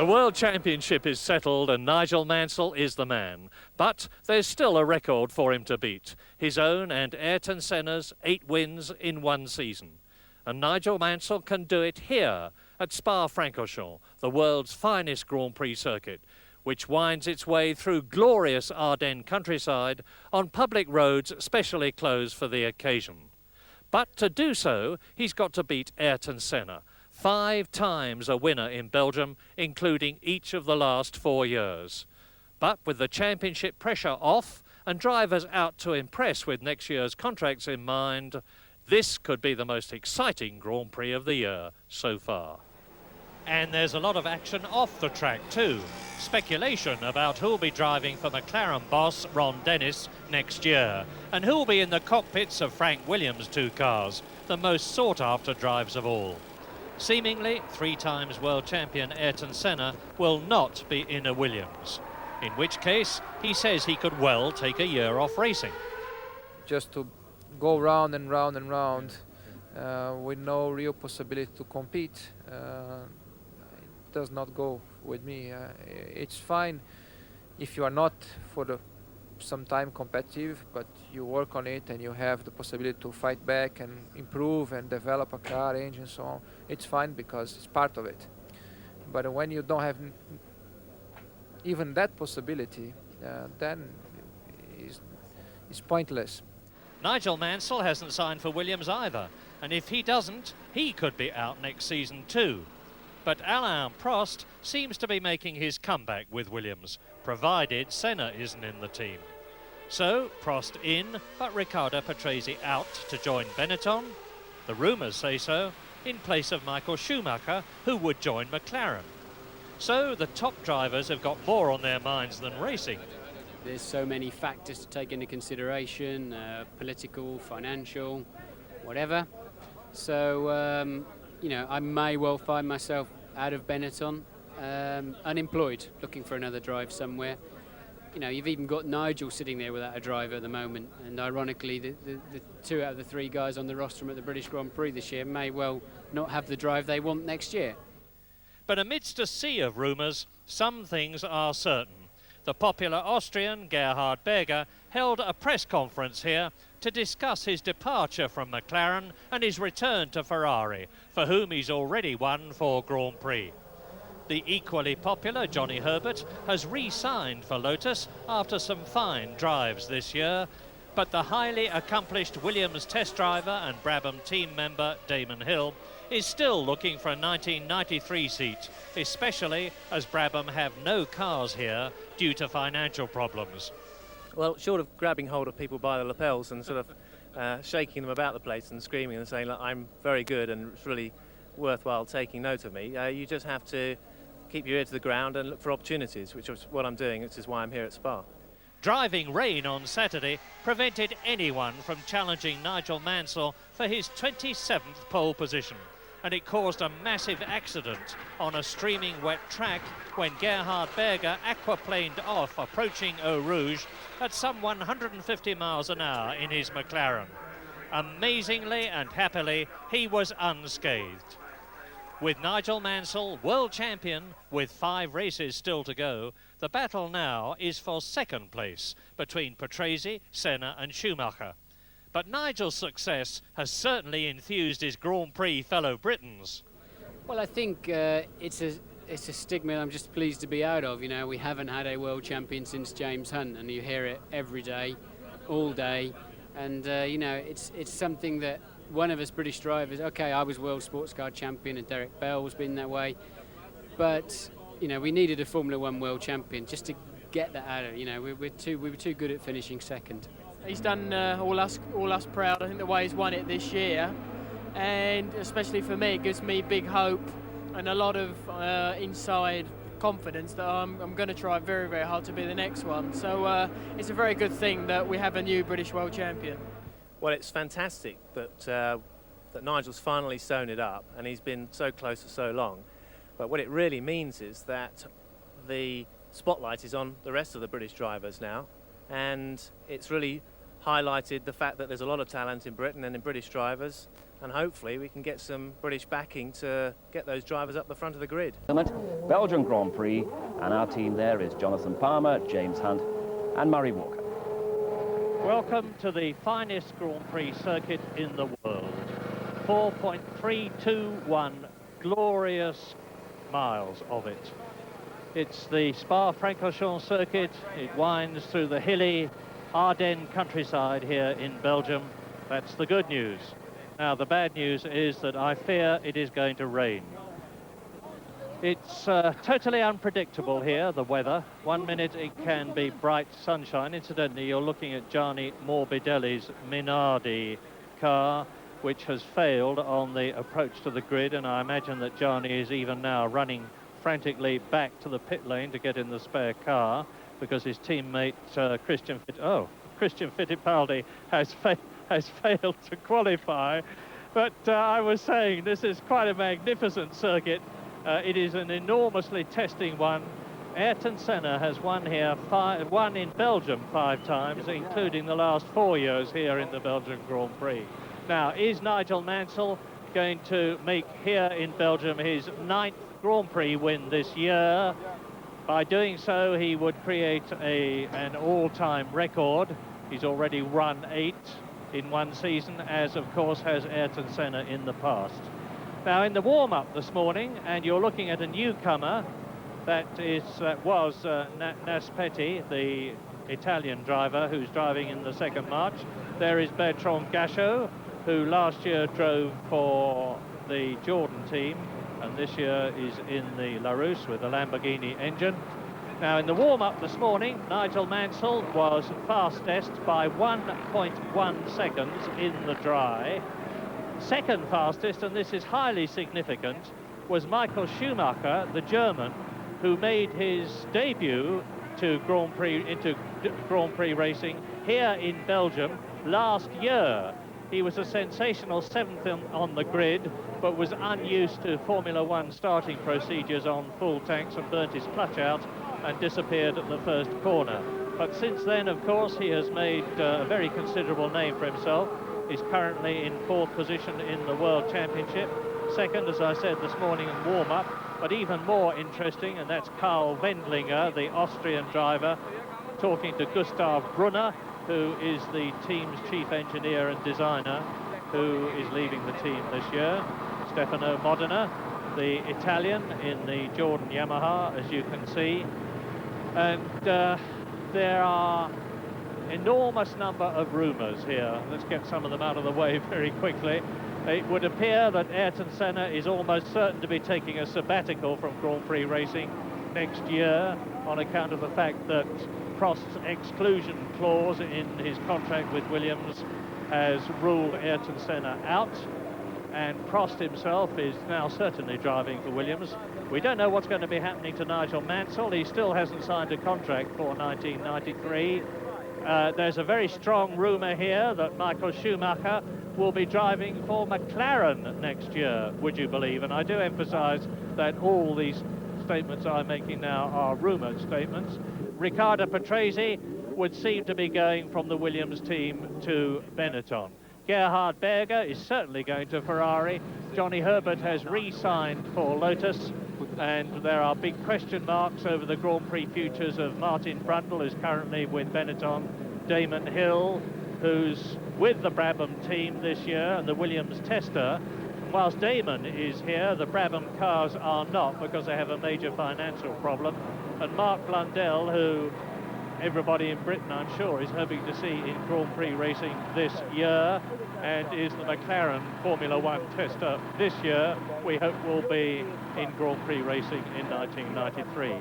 The World Championship is settled and Nigel Mansell is the man. But there's still a record for him to beat. His own and Ayrton Senna's 8 wins in one season. And Nigel Mansell can do it here at Spa-Francorchamps, the world's finest Grand Prix circuit, which winds its way through glorious Ardennes countryside on public roads specially closed for the occasion. But to do so, he's got to beat Ayrton Senna, 5 times a winner in Belgium, including each of the last 4 years. But with the championship pressure off and drivers out to impress with next year's contracts in mind, this could be the most exciting Grand Prix of the year so far. And there's a lot of action off the track too. Speculation about who'll be driving for McLaren boss Ron Dennis next year, and who'll be in the cockpits of Frank Williams' 2 cars, the most sought-after drives of all. Seemingly, 3 times world champion Ayrton Senna will not be in a Williams, in which case he says he could well take a year off racing. Just to go round and round and round with no real possibility to compete, it does not go with me. It's fine if you are not for some time competitive, but you work on it and you have the possibility to fight back and improve and develop a car, engine, so on. It's fine because it's part of it. But when you don't have even that possibility, then it's pointless. Nigel Mansell hasn't signed for Williams either, and if he doesn't, he could be out next season too. But Alain Prost seems to be making his comeback with Williams, provided Senna isn't in the team. So, Prost in, but Riccardo Patrese out to join Benetton, the rumours say so, in place of Michael Schumacher, who would join McLaren. So, the top drivers have got more on their minds than racing. There's so many factors to take into consideration, political, financial, whatever. So, you know, I may well find myself out of Benetton, unemployed, looking for another drive somewhere. You know, you've even got Nigel sitting there without a driver at the moment, and ironically, the 2 out of the 3 guys on the rostrum at the British Grand Prix this year may well not have the drive they want next year. But amidst a sea of rumours, some things are certain. The popular Austrian Gerhard Berger held a press conference here to discuss his departure from McLaren and his return to Ferrari, for whom he's already won 4 Grand Prix. The equally popular Johnny Herbert has re-signed for Lotus after some fine drives this year, but the highly accomplished Williams test driver and Brabham team member Damon Hill is still looking for a 1993 seat, especially as Brabham have no cars here due to financial problems. Well, short of grabbing hold of people by the lapels and sort of shaking them about the place and screaming and saying, look, I'm very good and it's really worthwhile taking note of me, you just have to keep your ear to the ground and look for opportunities, which is what I'm doing, which is why I'm here at Spa. Driving rain on Saturday prevented anyone from challenging Nigel Mansell for his 27th pole position, and it caused a massive accident on a streaming wet track when Gerhard Berger aquaplaned off approaching Eau Rouge at some 150 miles an hour in his McLaren. Amazingly and happily, he was unscathed. With Nigel Mansell world champion with 5 races still to go, the battle now is for second place between Patrese, Senna and Schumacher. But Nigel's success has certainly enthused his Grand Prix fellow Britons. Well, I think it's a stigma I'm just pleased to be out of. You know, we haven't had a world champion since James Hunt, and you hear it every day, all day. And, you know, it's something that one of us British drivers, okay, I was world sports car champion and Derek Bell's been that way. But, you know, we needed a Formula One world champion just to get that out of it. You know, we were too good at finishing second. He's done all us proud. I think the way he's won it this year, and especially for me, it gives me big hope and a lot of inside confidence that I'm going to try very, very hard to be the next one. So it's a very good thing that we have a new British world champion. Well, it's fantastic that Nigel's finally sewn it up, and he's been so close for so long. But what it really means is that the spotlight is on the rest of the British drivers now, and it's really highlighted the fact that there's a lot of talent in Britain and in British drivers, and hopefully we can get some British backing to get those drivers up the front of the grid. Belgian Grand Prix, and our team there is Jonathan Palmer, James Hunt and Murray Walker. Welcome to the finest Grand Prix circuit in the world. 4.321 glorious miles of it. It's the Spa-Francorchamps circuit. It winds through the hilly Ardennes countryside here in Belgium. That's the good news. Now, the bad news is that I fear it is going to rain. It's totally unpredictable here, the weather. 1 minute it can be bright sunshine. Incidentally, you're looking at Gianni Morbidelli's Minardi car, which has failed on the approach to the grid, and I imagine that Gianni is even now running frantically back to the pit lane to get in the spare car, because his teammate Christian Fittipaldi has failed to qualify. But I was saying, this is quite a magnificent circuit. It is an enormously testing one. Ayrton Senna has won here, won in Belgium 5 times, including the last 4 years here in the Belgian Grand Prix. Now, is Nigel Mansell going to make here in Belgium his 9th Grand Prix win this year? By doing so, he would create an all-time record. He's already run 8 in one season, as of course has Ayrton Senna in the past. Now, in the warm-up this morning, and you're looking at a newcomer, that was Naspetti, the Italian driver who's driving in the second march. There is Bertrand Gachot, who last year drove for the Jordan team, and this year is in the Larousse with the Lamborghini engine. Now, in the warm-up this morning, Nigel Mansell was fastest by 1.1 seconds in the dry. Second fastest, and this is highly significant, was Michael Schumacher, the German, who made his debut into Grand Prix racing here in Belgium last year. He was a sensational 7th on the grid, but was unused to Formula One starting procedures on full tanks and burnt his clutch out and disappeared at the first corner. But since then, of course, he has made a very considerable name for himself. He's currently in 4th position in the World Championship. 2nd, as I said this morning, in warm-up. But even more interesting, and that's Karl Wendlinger, the Austrian driver, talking to Gustav Brunner, who is the team's chief engineer and designer, who is leaving the team this year. Stefano Modena, the Italian in the Jordan Yamaha, as you can see. And there are enormous number of rumours here. Let's get some of them out of the way very quickly. It would appear that Ayrton Senna is almost certain to be taking a sabbatical from Grand Prix racing next year on account of the fact that Prost's exclusion clause in his contract with Williams has ruled Ayrton Senna out, and Prost himself is now certainly driving for Williams. We don't know what's going to be happening to Nigel Mansell. He still hasn't signed a contract for 1993. There's a very strong rumour here that Michael Schumacher will be driving for McLaren next year, would you believe? And I do emphasise that all these statements I'm making now are rumoured statements. Riccardo Patrese would seem to be going from the Williams team to Benetton. Gerhard Berger is certainly going to Ferrari. Johnny Herbert has re-signed for Lotus, and there are big question marks over the Grand Prix futures of Martin Brundle, who's currently with Benetton, Damon Hill, who's with the Brabham team this year, and the Williams tester. Whilst Damon is here, the Brabham cars are not, because they have a major financial problem. And Mark Blundell, who everybody in Britain, I'm sure, is hoping to see in Grand Prix racing this year, and is the McLaren Formula One tester this year, we hope will be in Grand Prix racing in 1993.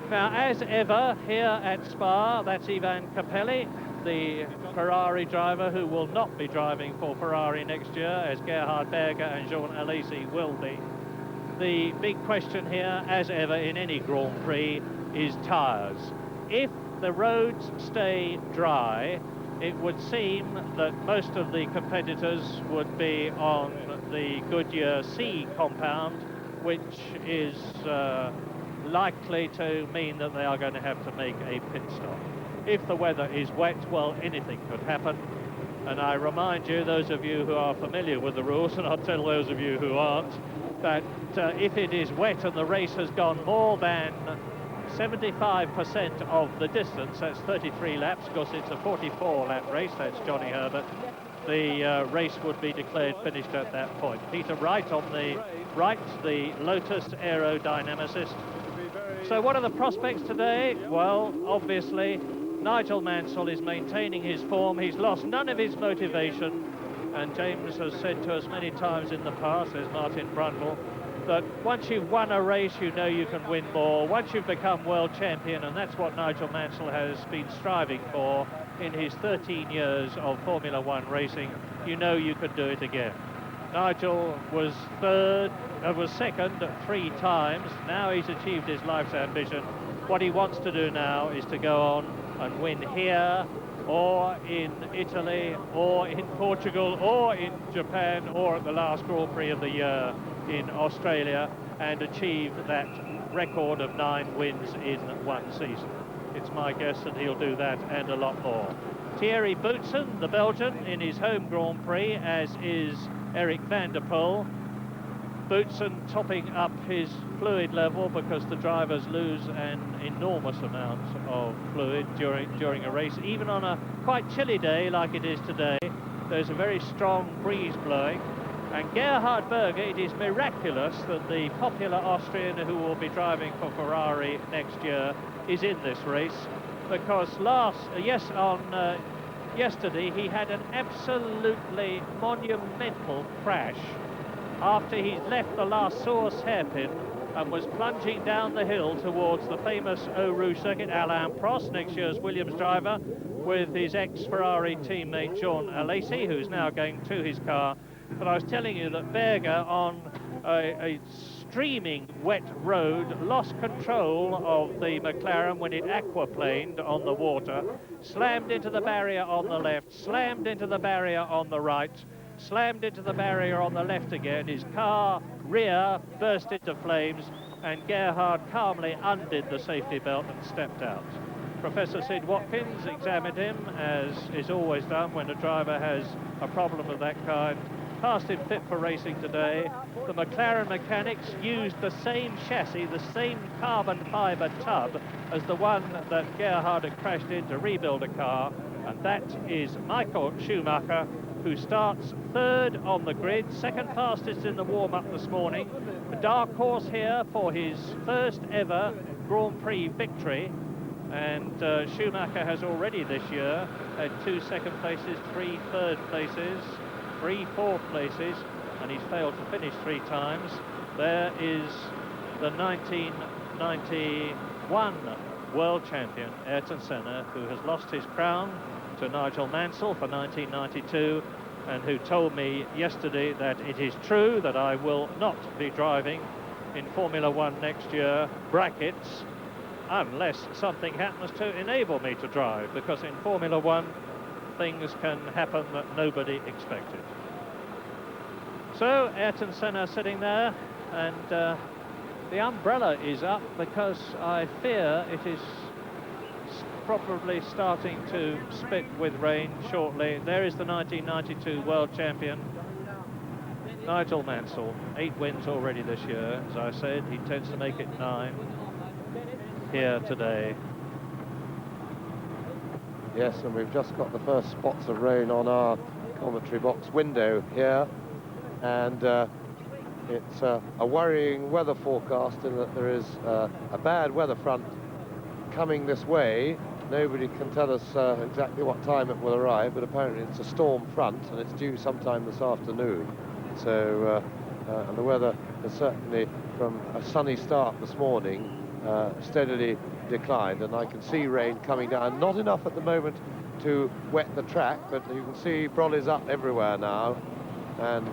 Now, as ever, here at Spa, that's Ivan Capelli, the Ferrari driver, who will not be driving for Ferrari next year, as Gerhard Berger and Jean Alesi will be. The big question here, as ever in any Grand Prix, is tyres. If the roads stay dry, it would seem that most of the competitors would be on the Goodyear C compound, which is likely to mean that they are going to have to make a pit stop. If the weather is wet, well, anything could happen. And I remind you, those of you who are familiar with the rules, and I'll tell those of you who aren't, that if it is wet and the race has gone more than 75% of the distance, that's 33 laps, because it's a 44-lap race, that's Johnny Herbert, the race would be declared finished at that point. Peter Wright on the right, the Lotus aerodynamicist. So what are the prospects today? Well, obviously, Nigel Mansell is maintaining his form. He's lost none of his motivation. And James has said to us many times in the past, there's Martin Brundle, that once you've won a race, you know you can win more. Once you've become world champion, and that's what Nigel Mansell has been striving for in his 13 years of Formula One racing, you know you can do it again. Nigel was second 3 times. Now he's achieved his life's ambition. What he wants to do now is to go on and win here, or in Italy, or in Portugal, or in Japan, or at the last Grand Prix of the year in Australia, and achieve that record of 9 wins in one season. It's my guess that he'll do that and a lot more. Thierry Boutsen, the Belgian, in his home Grand Prix, as is Eric van der Poel. Boutsen topping up his fluid level because the drivers lose an enormous amount of fluid during a race. Even on a quite chilly day like it is today, there's a very strong breeze blowing. And Gerhard Berger, it is miraculous that the popular Austrian who will be driving for Ferrari next year is in this race, because yesterday he had an absolutely monumental crash after he'd left the La Source hairpin and was plunging down the hill towards the famous Eau Rouge circuit. Alain Prost, next year's Williams driver, with his ex-Ferrari teammate Jean Alesi, who's now going to his car. But I was telling you that Berger, on a streaming wet road, lost control of the McLaren when it aquaplaned on the water, slammed into the barrier on the left, slammed into the barrier on the right, slammed into the barrier on the left again. His car rear burst into flames, and Gerhard calmly undid the safety belt and stepped out. Professor Sid Watkins examined him, as is always done when a driver has a problem of that kind, passed him fit for racing today. The McLaren mechanics used the same chassis, the same carbon fibre tub as the one that Gerhard had crashed in to rebuild a car, and that is Michael Schumacher, who starts 3rd on the grid, 2nd fastest in the warm-up this morning. A dark horse here for his first ever Grand Prix victory, and Schumacher has already this year had 2 second places, 3 third places, 3 fourth places, and he's failed to finish 3 times. There is the 1991 world champion Ayrton Senna, who has lost his crown to Nigel Mansell for 1992, and who told me yesterday that it is true that I will not be driving in Formula One next year, brackets, unless something happens to enable me to drive, because in Formula One things can happen that nobody expected. So Ayrton Senna sitting there, and the umbrella is up because I fear it is probably starting to spit with rain shortly. There is the 1992 world champion, Nigel Mansell. 8 wins already this year. As I said, he tends to make it 9 here today. Yes, and we've just got the first spots of rain on our commentary box window here, and it's a worrying weather forecast in that there is a bad weather front coming this way. Nobody can tell us exactly what time it will arrive, but apparently it's a storm front and it's due sometime this afternoon. So, and the weather has certainly, from a sunny start this morning, steadily declined, and I can see rain coming down. Not enough at the moment to wet the track, but you can see brollies up everywhere now. And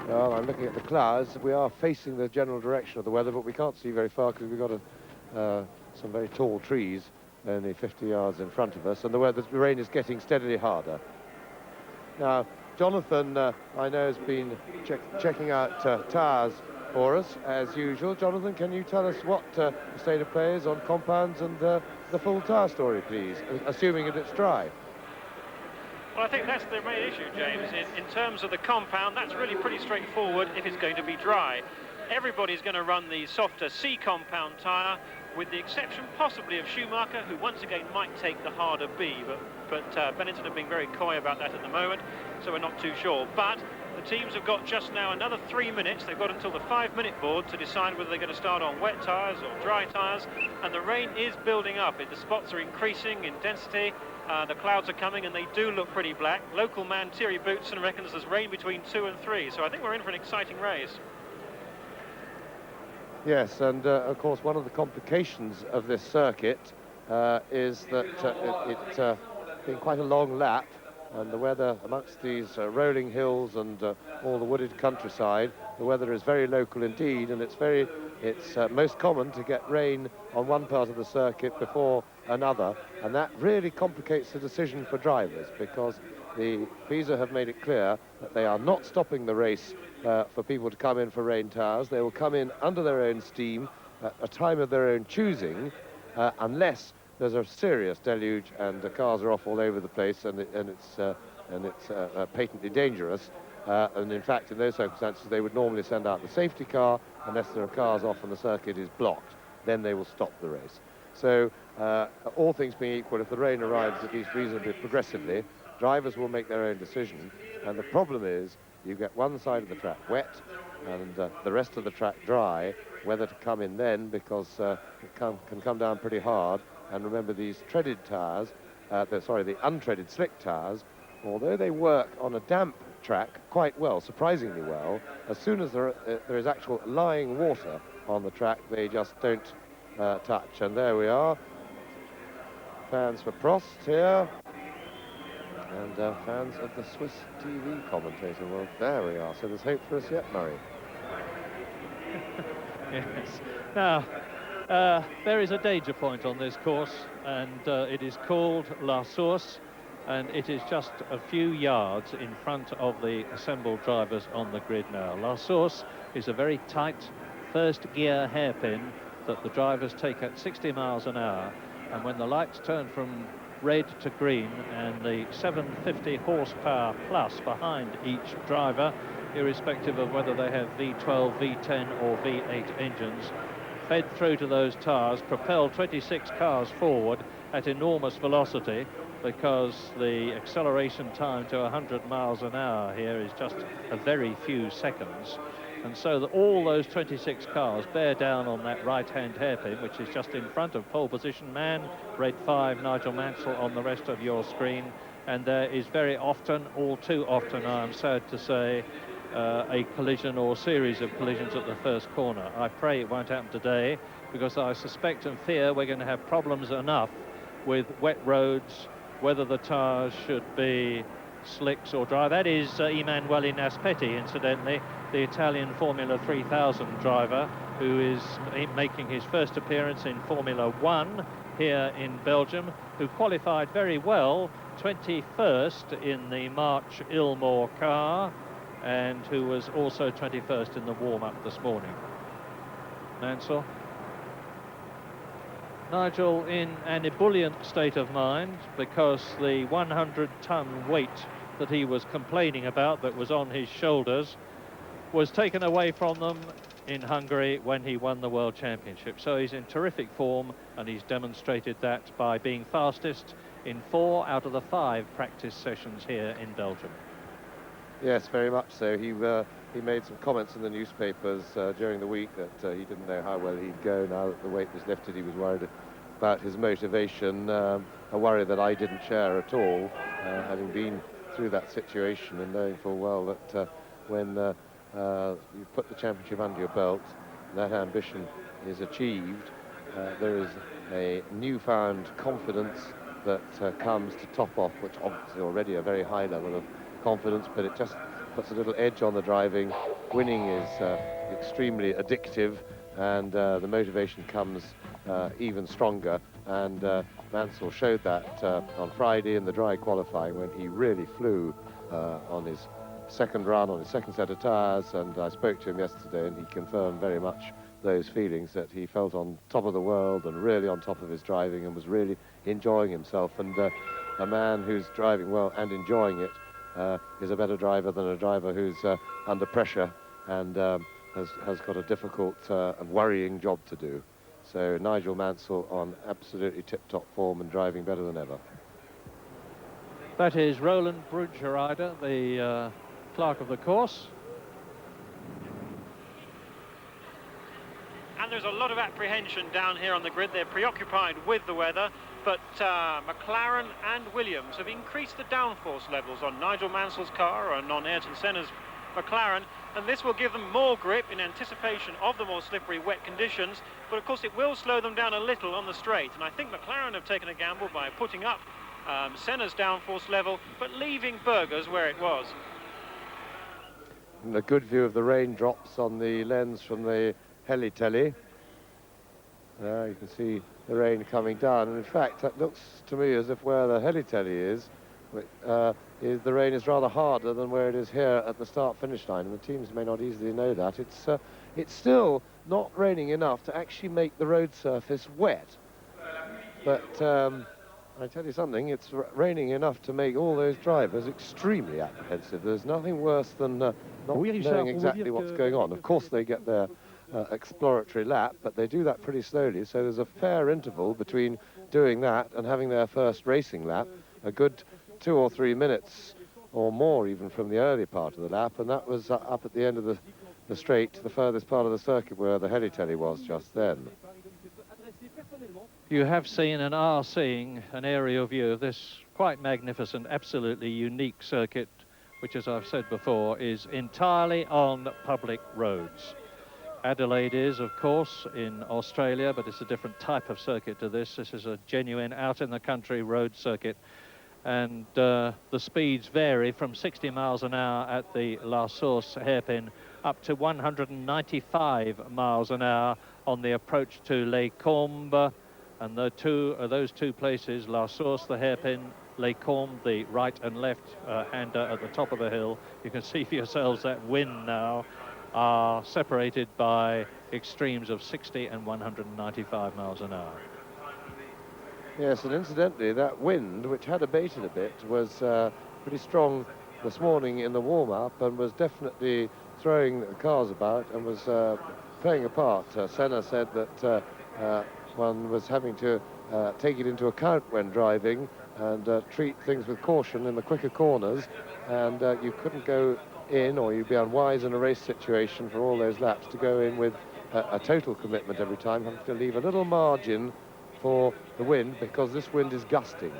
well, I'm looking at the clouds. We are facing the general direction of the weather, but we can't see very far because we've got some very tall trees only 50 yards in front of us, and the rain is getting steadily harder. Now, Jonathan, I know, has been checking out tyres for us, as usual. Jonathan, can you tell us what the state of play is on compounds and the full tyre story, please, assuming that it's dry? Well, I think that's the main issue, James. In terms of the compound, that's really pretty straightforward if it's going to be dry. Everybody's going to run the softer C compound tyre, with the exception possibly of Schumacher, who once again might take the harder B, but Benetton have been very coy about that at the moment, so we're not too sure. But the teams have got just now another 3 minutes. They've got until the 5-minute board to decide whether they're going to start on wet tyres or dry tyres, and the rain is building up. The spots are increasing in density. The clouds are coming and they do look pretty black. Local man Thierry Boutsen reckons there's rain between 2 and 3, so I think we're in for an exciting race. Yes, and of course one of the complications of this circuit is that it's been quite a long lap, and the weather amongst these rolling hills and all the wooded countryside, the weather is very local indeed, and it's most common to get rain on one part of the circuit before another, and that really complicates the decision for drivers, because the FISA have made it clear that they are not stopping the race for people to come in for rain tyres. They will come in under their own steam at a time of their own choosing, unless there's a serious deluge and the cars are off all over the place, and it's patently dangerous. And in fact, in those circumstances, they would normally send out the safety car unless there are cars off and the circuit is blocked. Then they will stop the race. So, all things being equal, if the rain arrives at least reasonably progressively, drivers will make their own decision. And the problem is, you get one side of the track wet and the rest of the track dry, whether to come in then, because it can come down pretty hard. And remember, these treaded tyres, the untreaded slick tyres, although they work on a damp track quite well, surprisingly well, as soon as there is actual lying water on the track, they just don't touch. And there we are, fans for Prost here, and fans of the Swiss TV commentator. Well, there we are, so there's hope for us yet, Murray. Yes. Now, there is a danger point on this course, and it is called La Source, and it is just a few yards in front of the assembled drivers on the grid now. La Source is a very tight first gear hairpin that the drivers take at 60 miles an hour, and when the lights turn from red to green and the 750 horsepower plus behind each driver, irrespective of whether they have V12, V10 or V8 engines, fed through to those tyres, propel 26 cars forward at enormous velocity, because the acceleration time to 100 miles an hour here is just a very few seconds. And so that all those 26 cars bear down on that right-hand hairpin, which is just in front of pole position man, red 5, Nigel Mansell, on the rest of your screen. And there is very often, all too often, I am sad to say, a collision or series of collisions at the first corner. I pray it won't happen today, because I suspect and fear we're going to have problems enough with wet roads, whether the tyres should be slicks or dry. That is Emanuele Naspetti, incidentally, the Italian Formula 3000 driver, who is making his first appearance in Formula 1 here in Belgium, who qualified very well, 21st in the March Ilmore car, and who was also 21st in the warm-up this morning. Mansell. Nigel in an ebullient state of mind, because the 100-ton weight that he was complaining about, that was on his shoulders, was taken away from them in Hungary when he won the World Championship. So he's in terrific form, and he's demonstrated that by being fastest in 4 out of the 5 practice sessions here in Belgium. Yes, very much so. He made some comments in the newspapers during the week that he didn't know how well he'd go now that the weight was lifted. He was worried about his motivation, a worry that I didn't share at all, having been through that situation and knowing full well that when you put the championship under your belt, that ambition is achieved, there is a newfound confidence that comes to top off, which obviously already a very high level of confidence, but it just puts a little edge on the driving. Winning is extremely addictive, and the motivation comes even stronger, and Mansell showed that on Friday in the dry qualifying, when he really flew on his second run, on his second set of tyres. And I spoke to him yesterday, and he confirmed very much those feelings, that he felt on top of the world and really on top of his driving and was really enjoying himself. And a man who's driving well and enjoying it is a better driver than a driver who's under pressure and has got a difficult and worrying job to do. So Nigel Mansell on absolutely tip-top form and driving better than ever. That is Roland Bruggerida, the clerk of the course. And there's a lot of apprehension down here on the grid. They're preoccupied with the weather, but McLaren and Williams have increased the downforce levels on Nigel Mansell's car and on Ayrton Senna's McLaren, and this will give them more grip in anticipation of the more slippery, wet conditions, but of course it will slow them down a little on the straight, and I think McLaren have taken a gamble by putting up Senna's downforce level, but leaving Berger's where it was. And a good view of the raindrops on the lens from the heli-telly. You can see the rain coming down, and in fact that looks to me as if where the heli-telly is the rain is rather harder than where it is here at the start-finish line, and the teams may not easily know that. It's still not raining enough to actually make the road surface wet, but I tell you something, it's raining enough to make all those drivers extremely apprehensive. There's nothing worse than not knowing exactly what's going on. Of course they get their exploratory lap, but they do that pretty slowly, so there's a fair interval between doing that and having their first racing lap, a good 2 or 3 minutes or more even from the early part of the lap, and that was up at the end of the straight, the furthest part of the circuit where the heli-telly was just then. You have seen and are seeing an aerial view of this quite magnificent, absolutely unique circuit, which, as I've said before, is entirely on public roads. Adelaide is, of course, in Australia, but it's a different type of circuit to this. This is a genuine out-in-the-country road circuit, and the speeds vary from 60 miles an hour at the La Source hairpin up to 195 miles an hour on the approach to Les Combes, and those two places, La Source, the hairpin, Les Combes, the right and left hander at the top of the hill. You can see for yourselves that wind now are separated by extremes of 60 and 195 miles an hour. Yes, and incidentally, that wind, which had abated a bit, was pretty strong this morning in the warm-up and was definitely throwing the cars about and was playing a part. Senna said that one was having to take it into account when driving and treat things with caution in the quicker corners, and you couldn't go in, or you'd be unwise in a race situation for all those laps to go in with a total commitment every time, having to leave a little margin for the wind, because this wind is gusting.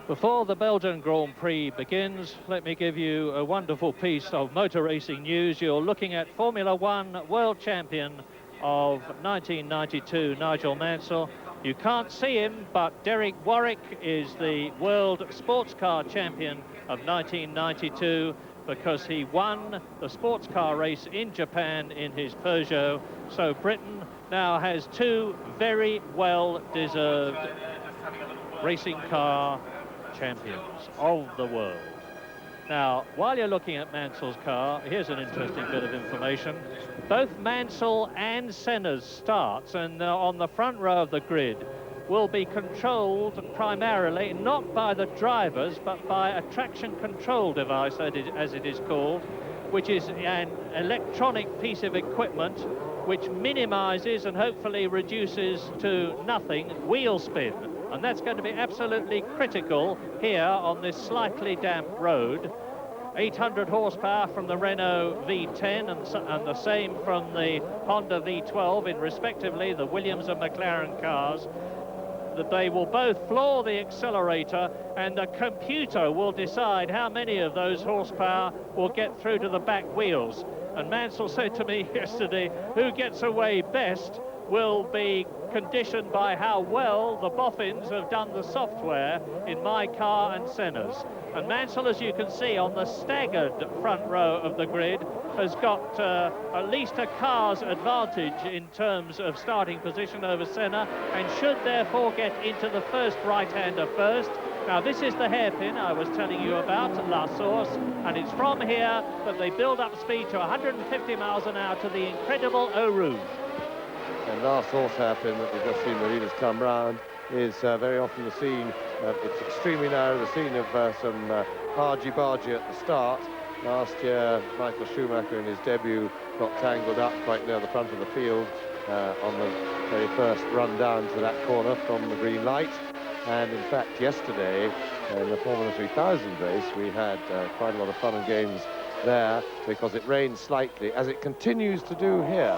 Before the Belgian Grand Prix begins, let me give you a wonderful piece of motor racing news. You're looking at Formula One world champion of 1992, Nigel Mansell. You can't see him, but Derek Warwick is the world sports car champion of 1992 because he won the sports car race in Japan in his Peugeot. So Britain now has two very well-deserved racing car champions of the world. Now, while you're looking at Mansell's car, here's an interesting bit of information. Both Mansell and Senna's starts, and on the front row of the grid, will be controlled primarily not by the drivers, but by a traction control device, as it is called, which is an electronic piece of equipment which minimizes and hopefully reduces to nothing wheel spin. And that's going to be absolutely critical here on this slightly damp road. 800 horsepower from the Renault V10 and the same from the Honda V12 in respectively the Williams and McLaren cars. That they will both floor the accelerator, and a computer will decide how many of those horsepower will get through to the back wheels. And Mansell said to me yesterday, who gets away best will be conditioned by how well the boffins have done the software in my car and Senna's. And Mansell, as you can see on the staggered front row of the grid, has got at least a car's advantage in terms of starting position over Senna, and should therefore get into the first right-hander first. Now, this is the hairpin I was telling you about, La Source, and it's from here that they build up speed to 150 miles an hour to the incredible Eau Rouge. And La Source hairpin that we've just seen the leaders come round, is very often the scene, it's extremely narrow, the scene of some argy-bargy at the start. Last year, Michael Schumacher in his debut got tangled up quite near the front of the field on the very first run down to that corner from the green light. And in fact, yesterday, in the Formula 3000 race, we had quite a lot of fun and games there because it rained slightly, as it continues to do here.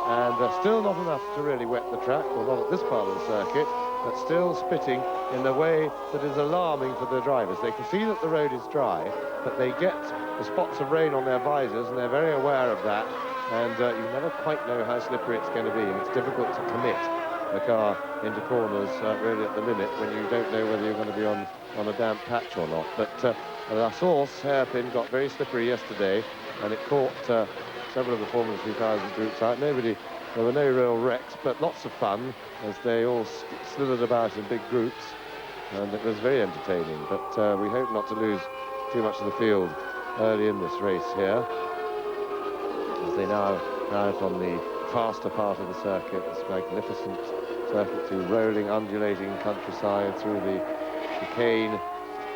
And still not enough to really wet the track, or not at this part of the circuit, but still spitting in a way that is alarming for the drivers. They can see that the road is dry, but they get the spots of rain on their visors, and they're very aware of that. And you never quite know how slippery it's going to be, and it's difficult to commit the car into corners really at the limit when you don't know whether you're going to be on a damp patch or not. But La Source hairpin got very slippery yesterday, and it caught several of the Formula 3000 groups out. There were no real wrecks, but lots of fun as they all slithered about in big groups, and it was very entertaining. But we hope not to lose too much of the field early in this race here, as they now out on the faster part of the circuit, this magnificent circuit through rolling, undulating countryside, through the chicane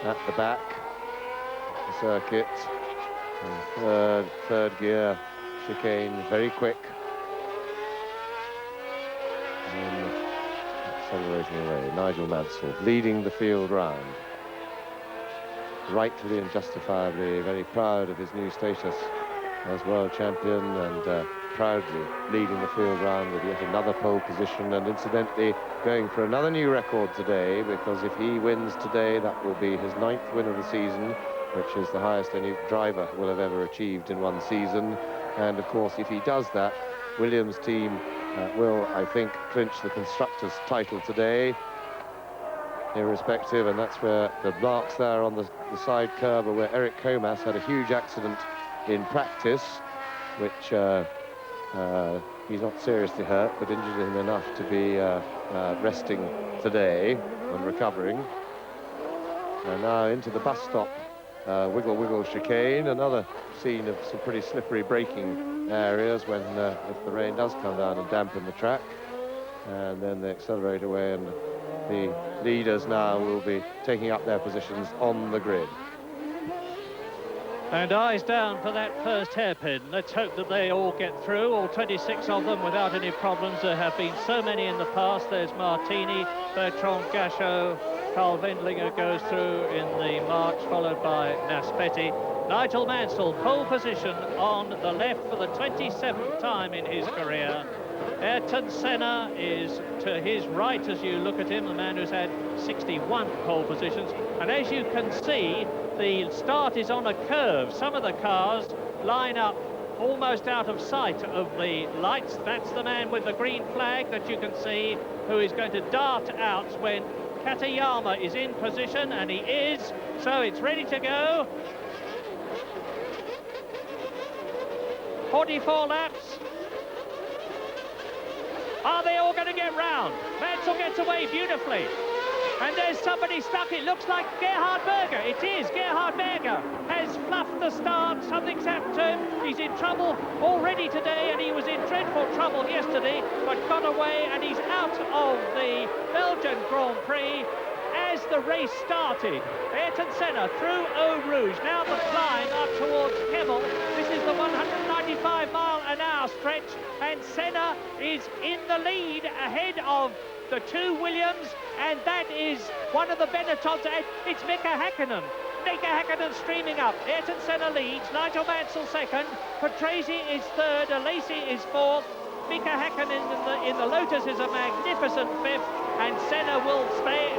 at the back of the circuit. And third gear chicane, very quick. And accelerating away. Nigel Mansell leading the field round. Rightfully and justifiably very proud of his new status as world champion, and proudly leading the field round with yet another pole position, and incidentally going for another new record today, because if he wins today, that will be his 9th win of the season, which is the highest any driver will have ever achieved in one season. And of course, if he does that, Williams' team will, I think, clinch the constructors' title today, irrespective. And that's where the marks there on the side curb are where Eric Comas had a huge accident in practice, which he's not seriously hurt, but injured him enough to be resting today and recovering. And now into the bus stop wiggle wiggle chicane, another scene of some pretty slippery braking areas when if the rain does come down and dampen the track. And then they accelerate away, and the leaders now will be taking up their positions on the grid. And eyes down for that first hairpin. Let's hope that they all get through, all 26 of them, without any problems. There have been so many in the past. There's Martini, Bertrand Gachot, Carl Wendlinger goes through in the march, followed by Naspetti. Nigel Mansell, pole position on the left for the 27th time in his career. Ayrton Senna is to his right as you look at him, the man who's had 61 pole positions. And as you can see, the start is on a curve. Some of the cars line up almost out of sight of the lights. That's the man with the green flag that you can see, who is going to dart out when Katayama is in position, and he is. So it's ready to go. 44 laps. Are they all going to get round? Mansell gets away beautifully. And there's somebody stuck. It looks like Gerhard Berger. It is. Gerhard Berger has fluffed the start. Something's happened to him. He's in trouble already today, and he was in dreadful trouble yesterday, but got away, and he's out of the Belgian Grand Prix as the race started. Ayrton Senna through Eau Rouge. Now the climb up towards Kemmel. This is the 195-mile-an-hour stretch, and Senna is in the lead ahead of the two Williams, and that is one of the Benettons. It's Mika Häkkinen. Mika Häkkinen streaming up. Ayrton Senna leads. Nigel Mansell second. Patrese is third. Alesi is fourth. Mika Häkkinen in the Lotus is a magnificent fifth, and Senna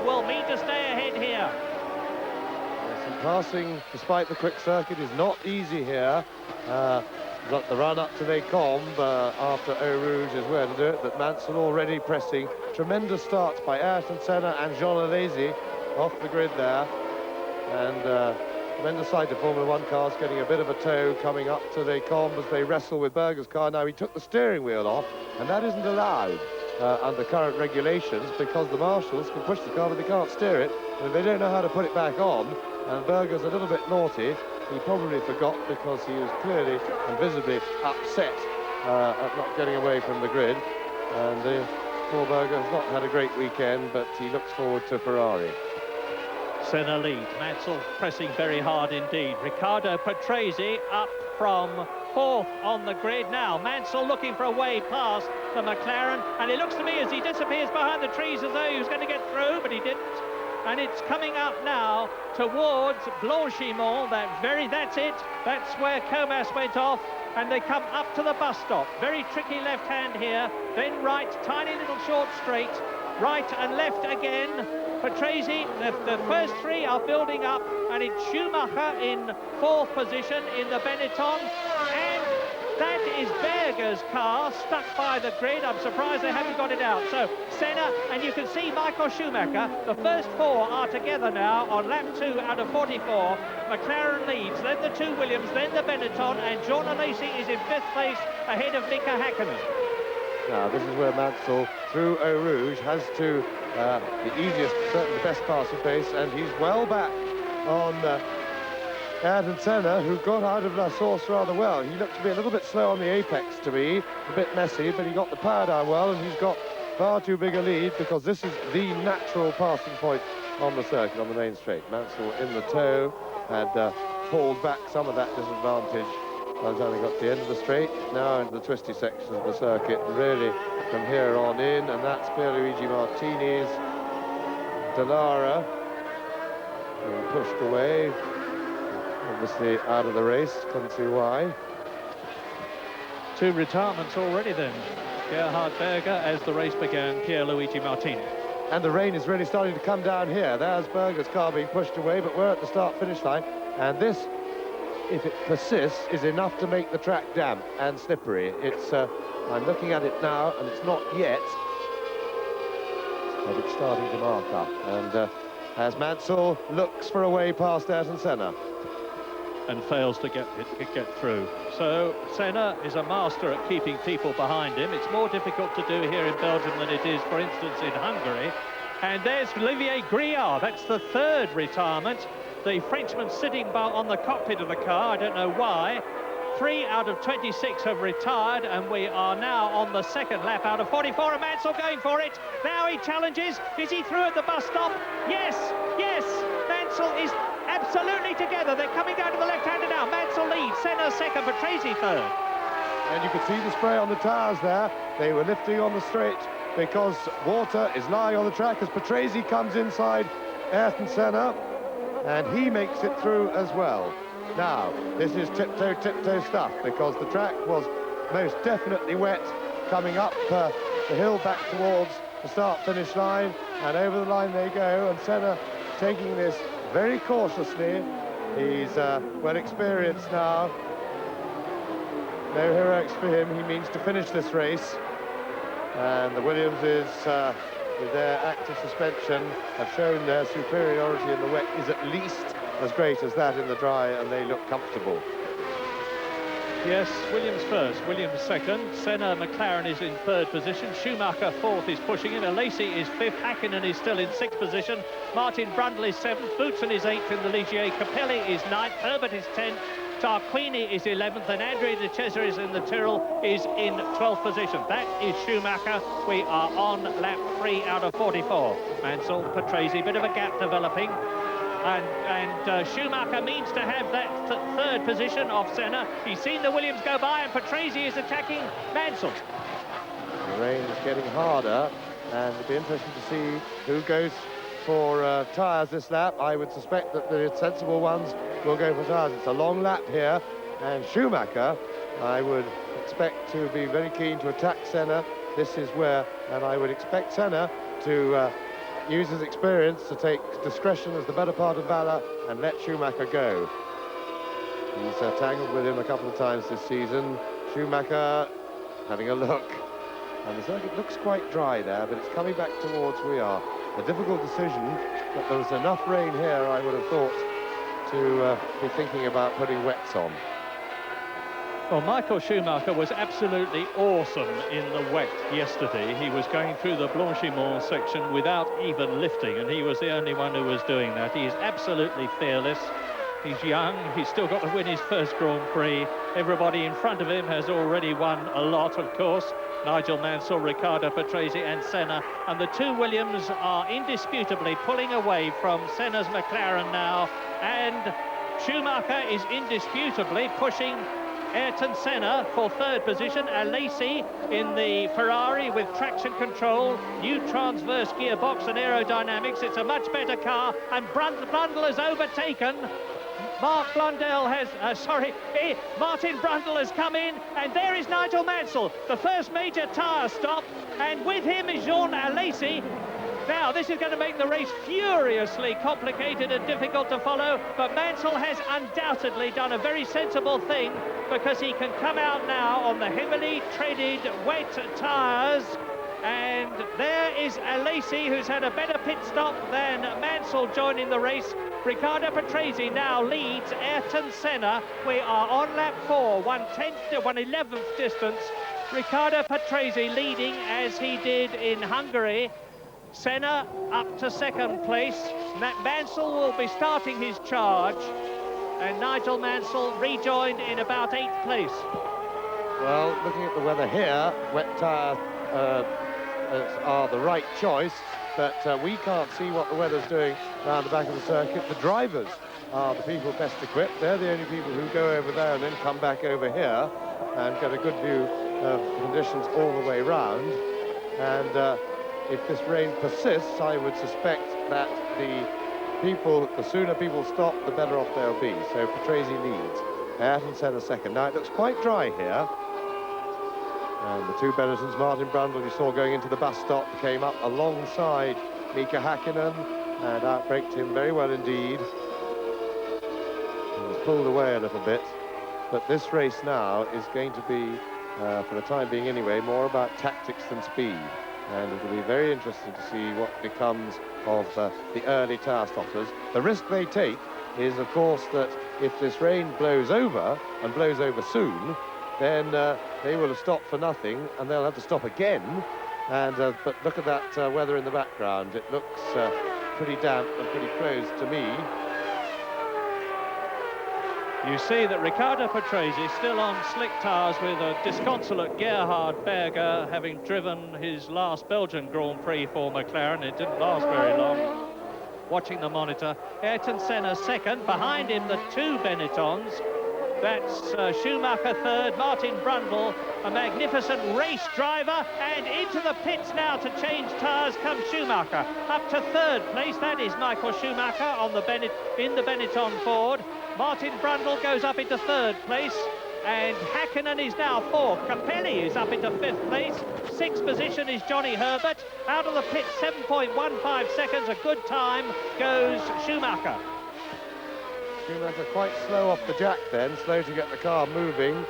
will mean to stay ahead here. Yes, and passing, despite the quick circuit, is not easy here. Got the run up to Les Combes after Eau Rouge is where to do it, but Mansell already pressing. Tremendous starts by Ayrton Senna and Jean Alesi off the grid there. And tremendous sight of Formula 1 cars getting a bit of a tow coming up to Les Combes as they wrestle with Berger's car. Now he took the steering wheel off, and that isn't allowed under current regulations, because the marshals can push the car but they can't steer it, and they don't know how to put it back on. And Berger's a little bit naughty. He probably forgot, because he was clearly and visibly upset at not getting away from the grid. And Paul Berger has not had a great weekend, but he looks forward to Ferrari. Senna lead. Mansell pressing very hard indeed. Riccardo Patrese up from 4th on the grid now. Mansell looking for a way past the McLaren, and it looks to me as he disappears behind the trees as though he was going to get through, but he didn't. And it's coming up now towards Blanchimont. That's it. That's where Comas went off, and they come up to the bus stop. Very tricky left hand here, then right, tiny little short straight, right and left again. Patrese, the first three are building up, and it's Schumacher in 4th position in the Benetton, and that is Berger's car stuck by the grid. I'm surprised they haven't got it out. So Senna, and you can see Michael Schumacher, the first 4 are together now on lap 2 out of 44. McLaren leads, then the 2 Williams, then the Benetton, and John Lacey is in 5th place ahead of Mika Häkkinen. Now, this is where Mansell, through Eau Rouge, has to the easiest, certainly the best passing pace, and he's well back on Ayrton Senna, who got out of La Source rather well. He looked to be a little bit slow on the apex to me, a bit messy, but he got the power down well, and he's got far too big a lead, because this is the natural passing point on the circuit, on the main straight. Mansell in the toe had pulled back some of that disadvantage by the time he got to the end of the straight. Now into the twisty section of the circuit, really from here on in, and that's Pierluigi Martini's Dallara being pushed away, obviously out of the race. Couldn't see why. 2 retirements already then. Gerhard Berger as the race began, Pierluigi Martini. And the rain is really starting to come down here. There's Berger's car being pushed away, but we're at the start-finish line, and this, if it persists, is enough to make the track damp and slippery. It's I'm looking at it now, and it's not yet, but it's starting to mark up. And as Mansell looks for a way past Ayrton Senna, and fails to get through. So Senna is a master at keeping people behind him. It's more difficult to do here in Belgium than it is, for instance, in Hungary. And there's Olivier Griard. That's the 3rd retirement. The Frenchman sitting on the cockpit of the car, I don't know why. 3 out of 26 have retired, and we are now on the 2nd lap out of 44, and Mansell going for it. Now he challenges. Is he through at the bus stop? Yes, yes, Mansell is absolutely together. They're coming down to the left-hander now. Mansell leads, Senna 2nd, Patrese 3rd. and you could see the spray on the tyres there. They were lifting on the straight because water is lying on the track as Patrese comes inside Ayrton Senna, and he makes it through as well. Now, this is tiptoe stuff, because the track was most definitely wet coming up the hill back towards the start-finish line, and over the line they go, and Senna taking this very cautiously. He's well experienced now. No heroics for him. He means to finish this race, and the Williamses, with their active suspension, have shown their superiority in the wet is at least as great as that in the dry, and they look comfortable. Yes, Williams first, Williams second. Senna, McLaren is in third position. Schumacher fourth is pushing him. Lacey is fifth. Häkkinen is still in sixth position. Martin Brundle is seventh. Boutsen is eighth in the Ligier. Capelli is ninth. Herbert is 10th. Tarquini is 11th. And Andrea de Cesaris in the Tyrrell is in 12th position. That is Schumacher. We are on lap 3 out of 44. Mansell, Patrese, bit of a gap developing. And Schumacher means to have that third position of Senna. He's seen the Williams go by, and Patrese is attacking Mansell. The rain is getting harder, and it'll be interesting to see who goes for tyres this lap. I would suspect that the sensible ones will go for tyres. It's a long lap here, and Schumacher, I would expect to be very keen to attack Senna. This is where, and I would expect Senna to use his experience to take discretion as the better part of valour and let Schumacher go. He's tangled with him a couple of times this season. Schumacher having a look, and the circuit looks quite dry there, but it's coming back towards we are. A difficult decision, but there was enough rain here, I would have thought, to be thinking about putting wets on. Well, Michael Schumacher was absolutely awesome in the wet yesterday. He was going through the Blanchimont section without even lifting, and he was the only one who was doing that. He is absolutely fearless. He's young, he's still got to win his first Grand Prix. Everybody in front of him has already won a lot, of course. Nigel Mansell, Riccardo Patrese and Senna. And the two Williams are indisputably pulling away from Senna's McLaren now. And Schumacher is indisputably pushing Ayrton Senna for third position. Alesi in the Ferrari with traction control, new transverse gearbox and aerodynamics. It's a much better car, and Brundle has overtaken. Martin Brundle has come in, and there is Nigel Mansell, the first major tyre stop, and with him is Jean Alesi. Now, this is going to make the race furiously complicated and difficult to follow, but Mansell has undoubtedly done a very sensible thing, because he can come out now on the heavily treaded wet tyres. And there is Alesi, who's had a better pit stop than Mansell joining the race. Riccardo Patrese now leads Ayrton Senna. We are on lap 4, 1/11th distance. Riccardo Patrese leading as he did in Hungary. Senna up to second place. Mansell will be starting his charge, and Nigel Mansell rejoined in about 8th place. Well, looking at the weather here, wet tyre are the right choice, but we can't see what the weather's doing around the back of the circuit. The drivers are the people best equipped. They're the only people who go over there and then come back over here and get a good view of the conditions all the way round. And if this rain persists, I would suspect that the sooner people stop, the better off they'll be. So Patrese leads, Ayrton Senna second. Now it looks quite dry here. And the two Benettons, Martin Brundle, you saw going into the bus stop, came up alongside Mika Hakkinen and outbraked him very well indeed. He was pulled away a little bit. But this race now is going to be, for the time being anyway, more about tactics than speed. And it'll be very interesting to see what becomes of the early tyre stoppers. The risk they take is, of course, that if this rain blows over, and blows over soon, then they will have stopped for nothing, and they'll have to stop again. And but look at that weather in the background. It looks pretty damp and pretty closed to me. You see that Riccardo Patrese is still on slick tyres with a disconsolate Gerhard Berger, having driven his last Belgian Grand Prix for McLaren. It didn't last very long. Watching the monitor, Ayrton Senna second, behind him the two Benettons. That's Schumacher third, Martin Brundle, a magnificent race driver, and into the pits now to change tyres comes Schumacher. Up to third place, that is Michael Schumacher on the in the Benetton Ford. Martin Brundle goes up into third place, and Hakkinen is now fourth. Capelli is up into fifth place. Sixth position is Johnny Herbert. Out of the pit, 7.15 seconds, a good time goes Schumacher. Schumacher quite slow off the jack then, slow to get the car moving.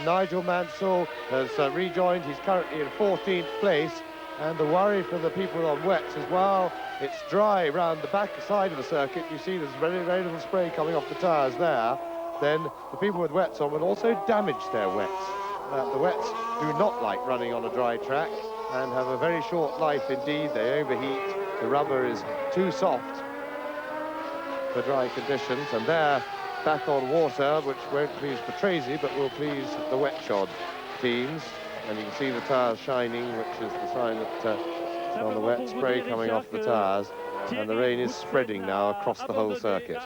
Nigel Mansell has rejoined. He's currently in 14th place. And the worry for the people on wets is, while it's dry round the back side of the circuit, you see there's very, very little spray coming off the tyres there, then the people with wets on will also damage their wets. The wets do not like running on a dry track and have a very short life indeed. They overheat. The rubber is too soft for dry conditions, and they're back on water, which won't please Patrese, but will please the wet shod teams. And you can see the tyres shining, which is the sign that it's on the wet spray coming off the tyres. And the rain is spreading now across the whole circuit.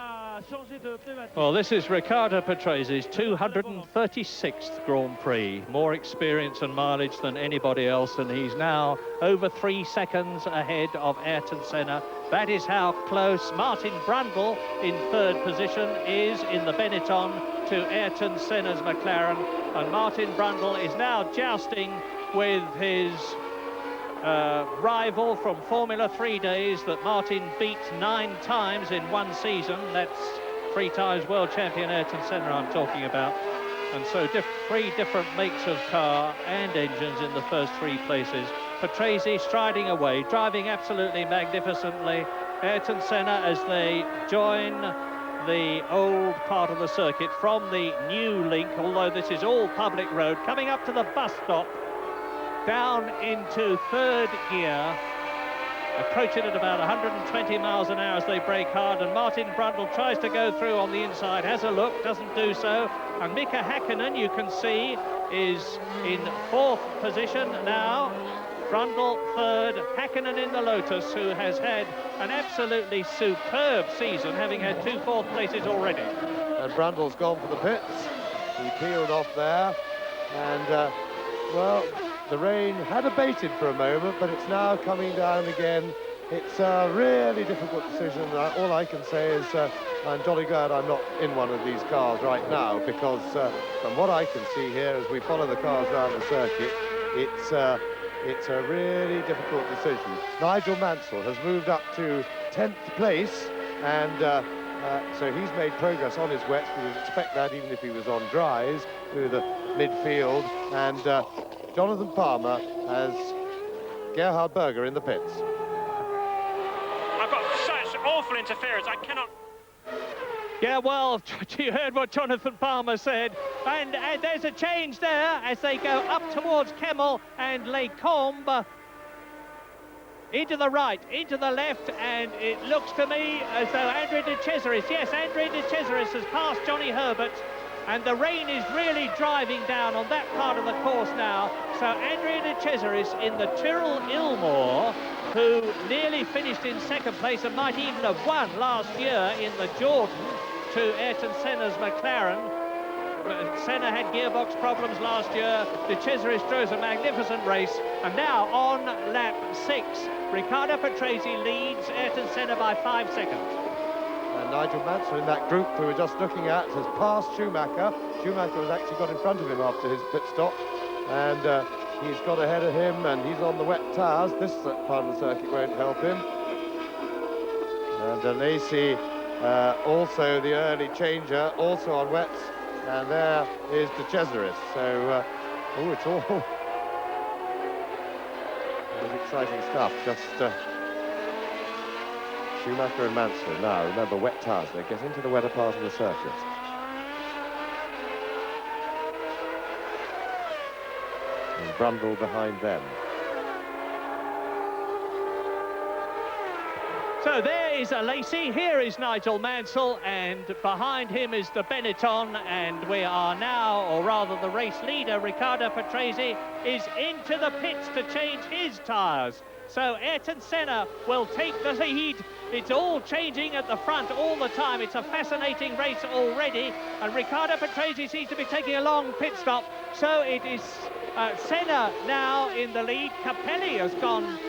Well, this is Riccardo Patrese's 236th Grand Prix. More experience and mileage than anybody else, and he's now over 3 seconds ahead of Ayrton Senna. That is how close Martin Brundle in third position is in the Benetton to Ayrton Senna's McLaren. And Martin Brundle is now jousting with his rival from Formula 3 days that Martin beat 9 times in one season. That's 3 times world champion Ayrton Senna I'm talking about. And so 3 different makes of car and engines in the first 3 places. Patrese striding away, driving absolutely magnificently. Ayrton Senna as they join the old part of the circuit from the new link, although this is all public road, coming up to the bus stop, down into third gear. approaching at about 120 miles an hour as they brake hard, and Martin Brundle tries to go through on the inside, has a look, doesn't do so, and Mika Häkkinen, you can see, is in 4th position now. Brundle 3rd, Häkkinen in the Lotus, who has had an absolutely superb season, having had 2 4th places already. And Brundle's gone for the pits. He peeled off there, and well, the rain had abated for a moment, but it's now coming down again. It's a really difficult decision. All I can say is I'm jolly glad I'm not in one of these cars right now, because from what I can see here as we follow the cars around the circuit, it's a really difficult decision. Nigel Mansell has moved up to 10th place, and so he's made progress on his wets. We would expect that even if he was on dries through the midfield. And Jonathan Palmer has Gerhard Berger in the pits. I've got such awful interference, I cannot... Yeah, well, you heard what Jonathan Palmer said, and there's a change there as they go up towards Kemmel and Les Combes. Into the right, into the left, and it looks to me as though André de Cesaris, yes, André de Cesaris has passed Johnny Herbert, and the rain is really driving down on that part of the course now. So André de Cesaris in the Tyrrell Ilmore, who nearly finished in 2nd place and might even have won last year in the Jordan to Ayrton Senna's McLaren. Senna had gearbox problems last year. De Cesaris throws a magnificent race, and now on lap 6, Riccardo Patrese leads Ayrton Senna by 5 seconds. And Nigel Mansell in that group we were just looking at has passed Schumacher. Schumacher has actually got in front of him after his pit stop, and he's got ahead of him, and he's on the wet tyres. This part of the circuit won't help him. And Lacey, also the early changer, also on wets. And there is De Cesaris. So, oh, it's all exciting stuff. Just Schumacher and Mansell. Now, remember, wet tyres. They get into the wetter part of the circuit. And Brundle behind them. So there is a Lacey, here is Nigel Mansell, and behind him is the Benetton, and we are now, or rather the race leader, Riccardo Patrese, is into the pits to change his tyres. So Ayrton Senna will take the lead. It's all changing at the front all the time. It's a fascinating race already, and Riccardo Patrese seems to be taking a long pit stop. So it is Senna now in the lead. Capelli has gone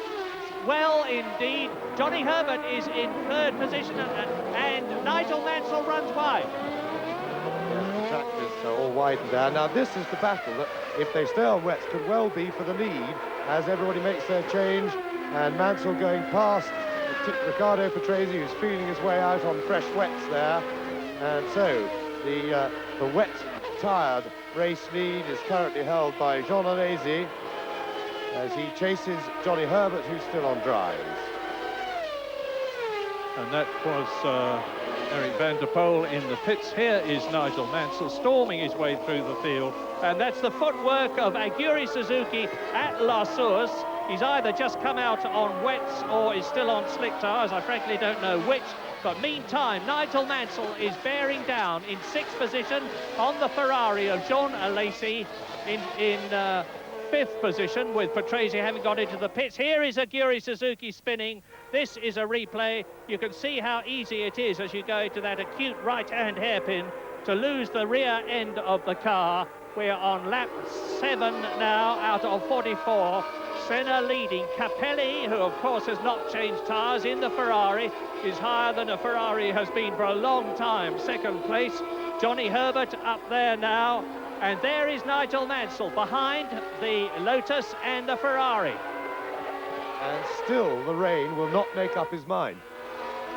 well indeed. Johnny Herbert is in 3rd position, and Nigel Mansell runs wide. Yes, the track is all widened there. Now this is the battle that, if they stay on wets, could well be for the lead as everybody makes their change, and Mansell going past Riccardo Patrese, who's feeling his way out on fresh wets there. And so the wet-tired race lead is currently held by Jean Alesi as he chases Johnny Herbert, who's still on dries. And that was Eric van der Poel in the pits. Here is Nigel Mansell storming his way through the field, and that's the footwork of Aguri Suzuki at La Source. He's either just come out on wets or is still on slick tyres. I frankly don't know which. But meantime, Nigel Mansell is bearing down in 6th position on the Ferrari of Jean Alesi in 5th position, with Patrese having got into the pits. Here is Aguri Suzuki spinning. This is a replay. You can see how easy it is as you go to that acute right-hand hairpin to lose the rear end of the car. We're on lap 7 now out of 44. Senna leading. Capelli, who of course has not changed tyres in the Ferrari, is higher than a Ferrari has been for a long time. 2nd place. Johnny Herbert up there now. And there is Nigel Mansell behind the Lotus and the Ferrari. And still the rain will not make up his mind.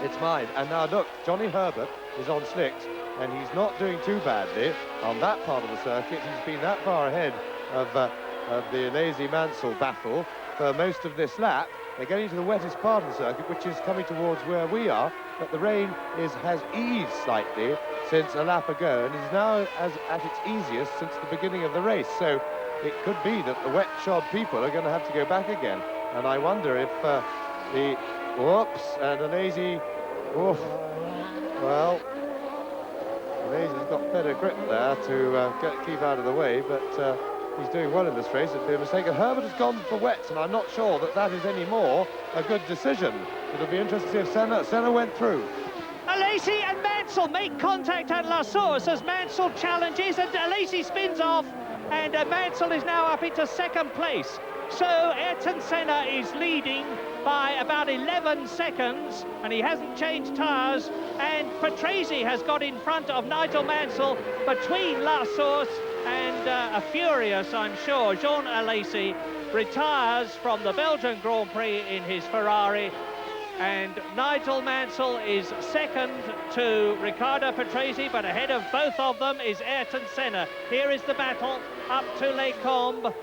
It's mine. And now look, Johnny Herbert is on slicks, and he's not doing too badly on that part of the circuit. He's been that far ahead of the Alesi-Mansell battle for most of this lap. They're getting to the wettest part of the circuit, which is coming towards where we are, but the rain has eased slightly since a lap ago, and is now at its easiest since the beginning of the race. So it could be that the wet-shod people are going to have to go back again. And I wonder if Whoops, and a lazy, woof. Well, Lazy's got better grip there to keep out of the way, but he's doing well in this race. It'd be a mistake. And Herbert has gone for wets, and I'm not sure that that is any more a good decision. It'll be interesting to see if Senna went through. Alesi and Mansell make contact at La Source as Mansell challenges, and Alesi spins off, and Mansell is now up into second place. So Ayrton Senna is leading by about 11 seconds, and he hasn't changed tyres, and Patrese has got in front of Nigel Mansell between La Source and a furious, I'm sure, Jean Alesi retires from the Belgian Grand Prix in his Ferrari, and Nigel Mansell is second to Riccardo Patrese, but ahead of both of them is Ayrton Senna. Here is the battle up to Les Combes.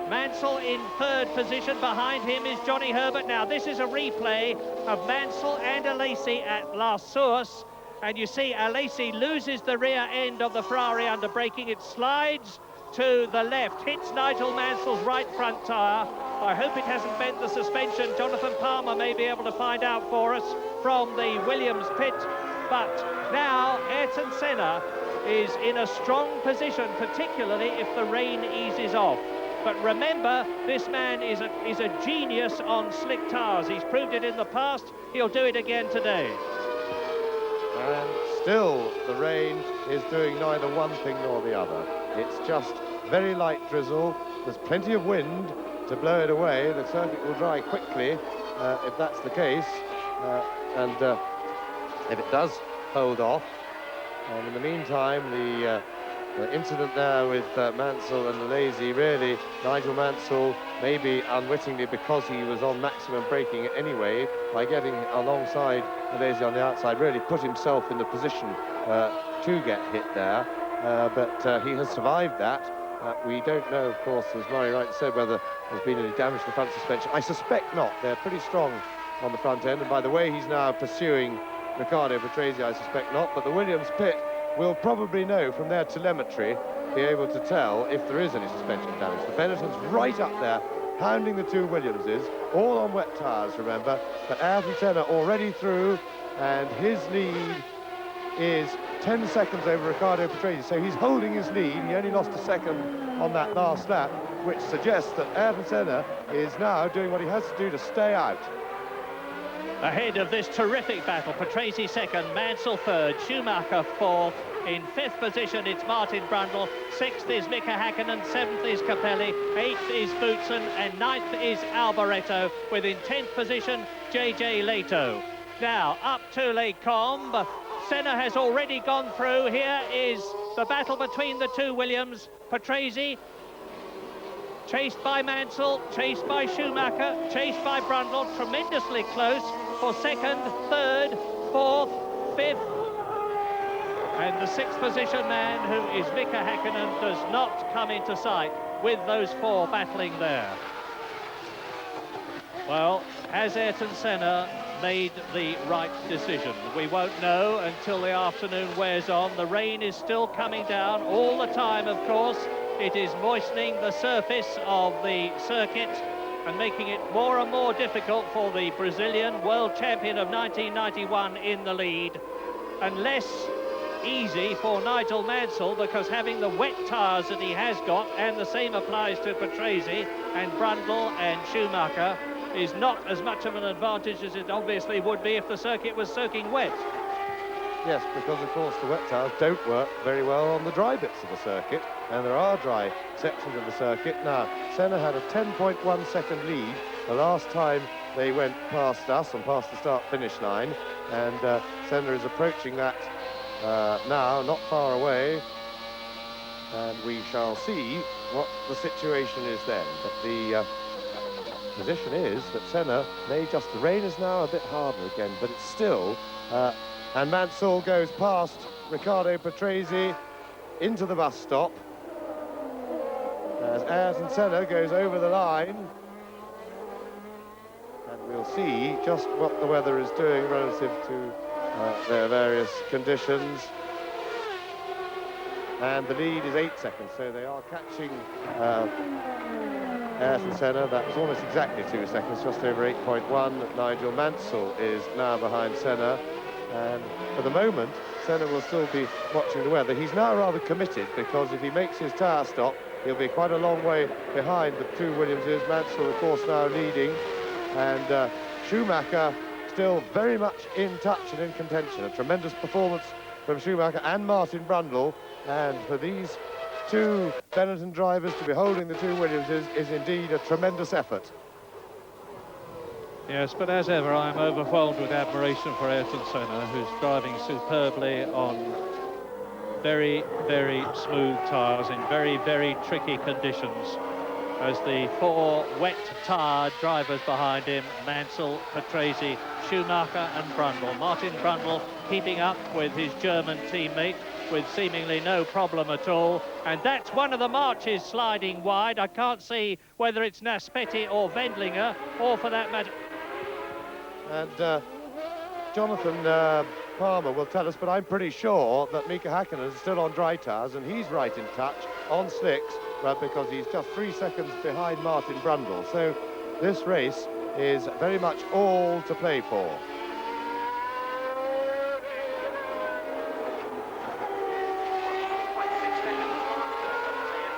Mansell in third position. Behind him is Johnny Herbert. Now, this is a replay of Mansell and Alesi at La Source. And you see Alesi loses the rear end of the Ferrari under braking. It slides to the left, hits Nigel Mansell's right front tyre. I hope it hasn't bent the suspension. Jonathan Palmer may be able to find out for us from the Williams pit. But now Ayrton Senna is in a strong position, particularly if the rain eases off. But remember, this man is a genius on slick tyres. He's proved it in the past. He'll do it again today. And still, the rain is doing neither one thing nor the other. It's just very light drizzle. There's plenty of wind to blow it away. The circuit will dry quickly if that's the case. And if it does hold off. And in the meantime, the incident there with Mansell and Alesi, really, Nigel Mansell, maybe unwittingly because he was on maximum braking anyway, by getting alongside Alesi on the outside, really put himself in the position to get hit there. But he has survived that. We don't know, of course, as Murray rightly said, whether there's been any damage to the front suspension. I suspect not. They're pretty strong on the front end, and by the way he's now pursuing Riccardo Patrese, I suspect not. But the Williams pit will probably know from their telemetry, be able to tell if there is any suspension damage. The Benetton's right up there, hounding the two Williamses, all on wet tyres, remember. But Ayrton Senna already through, and his lead is 10 seconds over Riccardo Patrese, so he's holding his lead. He only lost a second on that last lap, which suggests that Ayrton Senna is now doing what he has to do to stay out. Ahead of this terrific battle, Patrese second, Mansell third, Schumacher fourth. In fifth position, it's Martin Brundle. Sixth is Mika Hakkinen. Seventh is Capelli. Eighth is Boutsen. And ninth is Alboreto. Within 10th position, JJ Leto. Now, up to Les Combes. Senna has already gone through. Here is the battle between the two Williams. Patrese, chased by Mansell, chased by Schumacher, chased by Brundle. Tremendously close for second, third, fourth, fifth. And the sixth position man, who is Mika Hakkinen, does not come into sight with those four battling there. Well, has Ayrton Senna made the right decision? We won't know until the afternoon wears on. The rain is still coming down all the time, of course. It is moistening the surface of the circuit and making it more and more difficult for the Brazilian world champion of 1991 in the lead, and less easy for Nigel Mansell, because having the wet tyres that he has got, and the same applies to Patrese and Brundle and Schumacher, is not as much of an advantage as it obviously would be if the circuit was soaking wet. Yes, because of course the wet tyres don't work very well on the dry bits of the circuit, and there are dry sections of the circuit. Now, Senna had a 10.1 second lead the last time they went past us and past the start-finish line, and Senna is approaching that now, not far away, and we shall see what the situation is then. But the position is that Senna may just, the rain is now a bit harder again, but it's still, and Mansell goes past Riccardo Patrese into the bus stop as Ayrton Senna goes over the line, and we'll see just what the weather is doing relative to their various conditions. And the lead is 8 seconds, so they are catching Ayrton Senna. That was almost exactly 2 seconds, just over 8.1. Nigel Mansell is now behind Senna, and for the moment Senna will still be watching the weather. He's now rather committed, because if he makes his tyre stop, he'll be quite a long way behind the two Williamses. Mansell, of course, now leading, and Schumacher still very much in touch and in contention. A tremendous performance from Schumacher and Martin Brundle, and for these two Benetton drivers to be holding the two Williamses is indeed a tremendous effort. Yes, but as ever, I'm overwhelmed with admiration for Ayrton Senna, who's driving superbly on very, very smooth tyres in very, very tricky conditions. As the four wet-tyred drivers behind him, Mansell, Patrese, Schumacher and Brundle. Martin Brundle keeping up with his German teammate with seemingly no problem at all. And that's one of the marches sliding wide. I can't see whether it's Naspetti or Wendlinger, or for that matter... And Jonathan Palmer will tell us, but I'm pretty sure that Mika Hakkinen is still on dry tyres, and he's right in touch on slicks, because he's just 3 seconds behind Martin Brundle. So this race is very much all to play for.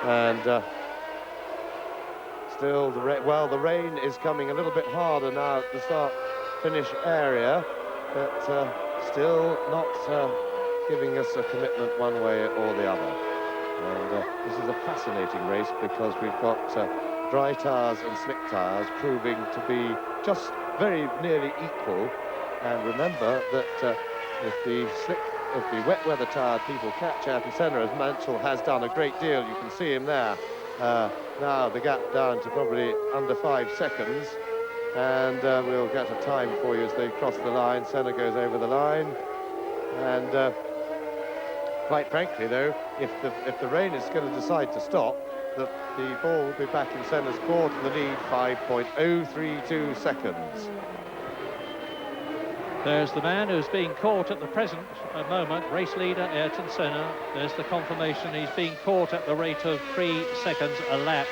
And still, the rain is coming a little bit harder now at the start-finish area, but still not giving us a commitment one way or the other. And this is a fascinating race, because we've got dry tyres and slick tyres proving to be just very nearly equal. And remember that if the wet weather tired people catch Ayrton Senna, as Mansell has done a great deal, you can see him there. Now the gap down to probably under 5 seconds, and we'll get a time for you as they cross the line. Senna goes over the line, and quite frankly, though, if the rain is going to decide to stop, the ball will be back in Senna's court, and the lead 5.032 seconds. There's the man who's being caught at the present moment, race leader Ayrton Senna. There's the confirmation he's being caught at the rate of 3 seconds a lap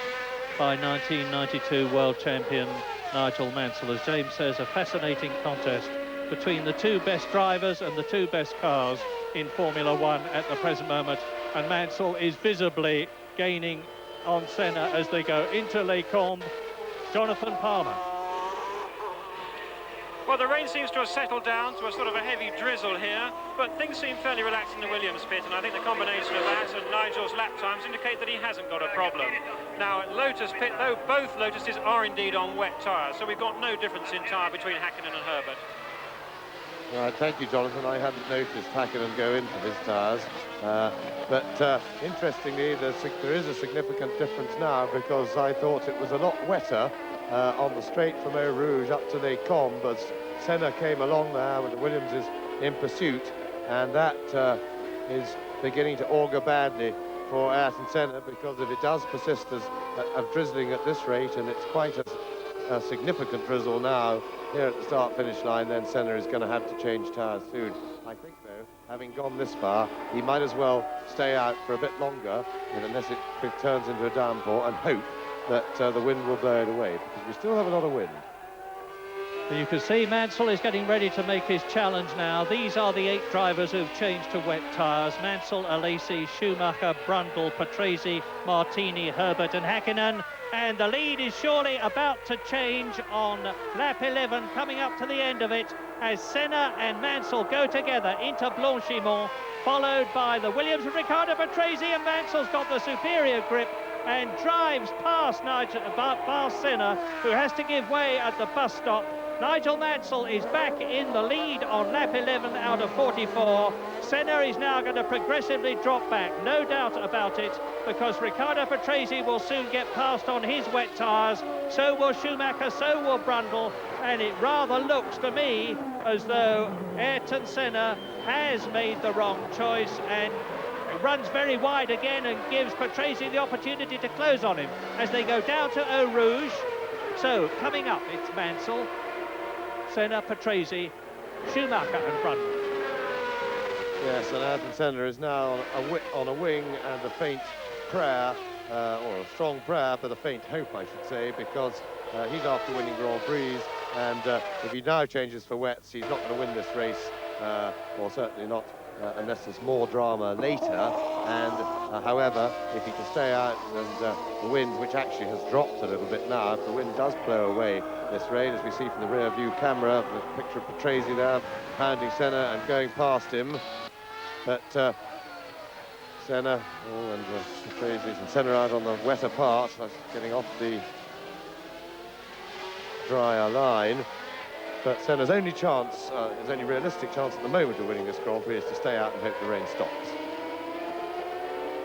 by 1992 world champion Nigel Mansell. As James says, a fascinating contest between the two best drivers and the two best cars in Formula One at the present moment, and Mansell is visibly gaining on Senna as they go into Les Combes. Jonathan Palmer. Well, the rain seems to have settled down to a sort of a heavy drizzle here, but things seem fairly relaxed in the Williams pit, and I think the combination of that and Nigel's lap times indicate that he hasn't got a problem. Now, at Lotus pit, though, both Lotuses are indeed on wet tyres, so we've got no difference in tyre between Hakkinen and Herbert. Right, thank you, Jonathan. I hadn't noticed Hakkinen go into his tyres, but interestingly, there is a significant difference now, because I thought it was a lot wetter on the straight from Eau Rouge up to Les Combes, but Senna came along there with the Williamses in pursuit, and that is beginning to augur badly for Ayrton Senna, because if it does persist as drizzling at this rate, and it's quite a significant drizzle now here at the start-finish line, then Senna is going to have to change tyres soon. I think, though, having gone this far, he might as well stay out for a bit longer, unless it turns into a downpour, and hope that the wind will blow it away, because we still have a lot of wind. You can see Mansell is getting ready to make his challenge now. These are the 8 drivers who've changed to wet tyres. Mansell, Alesi, Schumacher, Brundle, Patrese, Martini, Herbert and Hakkinen. And the lead is surely about to change on lap 11, coming up to the end of it, as Senna and Mansell go together into Blanchimont, followed by the Williams of Riccardo Patrese, and Mansell's got the superior grip and drives past Senna, who has to give way at the bus stop. Nigel Mansell is back in the lead on lap 11 out of 44. Senna is now going to progressively drop back, no doubt about it, because Riccardo Patrese will soon get past on his wet tyres, so will Schumacher, so will Brundle, and it rather looks to me as though Ayrton Senna has made the wrong choice and runs very wide again and gives Patrese the opportunity to close on him as they go down to Eau Rouge. So coming up, it's Mansell, Senna, Patrese, Schumacher and Brundle. Yes, and Ayrton Senna is now on a wing and a faint prayer or a strong prayer, but a faint hope, I should say, because he's after winning Grand Prix, and if he now changes for wets, he's not going to win this race, or certainly not unless there's more drama later. And however, if he can stay out, and the wind, which actually has dropped a little bit now, if the wind does blow away this rain, as we see from the rear view camera, the picture of Patrese there pounding Senna and going past him, but Senna, and Patrese and Senna out on the wetter part, getting off the drier line. But Senna's only chance, his only realistic chance at the moment of winning this Grand Prix is to stay out and hope the rain stops.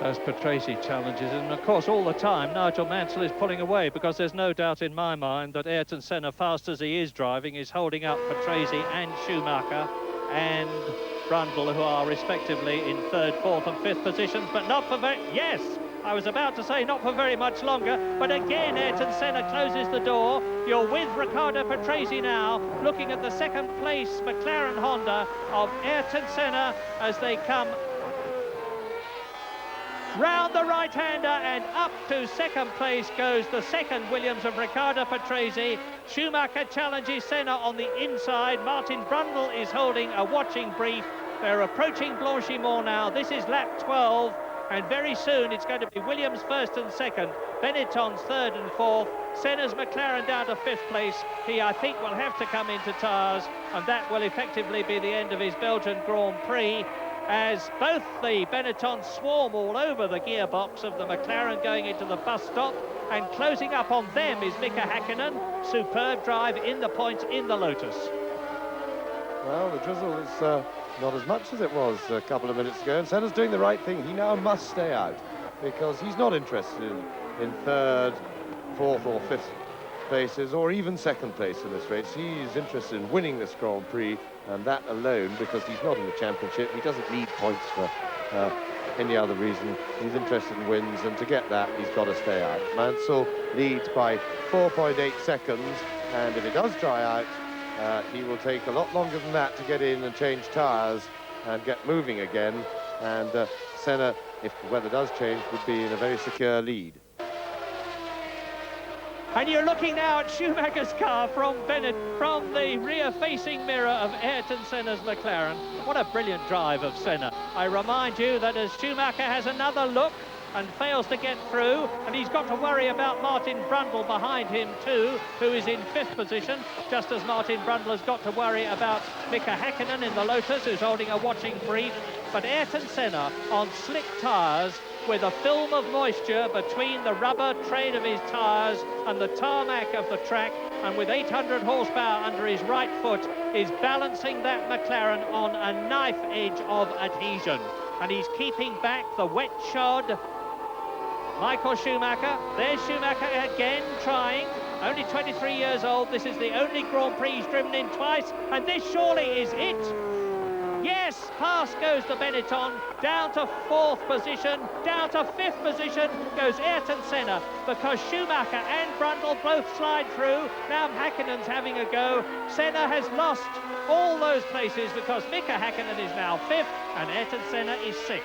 As Patrese challenges, and of course all the time Nigel Mansell is pulling away, because there's no doubt in my mind that Ayrton Senna, fast as he is driving, is holding up Patrese and Schumacher and Brundle, who are respectively in 3rd, 4th and 5th positions, but not for very... Yes! I was about to say not for very much longer, but again Ayrton Senna closes the door. You're with Riccardo Patrese now, looking at the 2nd place McLaren Honda of Ayrton Senna as they come round the right-hander, and up to 2nd place goes the 2nd Williams of Riccardo Patrese. Schumacher challenges Senna on the inside. Martin Brundle is holding a watching brief. They're approaching Blanchimont now. This is lap 12. And very soon it's going to be Williams 1st and 2nd, Benetton's 3rd and 4th, Senna's McLaren down to 5th place. He, I think, will have to come into tyres, and that will effectively be the end of his Belgian Grand Prix, as both the Benetton swarm all over the gearbox of the McLaren going into the bus stop, and closing up on them is Mika Häkkinen. Superb drive in the points in the Lotus. Well, the drizzle is not as much as it was a couple of minutes ago, and Senna's doing the right thing. He now must stay out, because he's not interested in 3rd, 4th or 5th places, or even 2nd place in this race. He's interested in winning this Grand Prix, and that alone, because he's not in the championship. He doesn't need points for any other reason. He's interested in wins, and to get that, he's got to stay out. Mansell leads by 4.8 seconds, and if it does dry out, he will take a lot longer than that to get in and change tyres and get moving again, and Senna, if the weather does change, would be in a very secure lead. And you're looking now at Schumacher's car from the rear-facing mirror of Ayrton Senna's McLaren. What a brilliant drive of Senna. I remind you that as Schumacher has another look and fails to get through, and he's got to worry about Martin Brundle behind him too, who is in 5th position, just as Martin Brundle has got to worry about Mika Häkkinen in the Lotus, who's holding a watching brief. But Ayrton Senna on slick tyres, with a film of moisture between the rubber train of his tyres and the tarmac of the track, and with 800 horsepower under his right foot, is balancing that McLaren on a knife edge of adhesion. And he's keeping back the wet shod Michael Schumacher. There's Schumacher again trying, only 23 years old. This is the only Grand Prix he's driven in twice, and this surely is it. Yes, past goes the Benetton, down to 4th position, down to 5th position goes Ayrton Senna, because Schumacher and Brundle both slide through. Now Häkkinen's having a go. Senna has lost all those places because Mika Häkkinen is now 5th and Ayrton Senna is 6th.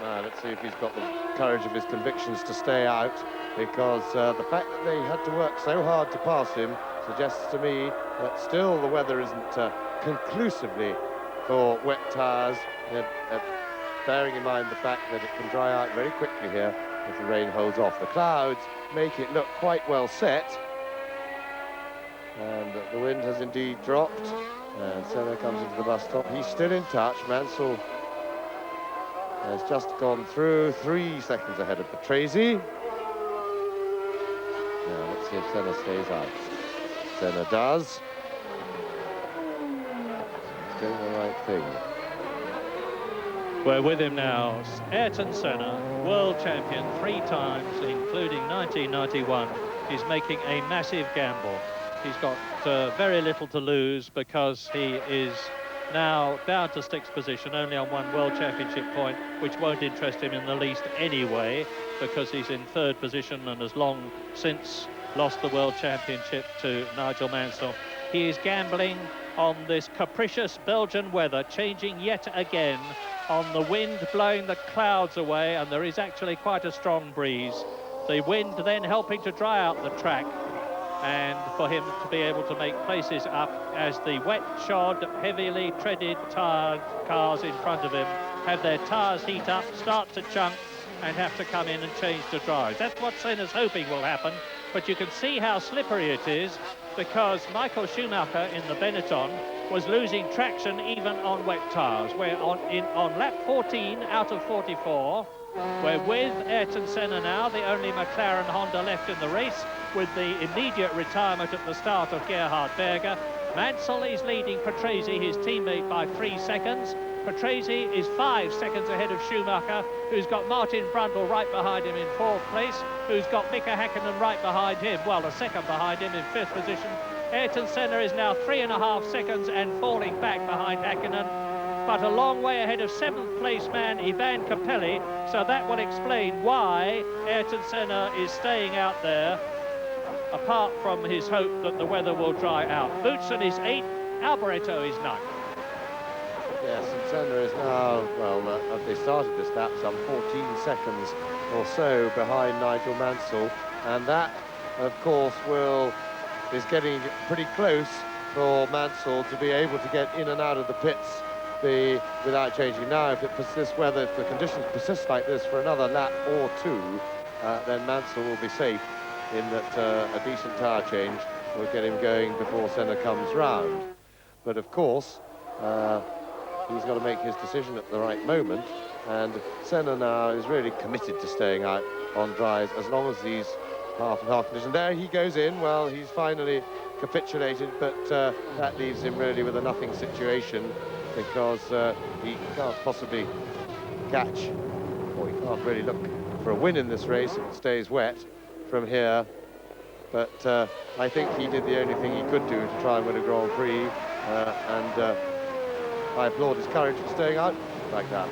Let's see if he's got the courage of his convictions to stay out, because the fact that they had to work so hard to pass him suggests to me that still the weather isn't conclusively for wet tyres, bearing in mind the fact that it can dry out very quickly here if the rain holds off. The clouds make it look quite well set, and the wind has indeed dropped, and Senna comes into the bus stop. He's still in touch. Mansell has just gone through, 3 seconds ahead of Patrese. Now let's see if Senna stays out. Senna does. He's doing the right thing. We're with him now, Ayrton Senna, world champion 3 times, including 1991. He's making a massive gamble. He's got very little to lose, because he is now down to 6th position, only on 1 World Championship point, which won't interest him in the least anyway, because he's in 3rd position and has long since lost the World Championship to Nigel Mansell. He is gambling on this capricious Belgian weather, changing yet again on the wind blowing the clouds away, and there is actually quite a strong breeze. The wind then helping to dry out the track, and for him to be able to make places up as the wet-shod, heavily treaded tired cars in front of him have their tyres heat up, start to chunk, and have to come in and change to dries. That's what Senna's hoping will happen, but you can see how slippery it is, because Michael Schumacher in the Benetton was losing traction even on wet tyres. We're on lap 14 out of 44. We're with Ayrton Senna now, the only McLaren Honda left in the race, with the immediate retirement at the start of Gerhard Berger. Mansell is leading Patrese, his teammate, by 3 seconds. Patrese is 5 seconds ahead of Schumacher, who's got Martin Brundle right behind him in 4th place, who's got Mika Häkkinen right behind him, well, a second behind him in 5th position. Ayrton Senna is now 3.5 seconds and falling back behind Häkkinen, but a long way ahead of 7th place man Ivan Capelli, so that will explain why Ayrton Senna is staying out there, apart from his hope that the weather will dry out. Boutsen is 8th, Alboreto is 9th. Yes, and Senna is now, well, as they started this lap, some 14 seconds or so behind Nigel Mansell, and that, of course, is getting pretty close for Mansell to be able to get in and out of the pits without changing. Now, if the conditions persist like this for another lap or two, then Mansell will be safe in that a decent tyre change will get him going before Senna comes round. But of course, he's got to make his decision at the right moment, and Senna now is really committed to staying out on dries as long as these half and half conditions. There he goes in. Well, he's finally capitulated, but that leaves him really with a nothing situation, because he can't possibly catch, or he can't really look for a win in this race if it stays wet from here. But I think he did the only thing he could do to try and win a Grand Prix, and I applaud his courage for staying out like that.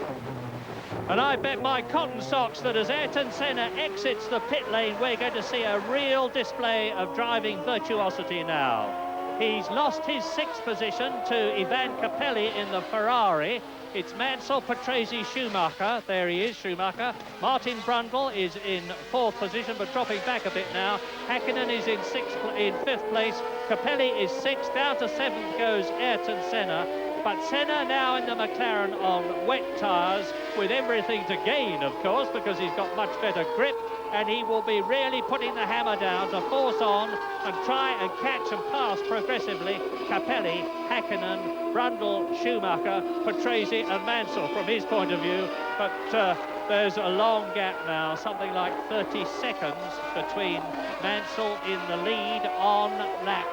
And I bet my cotton socks that as Ayrton Senna exits the pit lane, we're going to see a real display of driving virtuosity now. He's lost his 6th position to Ivan Capelli in the Ferrari. It's Mansell, Patrese, Schumacher. There he is, Schumacher. Martin Brundle is in 4th position, but dropping back a bit now. Häkkinen is in 5th place. Capelli is 6th. Down to 7th goes Ayrton Senna. But Senna now in the McLaren on wet tyres, with everything to gain, of course, because he's got much better grip, and he will be really putting the hammer down to force on and try and catch and pass progressively Capelli, Häkkinen, Brundle, Schumacher, Patrese and Mansell from his point of view. But there's a long gap now, something like 30 seconds between Mansell in the lead on lap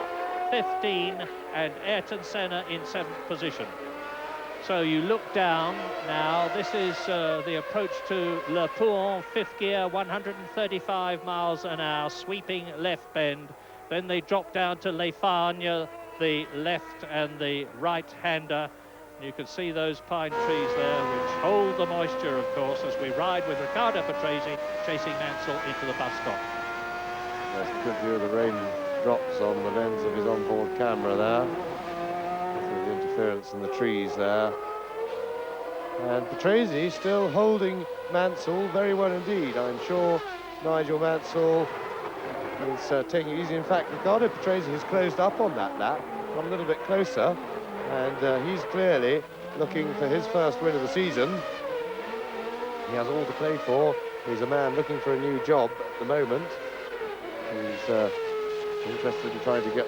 15 and Ayrton Senna in 7th position. So you look down now, this is the approach to Le Pouhon, 5th gear, 135 miles an hour, sweeping left bend. Then they drop down to Les Fagnes, the left and the right-hander. You can see those pine trees there, which hold the moisture, of course, as we ride with Riccardo Patrese chasing Mansell into the bus stop. There's a good view of the rain drops on the lens of his onboard camera there. The interference in the trees there. And Patrese still holding Mansell very well indeed. I'm sure Nigel Mansell is taking it easy. In fact, Riccardo Patrese has closed up on that lap, got a little bit closer, and he's clearly looking for his first win of the season. He has all to play for. He's a man looking for a new job at the moment. He's interested in trying to get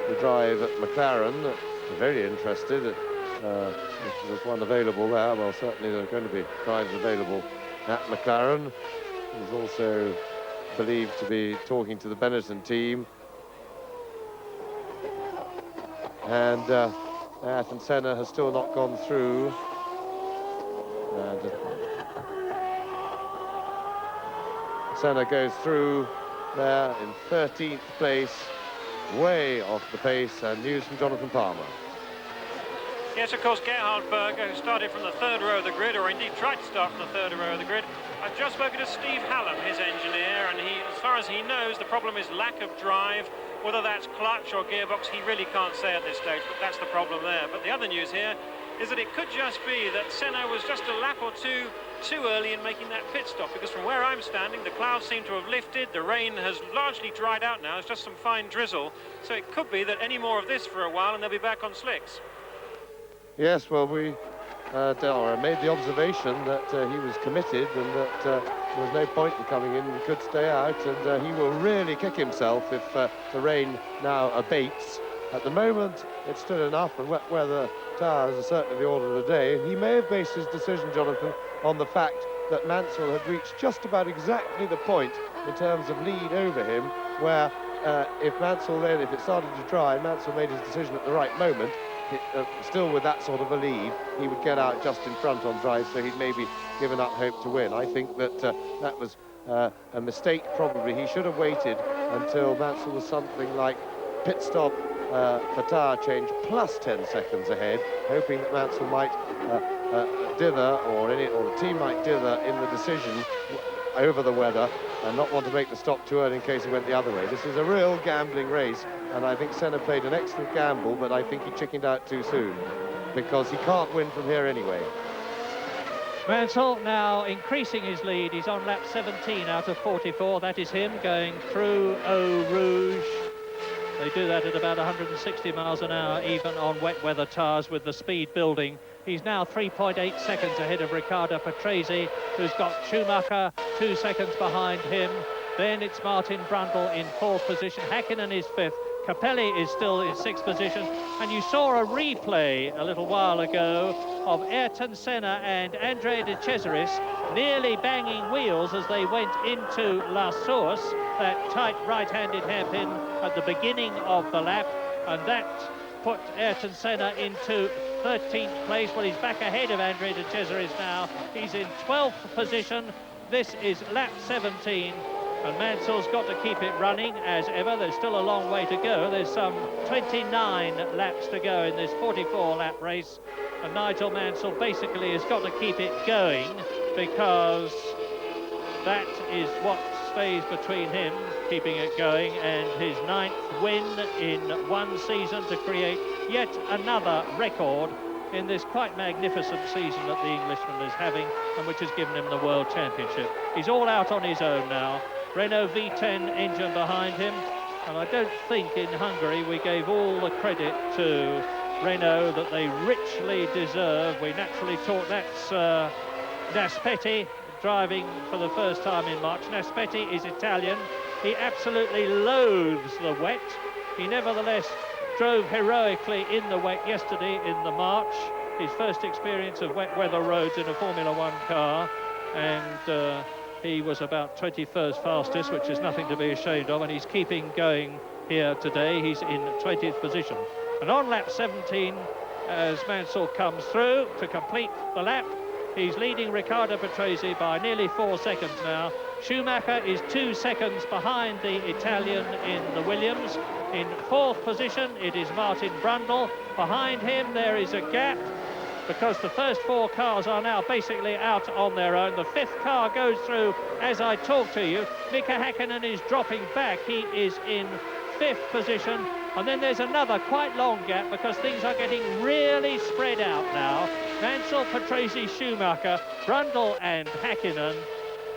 the drive at McLaren. Very interested. If there's one available there, well, certainly there are going to be drives available at McLaren. He's also believed to be talking to the Benetton team. And Ayrton Senna has still not gone through. And Senna goes through there in 13th place, way off the pace, and news from Jonathan Palmer. Yes, of course, Gerhard Berger, who started from the 3rd row of the grid, or indeed tried to start from the 3rd row of the grid. I've just spoken to Steve Hallam, his engineer, and as far as he knows, the problem is lack of drive. Whether that's clutch or gearbox, he really can't say at this stage, but that's the problem there. But the other news here is that it could just be that Senna was just a lap or two too early in making that pit stop, because from where I'm standing, the clouds seem to have lifted, the rain has largely dried out now, it's just some fine drizzle, so it could be that any more of this for a while and they'll be back on slicks. Yes, well, we made the observation that he was committed and that there was no point in coming in, he could stay out, and he will really kick himself if the rain now abates. At the moment, it's still enough, and wet weather tyres are certainly the order of the day. He may have based his decision, Jonathan, on the fact that Mansell had reached just about exactly the point in terms of lead over him, where if Mansell then, if it started to dry, Mansell made his decision at the right moment, still with that sort of a lead, he would get out just in front on dry, so he'd maybe given up hope to win. I think that that was a mistake, probably. He should have waited until Mansell was something like pit stop for tyre change plus 10 seconds ahead, hoping that Mansell might dither, or the team might dither in the decision over the weather and not want to make the stop too early in case he went the other way. This is a real gambling race, and I think Senna played an excellent gamble, but I think he chickened out too soon because he can't win from here anyway. Mansell now increasing his lead. He's on lap 17 out of 44. That is him going through Eau Rouge. They do that at about 160 miles an hour, even on wet weather tyres, with the speed building. He's now 3.8 seconds ahead of Riccardo Patrese, who's got Schumacher 2 seconds behind him. Then it's Martin Brundle in 4th position. Häkkinen is 5th. Capelli is still in 6th position. And you saw a replay a little while ago of Ayrton Senna and Andrea de Cesaris nearly banging wheels as they went into La Source, that tight right-handed hairpin at the beginning of the lap, and that put Ayrton Senna into 13th place. Well, he's back ahead of Andrea de Cesaris now. He's in 12th position. This is lap 17. And Mansell's got to keep it running as ever. There's still a long way to go. There's some 29 laps to go in this 44-lap race. And Nigel Mansell basically has got to keep it going, because that is what stays between him keeping it going and his 9th win in one season, to create yet another record in this quite magnificent season that the Englishman is having, and which has given him the World Championship. He's all out on his own now. Renault V10 engine behind him, and I don't think in Hungary we gave all the credit to Renault that they richly deserve. We naturally thought that's Naspetti driving for the first time in March. Naspetti is Italian. He absolutely loathes the wet. He nevertheless drove heroically in the wet yesterday in the March, his first experience of wet weather roads in a Formula One car, and he was about 21st fastest, which is nothing to be ashamed of, and he's keeping going here today. He's in 20th position. And on lap 17, as Mansell comes through to complete the lap, he's leading Riccardo Patrese by nearly 4 seconds now. Schumacher is 2 seconds behind the Italian in the Williams. In 4th position, it is Martin Brundle. Behind him, there is a gap, because the first 4 cars are now basically out on their own. The 5th car goes through as I talk to you. Mika Häkkinen is dropping back. He is in 5th position. And then there's another quite long gap, because things are getting really spread out now. Mansell, Patrese, Schumacher, Brundle and Häkkinen.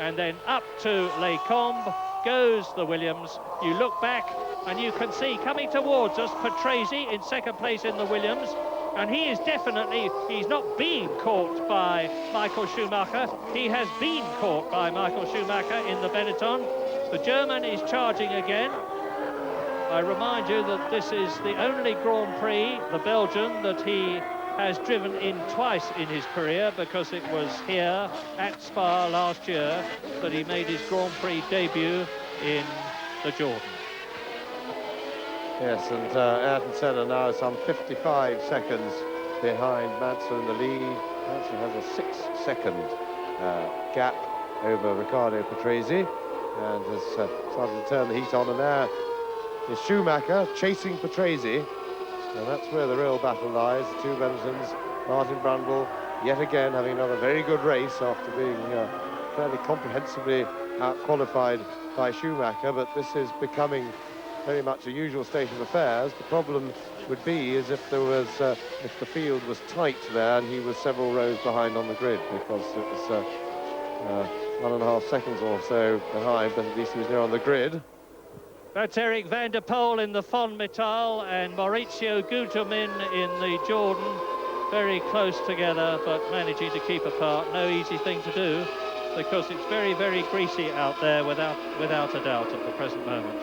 And then up to Les Combes goes the Williams. You look back and you can see coming towards us Patrese in 2nd place in the Williams. And he is definitely, he's not being caught by Michael Schumacher. He has been caught by Michael Schumacher in the Benetton. The German is charging again. I remind you that this is the only Grand Prix, the Belgian, that he has driven in twice in his career, because it was here at Spa last year that he made his Grand Prix debut in the Jordan. Yes, and Ayrton Senna now some 55 seconds behind Mansell in the lead. Mansell has a 6-second gap over Riccardo Patrese, and has started to turn the heat on, and there is Schumacher chasing Patrese, and that's where the real battle lies. The two Benettons, Martin Brundle, yet again having another very good race after being fairly comprehensively out-qualified by Schumacher, but this is becoming very much a usual state of affairs. The problem would be is if there was, if the field was tight there and he was several rows behind on the grid, because it was 1.5 seconds or so behind, but at least he was near on the grid. That's Eric van der Poel in the Fon Metal and Maurizio Gugelmin in the Jordan. Very close together, but managing to keep apart. No easy thing to do, because it's very, very greasy out there without a doubt at the present moment.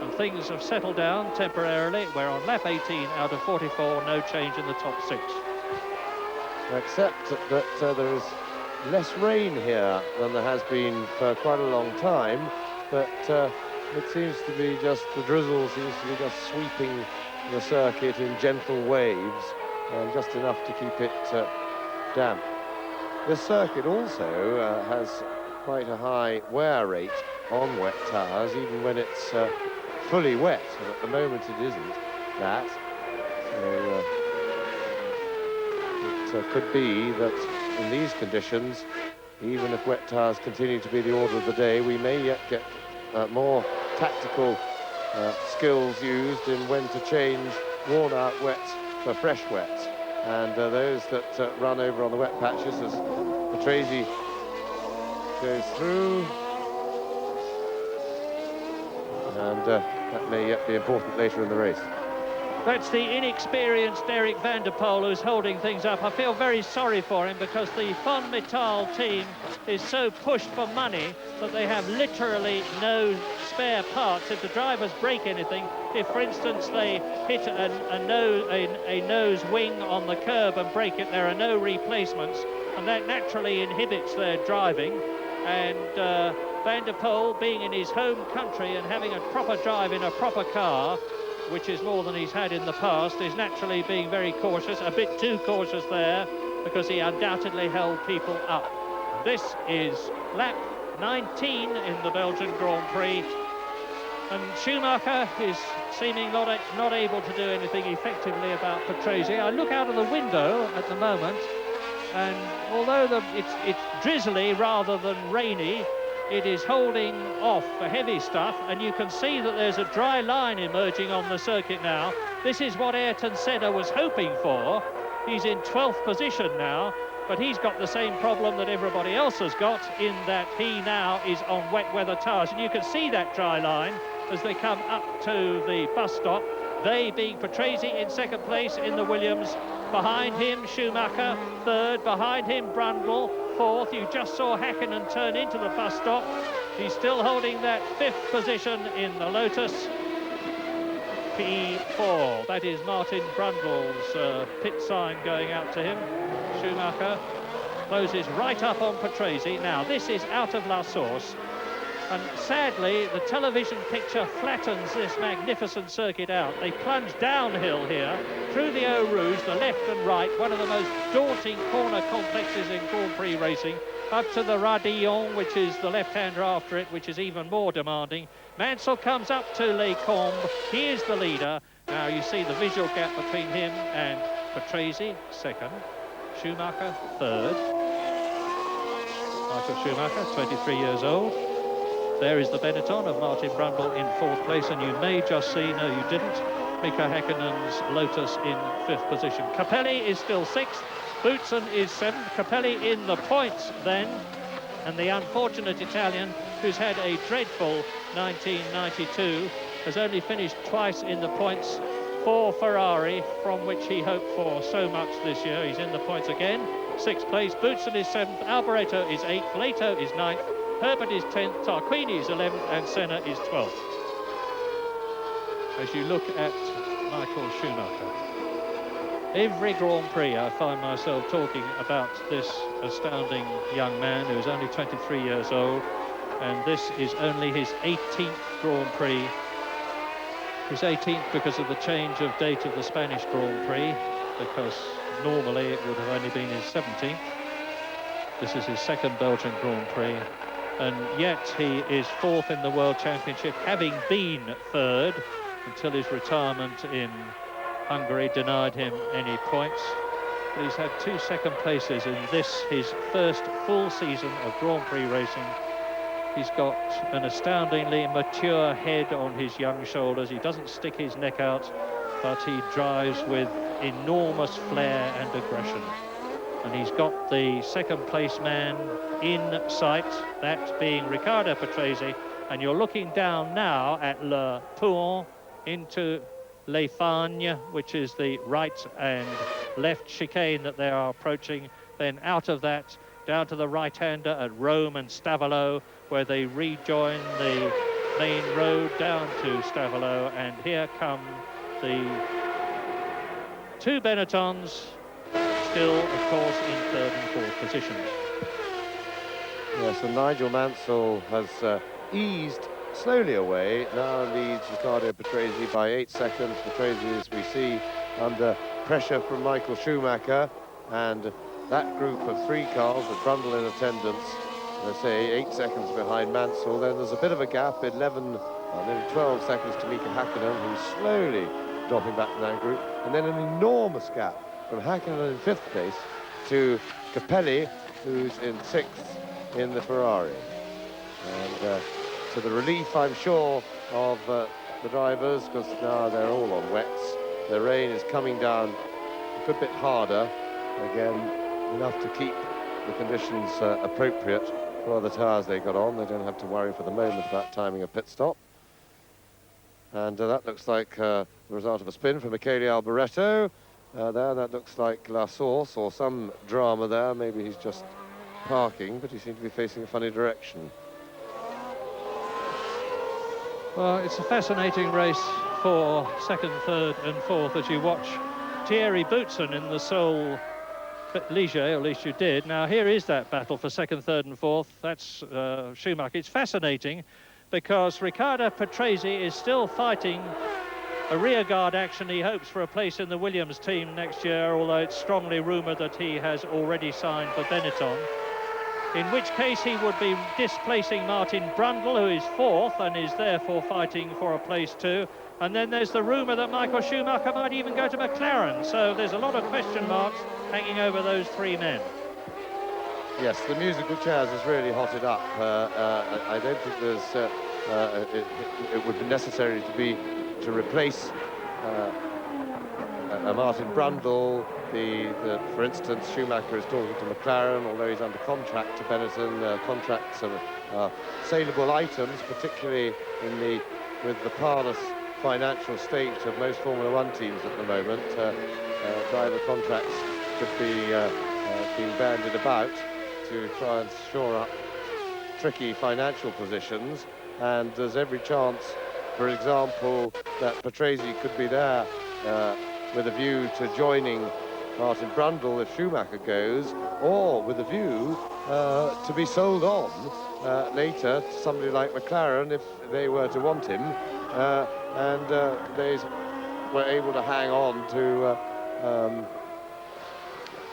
And things have settled down temporarily. We're on lap 18 out of 44, no change in the top 6. Except that there is less rain here than there has been for quite a long time, but it seems to be just, the drizzle seems to be just sweeping the circuit in gentle waves, and just enough to keep it damp. This circuit also has quite a high wear rate on wet tyres, even when it's fully wet, and at the moment it isn't that. So it could be that in these conditions, even if wet tyres continue to be the order of the day, we may yet get more tactical skills used in when to change worn-out wets for fresh wets. And those that run over on the wet patches, as Patrese goes through, and that may yet be important later in the race. That's the inexperienced Eric van der Poel who's holding things up. I feel very sorry for him, because the Fon Metal team is so pushed for money that they have literally no spare parts. If the drivers break anything, if for instance they hit a nose wing on the curb and break it, there are no replacements, and that naturally inhibits their driving. And van der Poel, being in his home country and having a proper drive in a proper car, which is more than he's had in the past, is naturally being very cautious, a bit too cautious there, because he undoubtedly held people up. This is lap 19 in the Belgian Grand Prix, and Schumacher is seeming not able to do anything effectively about Patrese. I look out of the window at the moment, and although it's drizzly rather than rainy, it is holding off the heavy stuff, and you can see that there's a dry line emerging on the circuit now. This is what Ayrton Senna was hoping for. He's in 12th position now, but he's got the same problem that everybody else has got, in that he now is on wet weather tyres. And you can see that dry line as they come up to the bus stop. They being Patrese in second place in the Williams. Behind him, Schumacher, third. Behind him, Brundle, fourth. You just saw Hakkinen turn into the bus stop. He's still holding that 5th position in the Lotus P4. That is Martin Brundle's pit sign going out to him. Schumacher closes right up on Patrese. Now, this is out of La Source, and sadly, the television picture flattens this magnificent circuit out. They plunge downhill here, through the Eau Rouge, the left and right, one of the most daunting corner complexes in Grand Prix racing, up to the Radillon, which is the left-hander after it, which is even more demanding. Mansell comes up to Les Combes. He is the leader. Now you see the visual gap between him and Patrese, second. Schumacher, third. Michael Schumacher, 23 years old. There is the Benetton of Martin Brundle in 4th place, and you may just see, no you didn't, Mika Häkkinen's Lotus in 5th position. Capelli is still 6th, Boutsen is 7th, Capelli in the points then, and the unfortunate Italian, who's had a dreadful 1992, has only finished twice in the points for Ferrari, from which he hoped for so much this year. He's in the points again, 6th place, Boutsen is 7th, Alboreto is 8th, Leto is 9th, Herbert is 10th, Tarquini is 11th, and Senna is 12th. As you look at Michael Schumacher, every Grand Prix I find myself talking about this astounding young man who is only 23 years old, and this is only his 18th Grand Prix. His 18th because of the change of date of the Spanish Grand Prix, because normally it would have only been his 17th. This is his 2nd Belgian Grand Prix, and yet he is 4th in the World Championship, having been 3rd until his retirement in Hungary denied him any points. But he's had 2 second places in this, his first full season of Grand Prix racing, He's got an astoundingly mature head on his young shoulders. He doesn't stick his neck out, but he drives with enormous flair and aggression. And he's got the second place man in sight, that being Riccardo Patrese. And you're looking down now at Le Pouon into Les Fagnes, which is the right and left chicane that they are approaching. Then out of that, down to the right-hander at Rome and Stavelot, where they rejoin the main road down to Stavelot. And here come the two Benettons, still, of course, in third and fourth positions. Yes, and Nigel Mansell has eased slowly away, now leads Riccardo Patrese by 8 seconds. Patrese, as we see, under pressure from Michael Schumacher, and that group of 3 cars with Brundle in attendance, let's say 8 seconds behind Mansell. Then there's a bit of a gap, 11, well, nearly 12 seconds to Mika Hakkinen, who's slowly dropping back to that group, and then an enormous gap from Hakkinen in 5th place to Capelli, who's in 6th in the Ferrari. And to the relief, I'm sure, of the drivers, because now they're all on wets. The rain is coming down a good bit harder, again, enough to keep the conditions appropriate for the tyres they got on. They don't have to worry for the moment about timing a pit stop. And that looks like the result of a spin for Michele Alboreto. There, that looks like La Source or some drama there. Maybe he's just parking, but he seems to be facing a funny direction. Well, it's a fascinating race for second, third and fourth as you watch Thierry Boutsen in the sole Ligier, or at least you did. Now, here is that battle for second, third and fourth. That's Schumacher. It's fascinating because Riccardo Patrese is still fighting a rearguard action. He hopes for a place in the Williams team next year, although it's strongly rumoured that he has already signed for Benetton. In which case he would be displacing Martin Brundle, who is 4th and is therefore fighting for a place too. And then there's the rumour that Michael Schumacher might even go to McLaren. So there's a lot of question marks hanging over those 3 men. Yes, the musical chairs has really hotted up. I don't think there's it would be necessary to replace Martin Brundle. For instance, Schumacher is talking to McLaren, although he's under contract to Benetton. Contracts are saleable items, particularly with the parlous financial state of most Formula One teams at the moment. Driver contracts could be being bandied about to try and shore up tricky financial positions, and there's every chance, for example, that Patrese could be there with a view to joining Martin Brundle if Schumacher goes, or with a view to be sold on later to somebody like McLaren if they were to want him, and they were able to hang on to,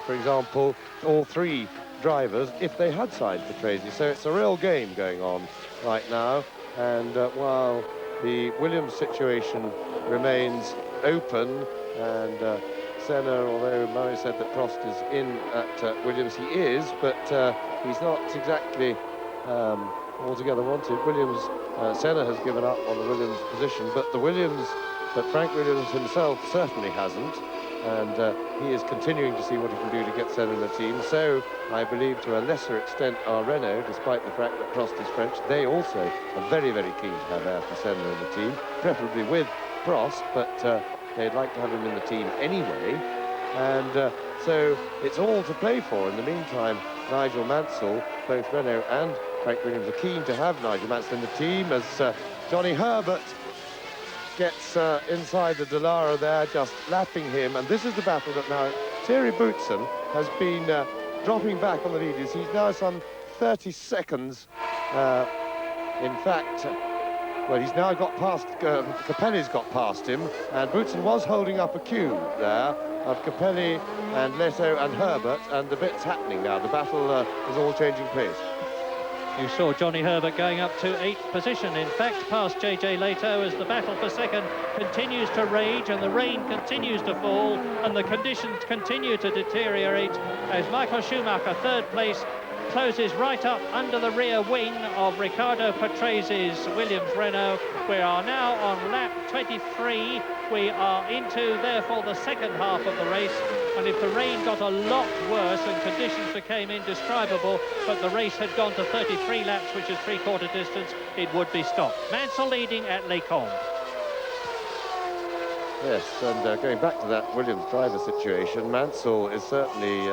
for example, all 3 drivers if they had signed Patrese. So it's a real game going on right now, and while the Williams situation remains open, and Senna, although Murray said that Prost is in at Williams, he is, but he's not exactly altogether wanted. Senna has given up on the Williams position, but Frank Williams himself certainly hasn't, and he is continuing to see what he can do to get Senna in the team. So I believe to a lesser extent our Renault, despite the fact that Prost is French, they also are very, very keen to have Ayrton Senna in the team, preferably with Prost, but they'd like to have him in the team anyway, and so it's all to play for. In the meantime, Nigel Mansell, both Renault and Frank Williams are keen to have Nigel Mansell in the team, as Johnny Herbert gets inside the Dallara there, just lapping him, and this is the battle that now Thierry Boutsen has been dropping back on the leaders. He's now some 30 seconds, in fact, well, he's now got past, Capelli's got past him, and Boutsen was holding up a queue there of Capelli and Leto and Herbert, and the bit's happening now. The battle is all changing pace. You saw Johnny Herbert going up to 8th position, in fact, past JJ Leto, as the battle for second continues to rage and the rain continues to fall and the conditions continue to deteriorate as Michael Schumacher, 3rd place, closes right up under the rear wing of Riccardo Patrese's Williams Renault. We are now on lap 23. We are into, therefore, the second half of the race. And if the rain got a lot worse and conditions became indescribable, but the race had gone to 33 laps, which is three-quarter distance, it would be stopped. Mansell leading at Les Combes. Yes, and going back to that Williams driver situation, Mansell is certainly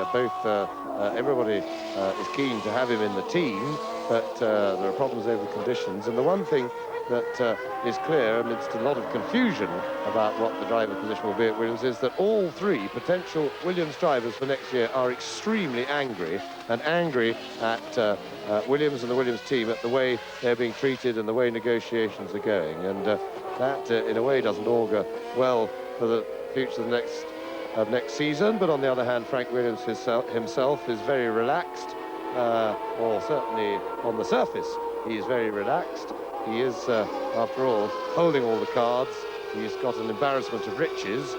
everybody is keen to have him in the team, but there are problems over conditions. And the one thing that is clear amidst a lot of confusion about what the driver position will be at Williams is that all three potential Williams drivers for next year are extremely angry, and angry at Williams and the Williams team at the way they're being treated and the way negotiations are going. And that, in a way, doesn't augur well for the future of next season. But on the other hand, Frank Williams himself is very relaxed, or certainly on the surface, he is very relaxed. He is, after all, holding all the cards. He's got an embarrassment of riches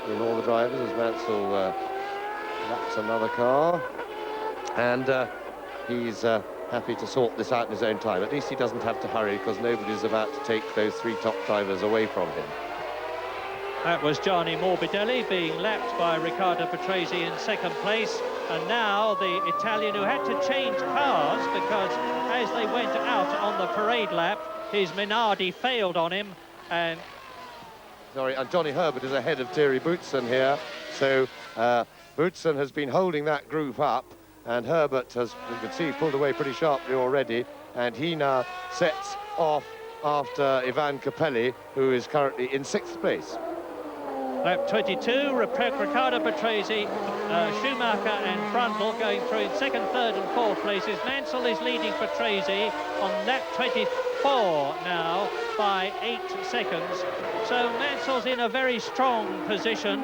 in all the drivers as Mansell laps another car. And he's happy to sort this out in his own time. At least he doesn't have to hurry, because nobody's about to take those three top drivers away from him. That was Gianni Morbidelli being lapped by Riccardo Patrese in second place. And now the Italian, who had to change cars because as they went out on the parade lap, his Minardi failed on him. And Johnny Herbert is ahead of Thierry Boutsen here. So Boutsen has been holding that group up, and Herbert has, you can see, pulled away pretty sharply already, and he now sets off after Ivan Capelli, who is currently in sixth place. Lap 22, Riccardo Patrese, Schumacher and Brundle going through in second, third and fourth places. Mansell is leading Patrese on lap 24 now by 8 seconds. So Mansell's in a very strong position,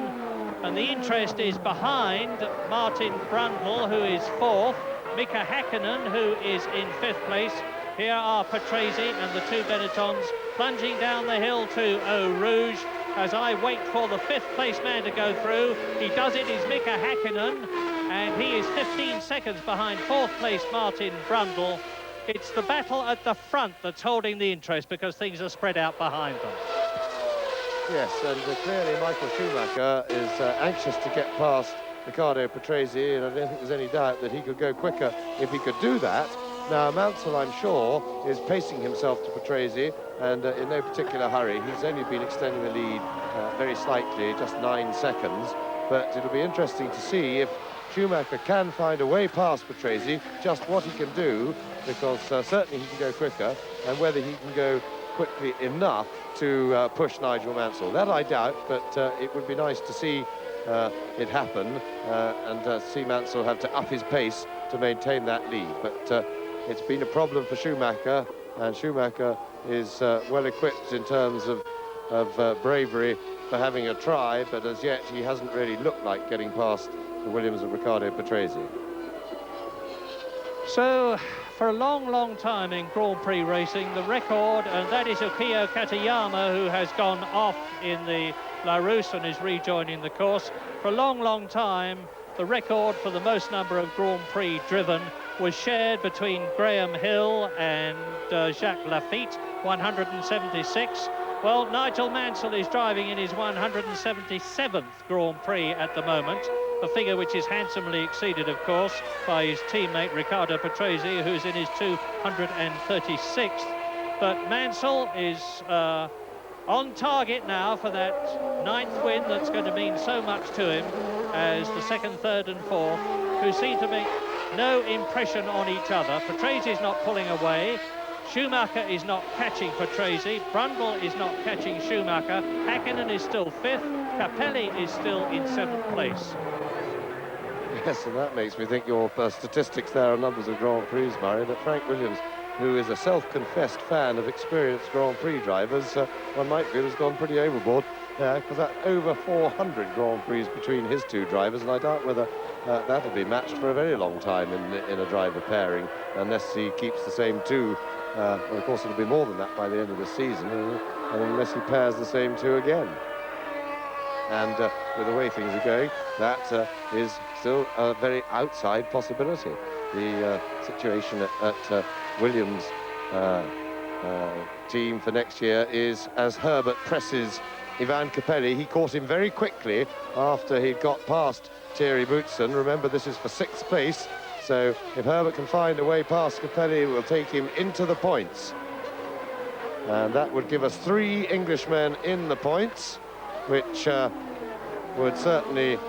and the interest is behind Martin Brundle, who is fourth, Mika Häkkinen, who is in fifth place. Here are Patrese and the two Benettons plunging down the hill to Eau Rouge. As I wait for the fifth place man to go through, he does it, is Mika Häkkinen, and he is 15 seconds behind fourth place Martin Brundle. It's the battle at the front that's holding the interest, because things are spread out behind them. Yes, and clearly Michael Schumacher is anxious to get past Riccardo Patrese, and I don't think there's any doubt that he could go quicker if he could do that. Now, Mansell, I'm sure, is pacing himself to Patrese, and in no particular hurry. He's only been extending the lead very slightly, just 9 seconds. But it'll be interesting to see if Schumacher can find a way past Patrese, just what he can do, because certainly he can go quicker, and whether he can go quickly enough to push Nigel Mansell. That I doubt, but it would be nice to see it happen, and see Mansell have to up his pace to maintain that lead. But it's been a problem for Schumacher, and Schumacher is well equipped in terms of bravery for having a try, but as yet he hasn't really looked like getting past the Williams of Riccardo Patrese. So, for a long time in Grand Prix racing, the record, and that is Ukio Katayama, who has gone off in the La Rousse and is rejoining the course. For a long time, the record for the most number of Grand Prix driven was shared between Graham Hill and Jacques Lafitte, 176. Well, Nigel Mansell is driving in his 177th Grand Prix at the moment, a figure which is handsomely exceeded, of course, by his teammate Riccardo Patrese, who's in his 236th. But Mansell is on target now for that 9th win that's going to mean so much to him, as the 2nd, 3rd and 4th, who seem to make no impression on each other. Patrese is not pulling away. Schumacher is not catching Patrese. Brundle is not catching Schumacher. Häkkinen is still 5th. Capelli is still in 7th place. Yes, and that makes me think your statistics there are numbers of Grand Prix, Murray, that Frank Williams, who is a self-confessed fan of experienced Grand Prix drivers, one might feel has gone pretty overboard, because that's over 400 Grand Prix between his two drivers, and I doubt whether that'll be matched for a very long time in a driver pairing, unless he keeps the same two. Well, of course, it'll be more than that by the end of the season, and unless he pairs the same two again. And with the way things are going, that is still a very outside possibility. The situation at Williams' team for next year is as Herbert presses Ivan Capelli. He caught him very quickly after he'd got past Thierry Boutsen. Remember, this is for 6th place, so if Herbert can find a way past Capelli, it will take him into the points. And that would give us 3 Englishmen in the points, which would certainly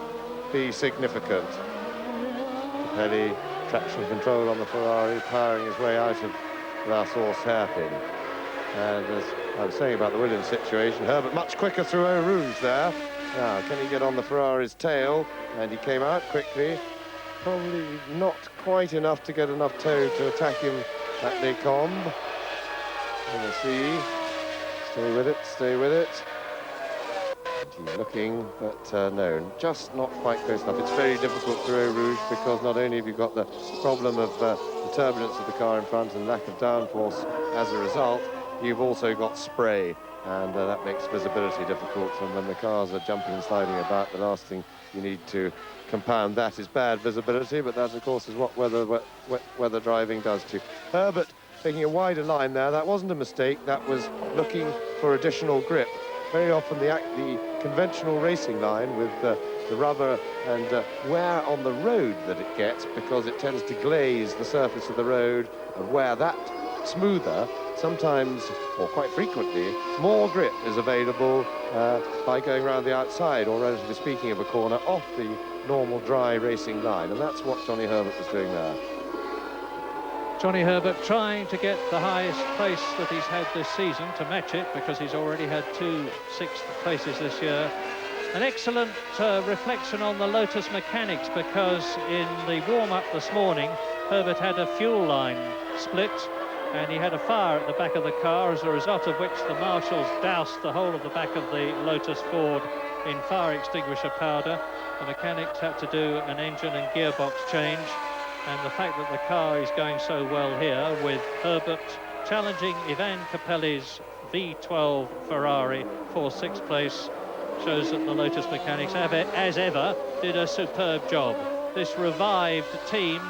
be significant. Capelli, traction control on the Ferrari, powering his way out of La Source hairpin. And as I was saying about the Williams situation, Herbert much quicker through Eau Rouge there. Now, can he get on the Ferrari's tail? And he came out quickly. Probably not quite enough to get enough toe to attack him at Les Combes. We'll see. Stay with it, stay with it. And he's looking, but no, just not quite close enough. It's very difficult through Eau Rouge because not only have you got the problem of the turbulence of the car in front and lack of downforce as a result, you've also got spray, and that makes visibility difficult. And when the cars are jumping and sliding about, the last thing you need to compound that is bad visibility, but that, of course, is what weather driving does to you. Herbert taking a wider line there. That wasn't a mistake. That was looking for additional grip. Very often the conventional racing line with the rubber and wear on the road that it gets, because it tends to glaze the surface of the road and wear that smoother, sometimes, or quite frequently, more grip is available by going around the outside, or relatively speaking, of a corner off the normal dry racing line, and that's what Johnny Herbert was doing there. Johnny Herbert trying to get the highest place that he's had this season to match it, because he's already had 2 6th places this year. An excellent reflection on the Lotus mechanics, because in the warm-up this morning, Herbert had a fuel line split, and he had a fire at the back of the car, as a result of which the marshals doused the whole of the back of the Lotus Ford in fire extinguisher powder. The mechanics had to do an engine and gearbox change, and the fact that the car is going so well here, with Herbert challenging Ivan Capelli's V12 Ferrari for 6th place, shows that the Lotus mechanics, as ever, did a superb job. This revived team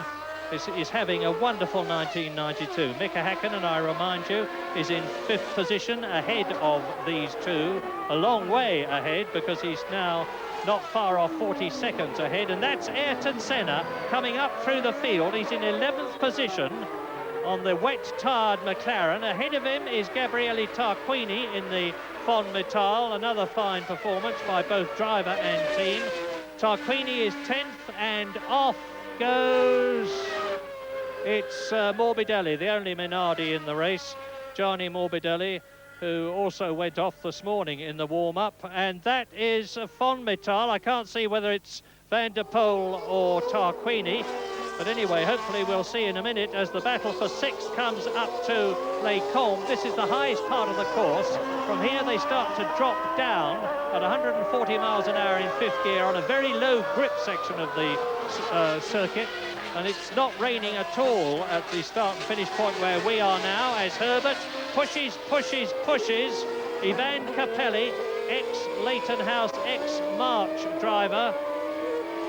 is having a wonderful 1992. Mika Häkkinen, I remind you, is in 5th position, ahead of these two, a long way ahead, because he's now not far off, 40 seconds ahead, and that's Ayrton Senna coming up through the field. He's in 11th position on the wet-tarred McLaren. Ahead of him is Gabriele Tarquini in the Fond Metal. Another fine performance by both driver and team. Tarquini is 10th, and off goes... It's Morbidelli, the only Minardi in the race. Gianni Morbidelli, who also went off this morning in the warm-up, and that is Fond Metal. I can't see whether it's Van der Poel or Tarquini, but anyway, hopefully we'll see in a minute as the battle for 6th comes up to Les Combes. This is the highest part of the course. From here they start to drop down at 140 miles an hour in 5th gear on a very low grip section of the circuit. And it's not raining at all at the start and finish point where we are now, as Herbert pushes. Ivan Capelli, ex-Leighton House, ex-March driver,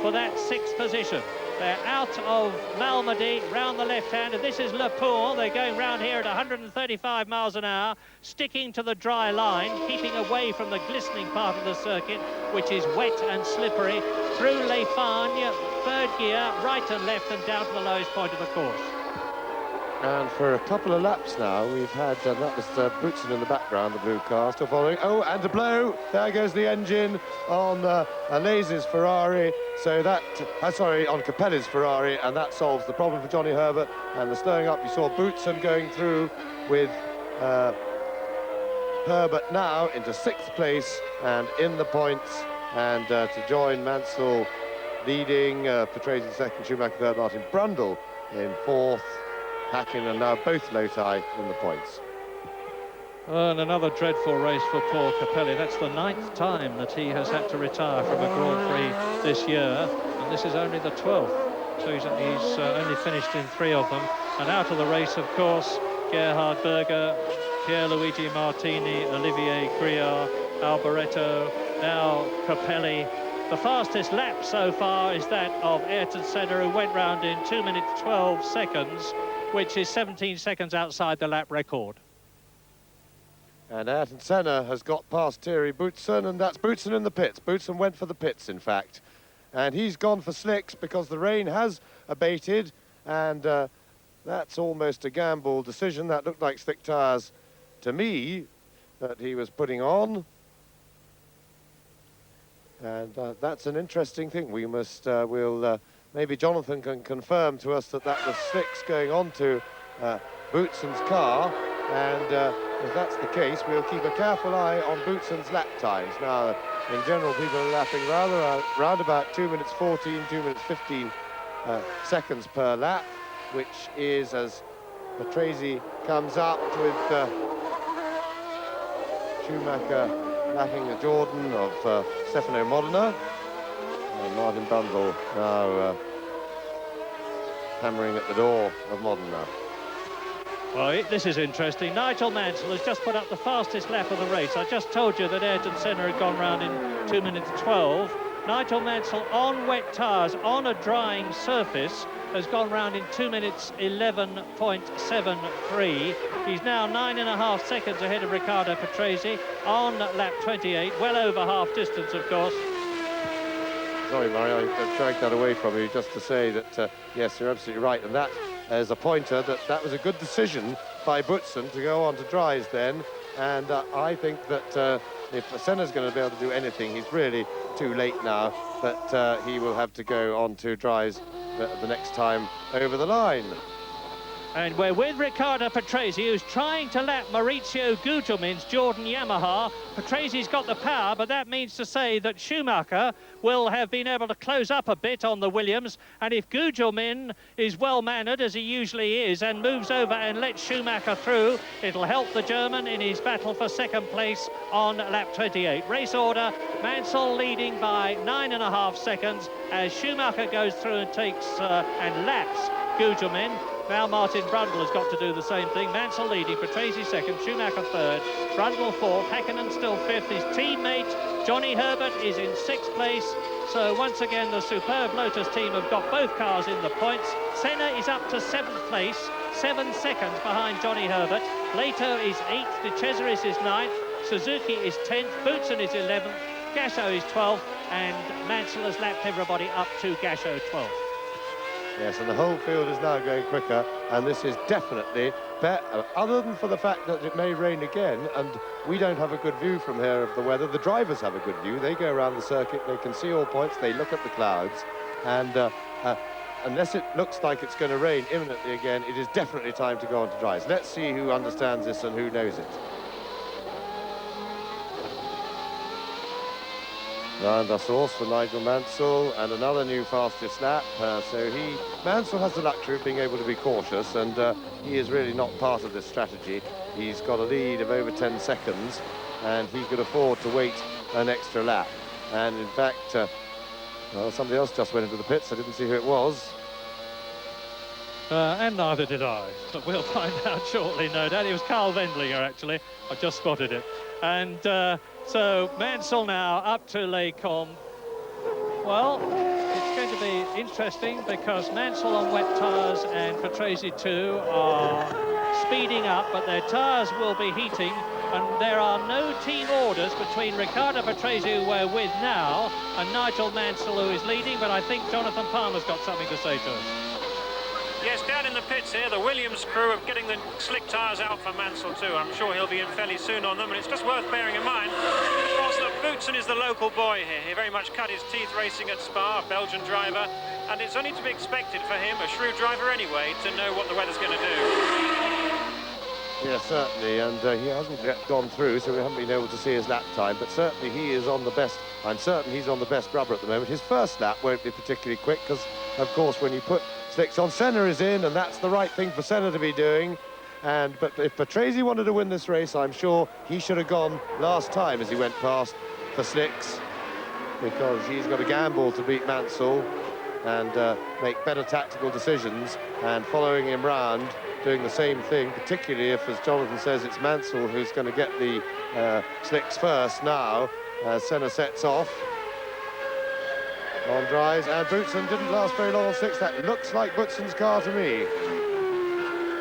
for that 6th position. They're out of Malmedy, round the left-hand, and this is Le Pour. They're going round here at 135 miles an hour, sticking to the dry line, keeping away from the glistening part of the circuit, which is wet and slippery, through Les Fagnes, 3rd gear, right and left, and down to the lowest point of the course. And for a couple of laps now, we've had, that was Boutsen in the background, the blue car, still following. Oh, and a blow! There goes the engine on Alesi's Ferrari. So that, sorry, on Capelli's Ferrari, and that solves the problem for Johnny Herbert. And the slowing up, you saw Boutsen going through with Herbert now into 6th place and in the points, and to join Mansell leading, Patrese in 2nd, Schumacher 3rd, Martin Brundle in 4th. Häkkinen and now both Loti in the points. And another dreadful race for poor Capelli. That's the 9th time that he has had to retire from a Grand Prix this year, and this is only the 12th. So he's only finished in 3 of them. And out of the race, of course, Gerhard Berger, Pierluigi Martini, Olivier Griard, Alboreto, now Capelli. The fastest lap so far is that of Ayrton Senna, who went round in 2 minutes 12 seconds, which is 17 seconds outside the lap record. And Ayrton Senna has got past Thierry Boutsen, and that's Boutsen in the pits. Boutsen went for the pits, in fact. And he's gone for slicks because the rain has abated, and that's almost a gamble decision. That looked like slick tyres to me that he was putting on. And that's an interesting thing. We must, maybe Jonathan can confirm to us that that was slicks going on to Boutsen's car. And if that's the case, we'll keep a careful eye on Boutsen's lap times. Now, in general, people are lapping round about 2 minutes 14, 2 minutes 15 seconds per lap, which is, as Patrese comes up with Schumacher lapping the Jordan of Stefano Modena. And Martin Brundle now hammering at the door of Modena. Well, this is interesting. Nigel Mansell has just put up the fastest lap of the race. I just told you that Ayrton Senna had gone round in 2 minutes 12. Nigel Mansell on wet tyres, on a drying surface, has gone round in 2 minutes 11.73. He's now 9.5 seconds ahead of Riccardo Patrese on lap 28, well over half distance, of course. Sorry, Murray, I dragged that away from you just to say that, yes, you're absolutely right. And that is a pointer that was a good decision by Boutsen to go on to dries then. And I think that if Senna's going to be able to do anything, he's really too late now. But he will have to go on to dries the next time over the line. And we're with Riccardo Patrese, who's trying to lap Maurizio Gugelmin's Jordan Yamaha. Patrese's got the power, but that means to say that Schumacher will have been able to close up a bit on the Williams. And if Gugelmin is well-mannered, as he usually is, and moves over and lets Schumacher through, it'll help the German in his battle for second place on lap 28. Race order, Mansell leading by 9.5 seconds as Schumacher goes through and takes and laps Gugelmin. Now Martin Brundle has got to do the same thing. Mansell leading, Patrese second, Schumacher third, Brundle fourth, Häkkinen still fifth. His teammate Johnny Herbert is in sixth place. So once again the superb Lotus team have got both cars in the points. Senna is up to seventh place, 7 seconds behind Johnny Herbert. Lato is eighth, De Cesaris is ninth, Suzuki is 10th, Boutsen is 11th, Gasho is 12th, and Mansell has lapped everybody up to Gasho 12th. Yes, and the whole field is now going quicker, and this is definitely better, other than for the fact that it may rain again, and we don't have a good view from here of the weather. The drivers have a good view. They go around the circuit, they can see all points, they look at the clouds, and unless it looks like it's going to rain imminently again, it is definitely time to go on to dries. Let's see who understands this and who knows it. Round the source for Nigel Mansell, and another new fastest lap. Mansell has the luxury of being able to be cautious, and he is really not part of this strategy. He's got a lead of over 10 seconds, and he could afford to wait an extra lap. And in fact, well, somebody else just went into the pits. I didn't see who it was. And neither did I, but we'll find out shortly, no doubt. It was Carl Wendlinger, actually. I just spotted it. And so Mansell now up to Les Combes. Well, it's going to be interesting because Mansell on wet tyres and Patrese too are speeding up, but their tyres will be heating, and there are no team orders between Riccardo Patrese, who we're with now, and Nigel Mansell, who is leading, but I think Jonathan Palmer's got something to say to us. Yes, down in the pits here, the Williams crew are getting the slick tyres out for Mansell too. I'm sure he'll be in fairly soon on them, and it's just worth bearing in mind, of course, that Boutsen is the local boy here. He very much cut his teeth racing at Spa, a Belgian driver, and it's only to be expected for him, a shrewd driver anyway, to know what the weather's going to do. Yes, certainly, and he hasn't yet gone through, so we haven't been able to see his lap time, but certainly he is on the best. I'm certain he's on the best rubber at the moment. His first lap won't be particularly quick because, of course, when you put slicks on, Senna is in, and that's the right thing for Senna to be doing. But if Patrese wanted to win this race, I'm sure he should have gone last time as he went past for slicks, because he's got a gamble to beat Mansell and make better tactical decisions, and following him round, doing the same thing, particularly if, as Jonathan says, it's Mansell who's going to get the slicks first now. Senna sets off. on dries, and Boutsen didn't last very long on slicks. That looks like Boutsen's car to me.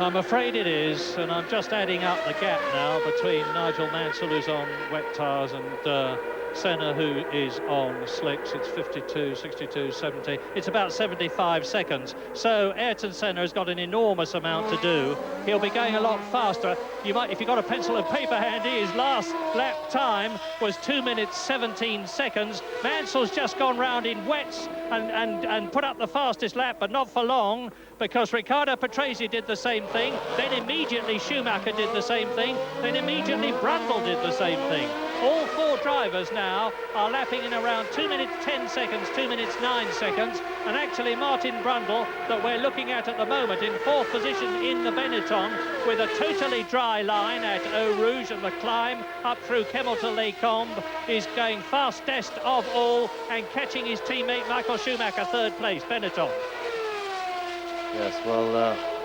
I'm afraid it is, and I'm just adding up the gap now between Nigel Mansell, who's on wet tyres, and Senna, who is on slicks. It's 52, 62, 70. It's about 75 seconds. So Ayrton Senna has got an enormous amount to do. He'll be going a lot faster. You might, if you've got a pencil and paper handy, his last lap time was 2 minutes 17 seconds. Mansell's just gone round in wets and put up the fastest lap, but not for long, because Riccardo Patrese did the same thing. Then immediately Schumacher did the same thing. Then immediately Brundle did the same thing. All four drivers now are lapping in around 2 minutes 10 seconds, 2 minutes 9 seconds, and actually Martin Brundle, that we're looking at the moment, in fourth position in the Benetton, with a totally dry line at Eau Rouge, and the climb up through Kemmel to Les Combes is going fastest of all and catching his teammate Michael Schumacher, third place, Benetton. Yes, well,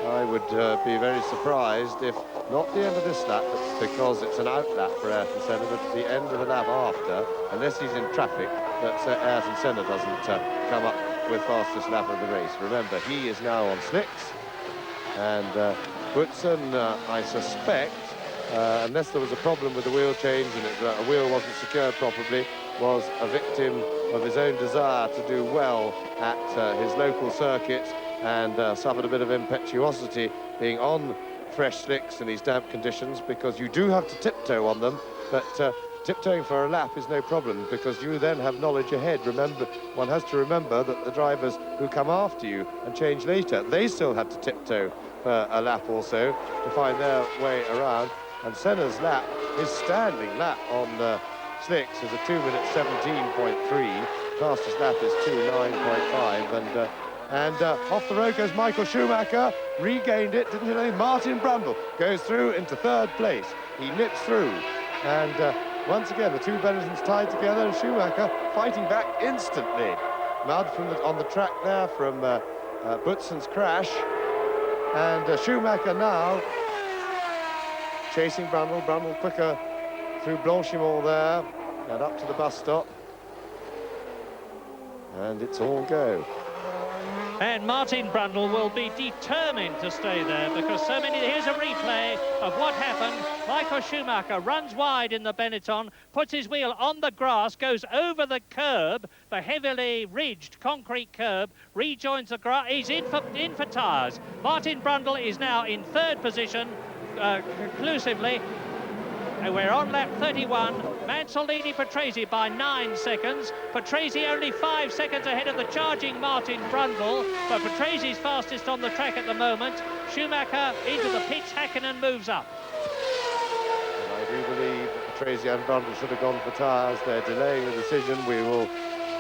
I would be very surprised if, not the end of this lap, but because it's an out lap for Ayrton Senna, but at the end of the lap after, unless he's in traffic, that Ayrton Senna doesn't come up with fastest lap of the race. Remember, he is now on slicks, and Boutsen, I suspect, unless there was a problem with the wheel change and a wheel wasn't secured properly, was a victim of his own desire to do well at his local circuit, and suffered a bit of impetuosity being on fresh slicks in these damp conditions, because you do have to tiptoe on them, but tiptoeing for a lap is no problem, because you then have knowledge ahead. Remember, one has to remember that the drivers who come after you and change later, they still have to tiptoe for a lap also to find their way around. And Senna's lap, his standing lap on slicks, is a 2 minutes 17.3. Fastest lap is 2:09.5, and off the road goes Michael Schumacher, regained it, didn't he? Martin Brundle goes through into third place. He nips through, and once again the two Benettons tied together, and Schumacher fighting back instantly. Mud from on the track there from Boutsen's crash, and Schumacher now chasing Brundle. Brundle quicker through Blanchimont there and up to the bus stop, and it's all go. And Martin Brundle will be determined to stay there, because so many... Here's a replay of what happened. Michael Schumacher runs wide in the Benetton, puts his wheel on the grass, goes over the curb, the heavily ridged concrete curb, rejoins the grass. He's in for tyres. Martin Brundle is now in third position, conclusively. We're on lap 31. Mansell leading Patrese by 9 seconds. Patrese only 5 seconds ahead of the charging Martin Brundle, but Patresi's fastest on the track at the moment. Schumacher into the pits. Häkkinen moves up. And I do believe that Patrese and Brundle should have gone for tyres. They're delaying the decision. We will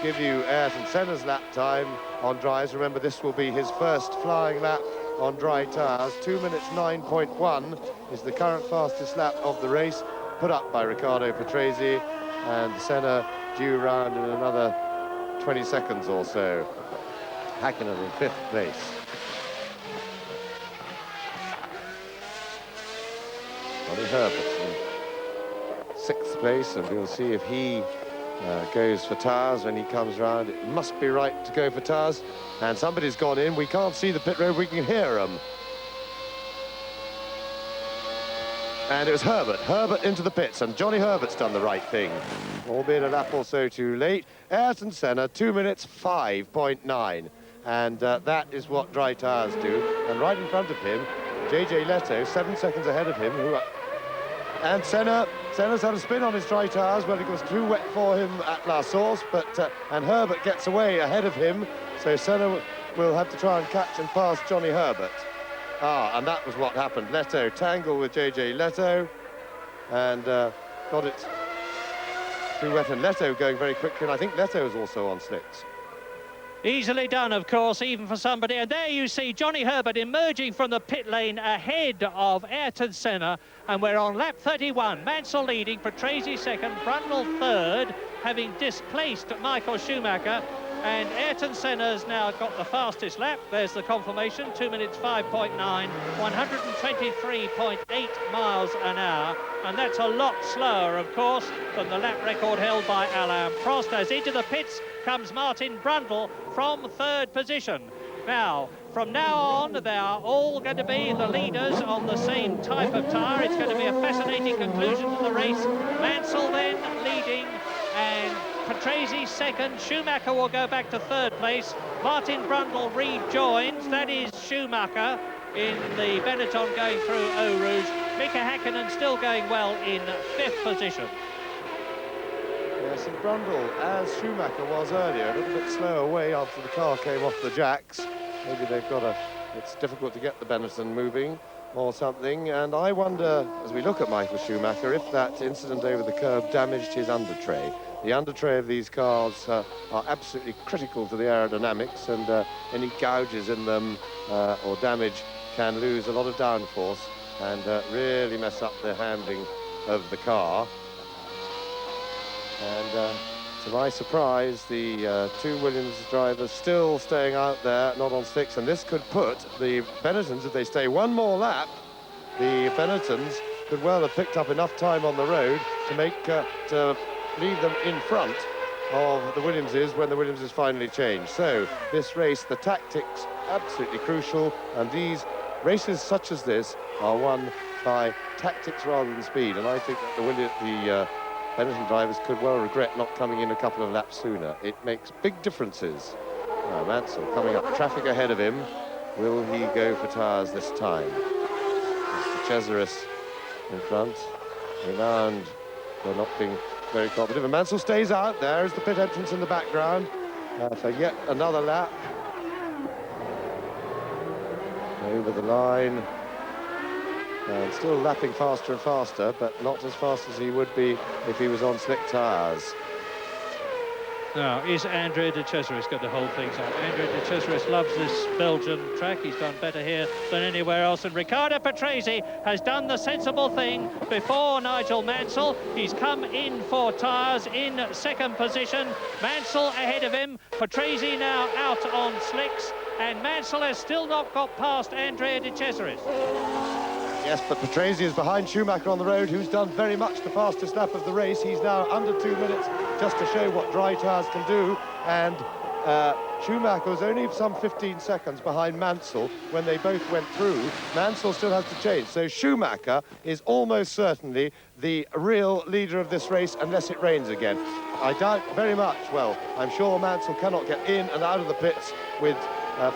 give you Ayrton Senna's lap time on dries. Remember, this will be his first flying lap on dry tyres. 2 minutes 9.1 is the current fastest lap of the race, put up by Riccardo Patrese, and Senna due round in another 20 seconds or so. Häkkinen in fifth place. Johnny Herbert in sixth place, and we'll see if he goes for tyres when he comes round. It must be right to go for tyres, and somebody's gone in. We can't see the pit road, we can hear them. And it was Herbert into the pits, and Johnny Herbert's done the right thing, albeit a lap or so too late. Ayrton Senna, 2 minutes 5.9, and that is what dry tyres do. And right in front of him, JJ Leto, 7 seconds ahead of him, and Senna's had a spin on his dry tyres. Well, it was too wet for him at La Source, but and Herbert gets away ahead of him, so Senna will have to try and catch and pass Johnny Herbert. And that was what happened. Leto tangled with JJ Leto and got it too wet, and Leto going very quickly, and I think Leto is also on slicks. Easily done, of course, even for somebody. And there you see Johnny Herbert emerging from the pit lane ahead of Ayrton Senna. And we're on lap 31. Mansell leading, Patrese second, Brundle third, having displaced Michael Schumacher. And Ayrton Senna's now got the fastest lap. There's the confirmation, 2 minutes 5.9, 123.8 miles an hour. And that's a lot slower, of course, than the lap record held by Alain Prost. As into the pits comes Martin Brundle from third position. Now, from now on, they are all going to be the leaders on the same type of tyre. It's going to be a fascinating conclusion to the race. Mansell then leading, and Patrese second. Schumacher will go back to third place. Martin Brundle rejoins. That is Schumacher in the Benetton going through Eau Rouge. Mika Häkkinen still going well in fifth position. Yes, and Brundle, as Schumacher was earlier, a little bit slow away after the car came off the jacks. Maybe they've got it's difficult to get the Benetton moving or something. And I wonder, as we look at Michael Schumacher, if that incident over the curb damaged his undertray. The undertray of these cars are absolutely critical to the aerodynamics, and any gouges in them or damage can lose a lot of downforce and really mess up the handling of the car. And to my surprise, the two Williams drivers still staying out there, not on slicks, and this could put the Benettons, if they stay one more lap, the Benettons could well have picked up enough time on the road to make to leave them in front of the Williamses when the Williamses finally change. So this race, the tactics absolutely crucial, and these races such as this are won by tactics rather than speed, and I think that the Benetton drivers could well regret not coming in a couple of laps sooner. It makes big differences. Mansell coming up, traffic ahead of him. Will he go for tyres this time? Mr. Cesaris in front. Around, they're not being very cooperative. And Mansell stays out. There is the pit entrance in the background for yet another lap. Over the line. And still lapping faster and faster, but not as fast as he would be if he was on slick tyres. Now, is Andrea de Cesaris going to hold things up? Andrea de Cesaris loves this Belgian track. He's done better here than anywhere else. And Riccardo Patrese has done the sensible thing before Nigel Mansell. He's come in for tyres in second position. Mansell ahead of him. Patrese now out on slicks. And Mansell has still not got past Andrea de Cesaris. Yes, but Patrese is behind Schumacher on the road, who's done very much the fastest lap of the race. He's now under 2 minutes, just to show what dry tyres can do. And Schumacher was only some 15 seconds behind Mansell when they both went through. Mansell still has to change. So Schumacher is almost certainly the real leader of this race unless it rains again. I doubt very much. Well, I'm sure Mansell cannot get in and out of the pits with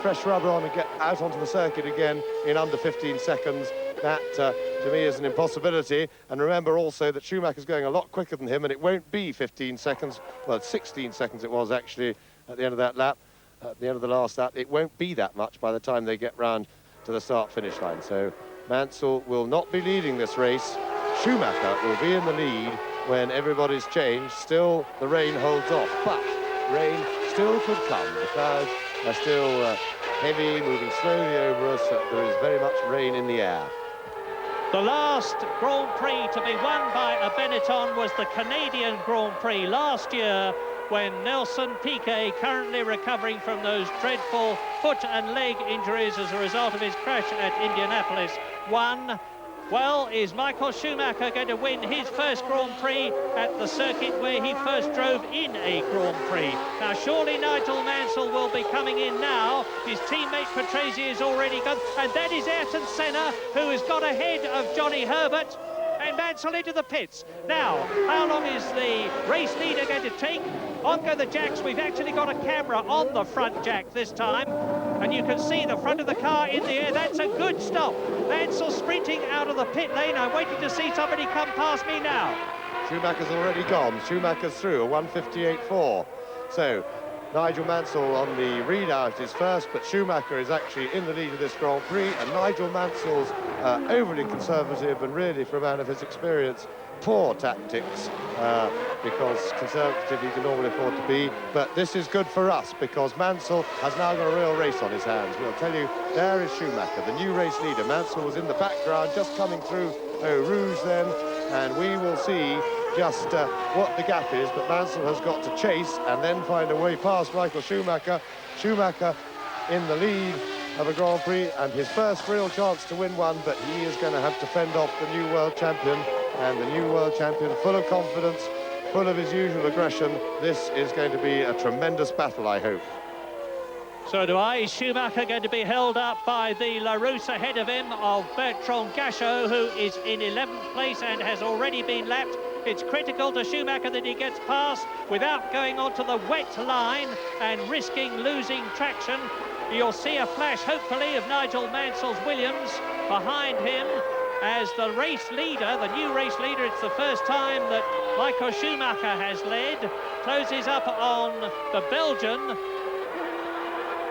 fresh rubber on and get out onto the circuit again in under 15 seconds. That, to me, is an impossibility. And remember also that Schumacher's going a lot quicker than him, and it won't be 15 seconds. Well, 16 seconds it was, actually, at the end of that lap, at the end of the last lap. It won't be that much by the time they get round to the start-finish line. So Mansell will not be leading this race. Schumacher will be in the lead when everybody's changed. Still, the rain holds off, but rain still could come. The clouds are still heavy, moving slowly over us. There is very much rain in the air. The last Grand Prix to be won by a Benetton was the Canadian Grand Prix last year, when Nelson Piquet, currently recovering from those dreadful foot and leg injuries as a result of his crash at Indianapolis, won. Well, is Michael Schumacher going to win his first Grand Prix at the circuit where he first drove in a Grand Prix? Now, surely Nigel Mansell will be coming in now. His teammate Patrese is already gone. And that is Ayrton Senna, who has got ahead of Johnny Herbert. And Mansell into the pits. Now, how long is the race leader going to take? On go the jacks. We've actually got a camera on the front jack this time. And you can see the front of the car in the air. That's a good stop. Mansell sprinting out of the pit lane. I'm waiting to see somebody come past me now. Schumacher's already gone. Schumacher's through, a 1:58.4. So Nigel Mansell on the readout is first, but Schumacher is actually in the lead of this Grand Prix, and Nigel Mansell's overly conservative and really, for a man of his experience, poor tactics, because conservative he can normally afford to be. But this is good for us because Mansell has now got a real race on his hands. We'll tell you, there is Schumacher, the new race leader. Mansell was in the background, just coming through Eau Rouge then, and we will see just what the gap is, but Mansell has got to chase and then find a way past Michael Schumacher. Schumacher in the lead of a Grand Prix and his first real chance to win one, but he is going to have to fend off the new world champion, and the new world champion full of confidence, full of his usual aggression. This is going to be a tremendous battle, I hope. So do I. Schumacher going to be held up by the Larousse ahead of him of Bertrand Gachot, who is in 11th place and has already been lapped. It's critical to Schumacher that he gets past without going onto the wet line and risking losing traction. You'll see a flash, hopefully, of Nigel Mansell's Williams behind him as the race leader, the new race leader. It's the first time that Michael Schumacher has led. Closes up on the Belgian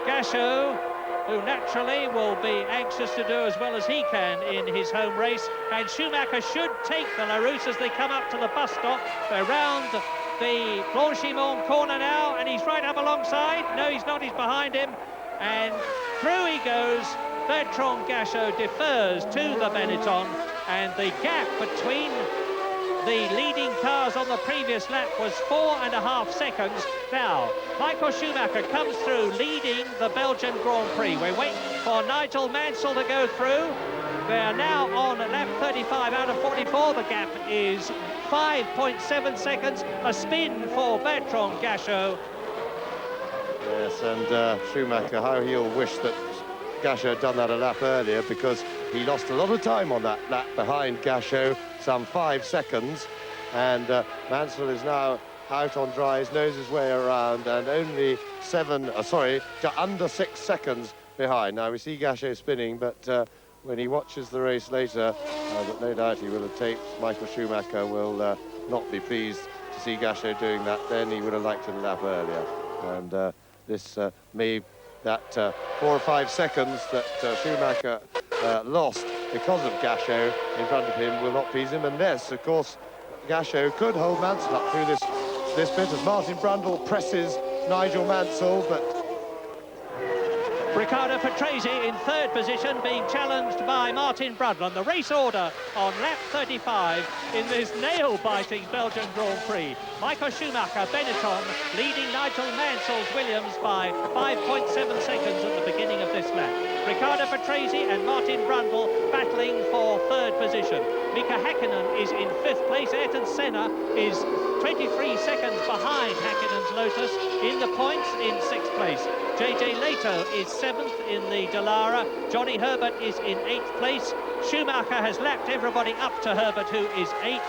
Gachot, who naturally will be anxious to do as well as he can in his home race. And Schumacher should take the Larousse as they come up to the bus stop. They're round the Blanchimont corner now, and he's right up alongside. No, he's not, he's behind him. And through he goes. Bertrand Gachot defers to the Benetton, and the gap between the leading cars on the previous lap was 4.5 seconds. Now, Michael Schumacher comes through leading the Belgian Grand Prix. We're waiting for Nigel Mansell to go through. They're now on lap 35 out of 44. The gap is 5.7 seconds. A spin for Bertrand Gachot. Yes, and Schumacher, how he'll wish that Gachot had done that a lap earlier, because he lost a lot of time on that lap behind Gachot, some 5 seconds, and Mansell is now out on dries, knows his way around, and only under 6 seconds behind. Now we see Gachot spinning, but when he watches the race later, but no doubt he will have taped, Michael Schumacher will not be pleased to see Gachot doing that. Then he would have liked it a lap earlier, and this that 4 or 5 seconds that Schumacher lost because of Gachot in front of him will not please him, unless, of course, Gachot could hold Mansell up through this bit as Martin Brundle presses Nigel Mansell, but Riccardo Patrese in third position, being challenged by Martin Brundle. And the race order on lap 35 in this nail-biting Belgian Grand Prix. Michael Schumacher, Benetton, leading Nigel Mansell's Williams by 5.7 seconds at the beginning of this lap. Riccardo Patrese and Martin Brundle battling for third position. Mika Häkkinen is in 5th place. Ayrton Senna is 23 seconds behind Häkkinen's Lotus in the points in 6th place. JJ Leto is 7th in the Dallara. Johnny Herbert is in 8th place. Schumacher has lapped everybody up to Herbert, who is 8th.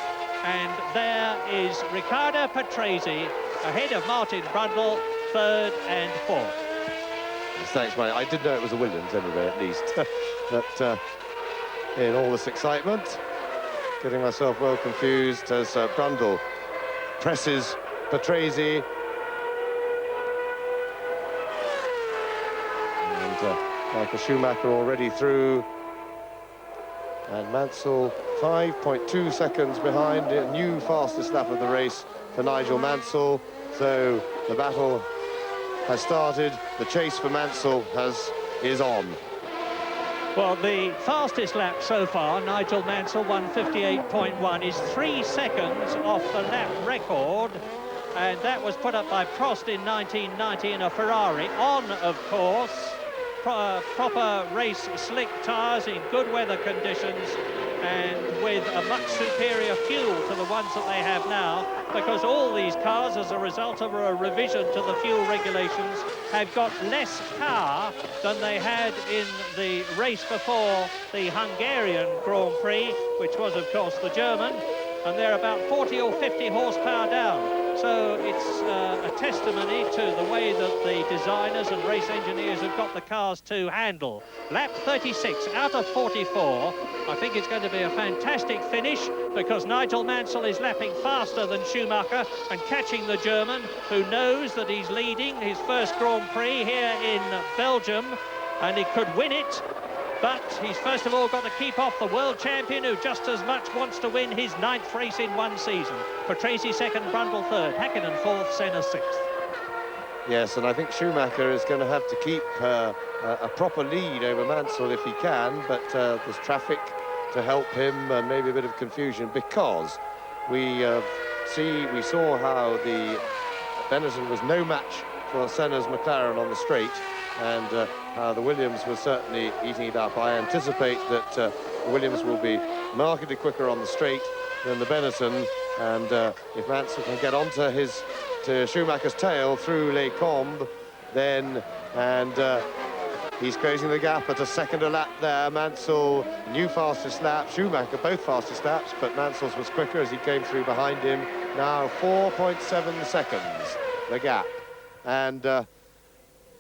And there is Riccardo Patrese ahead of Martin Brundle, 3rd and 4th. Thanks, mate. I did know it was a Williams anyway, at least. But in all this excitement, getting myself well confused as Brundle presses Patrese. And Michael Schumacher already through. And Mansell 5.2 seconds behind, a new fastest lap of the race for Nigel Mansell. So the battle has started. The chase for Mansell is on. Well, the fastest lap so far, Nigel Mansell 1:58.1, is 3 seconds off the lap record, and that was put up by Prost in 1990 in a Ferrari, on, of course, proper race slick tyres in good weather conditions, and with a much superior fuel to the ones that they have now, because all these cars, as a result of a revision to the fuel regulations, have got less power than they had in the race before the Hungarian Grand Prix, which was, of course, the German, and they're about 40 or 50 horsepower down. So it's a testimony to the way that the designers and race engineers have got the cars to handle. Lap 36 out of 44. I think it's going to be a fantastic finish, because Nigel Mansell is lapping faster than Schumacher and catching the German, who knows that he's leading his first Grand Prix here in Belgium, and he could win it. But he's first of all got to keep off the world champion, who just as much wants to win his 9th race in one season. Patrese 2nd, Brundle 3rd, Häkkinen 4th, Senna 6th. Yes, and I think Schumacher is going to have to keep a proper lead over Mansell if he can, but there's traffic to help him and maybe a bit of confusion, because we saw how the Benetton was no match for Senna's McLaren on the straight, and how the Williams was certainly eating it up. I anticipate that the Williams will be markedly quicker on the straight than the Benetton, and if Mansell can get onto to Schumacher's tail through Les Combes, then, he's closing the gap at a second a lap there. Mansell, new fastest lap, Schumacher both fastest laps, but Mansell's was quicker as he came through behind him. Now 4.7 seconds, the gap. And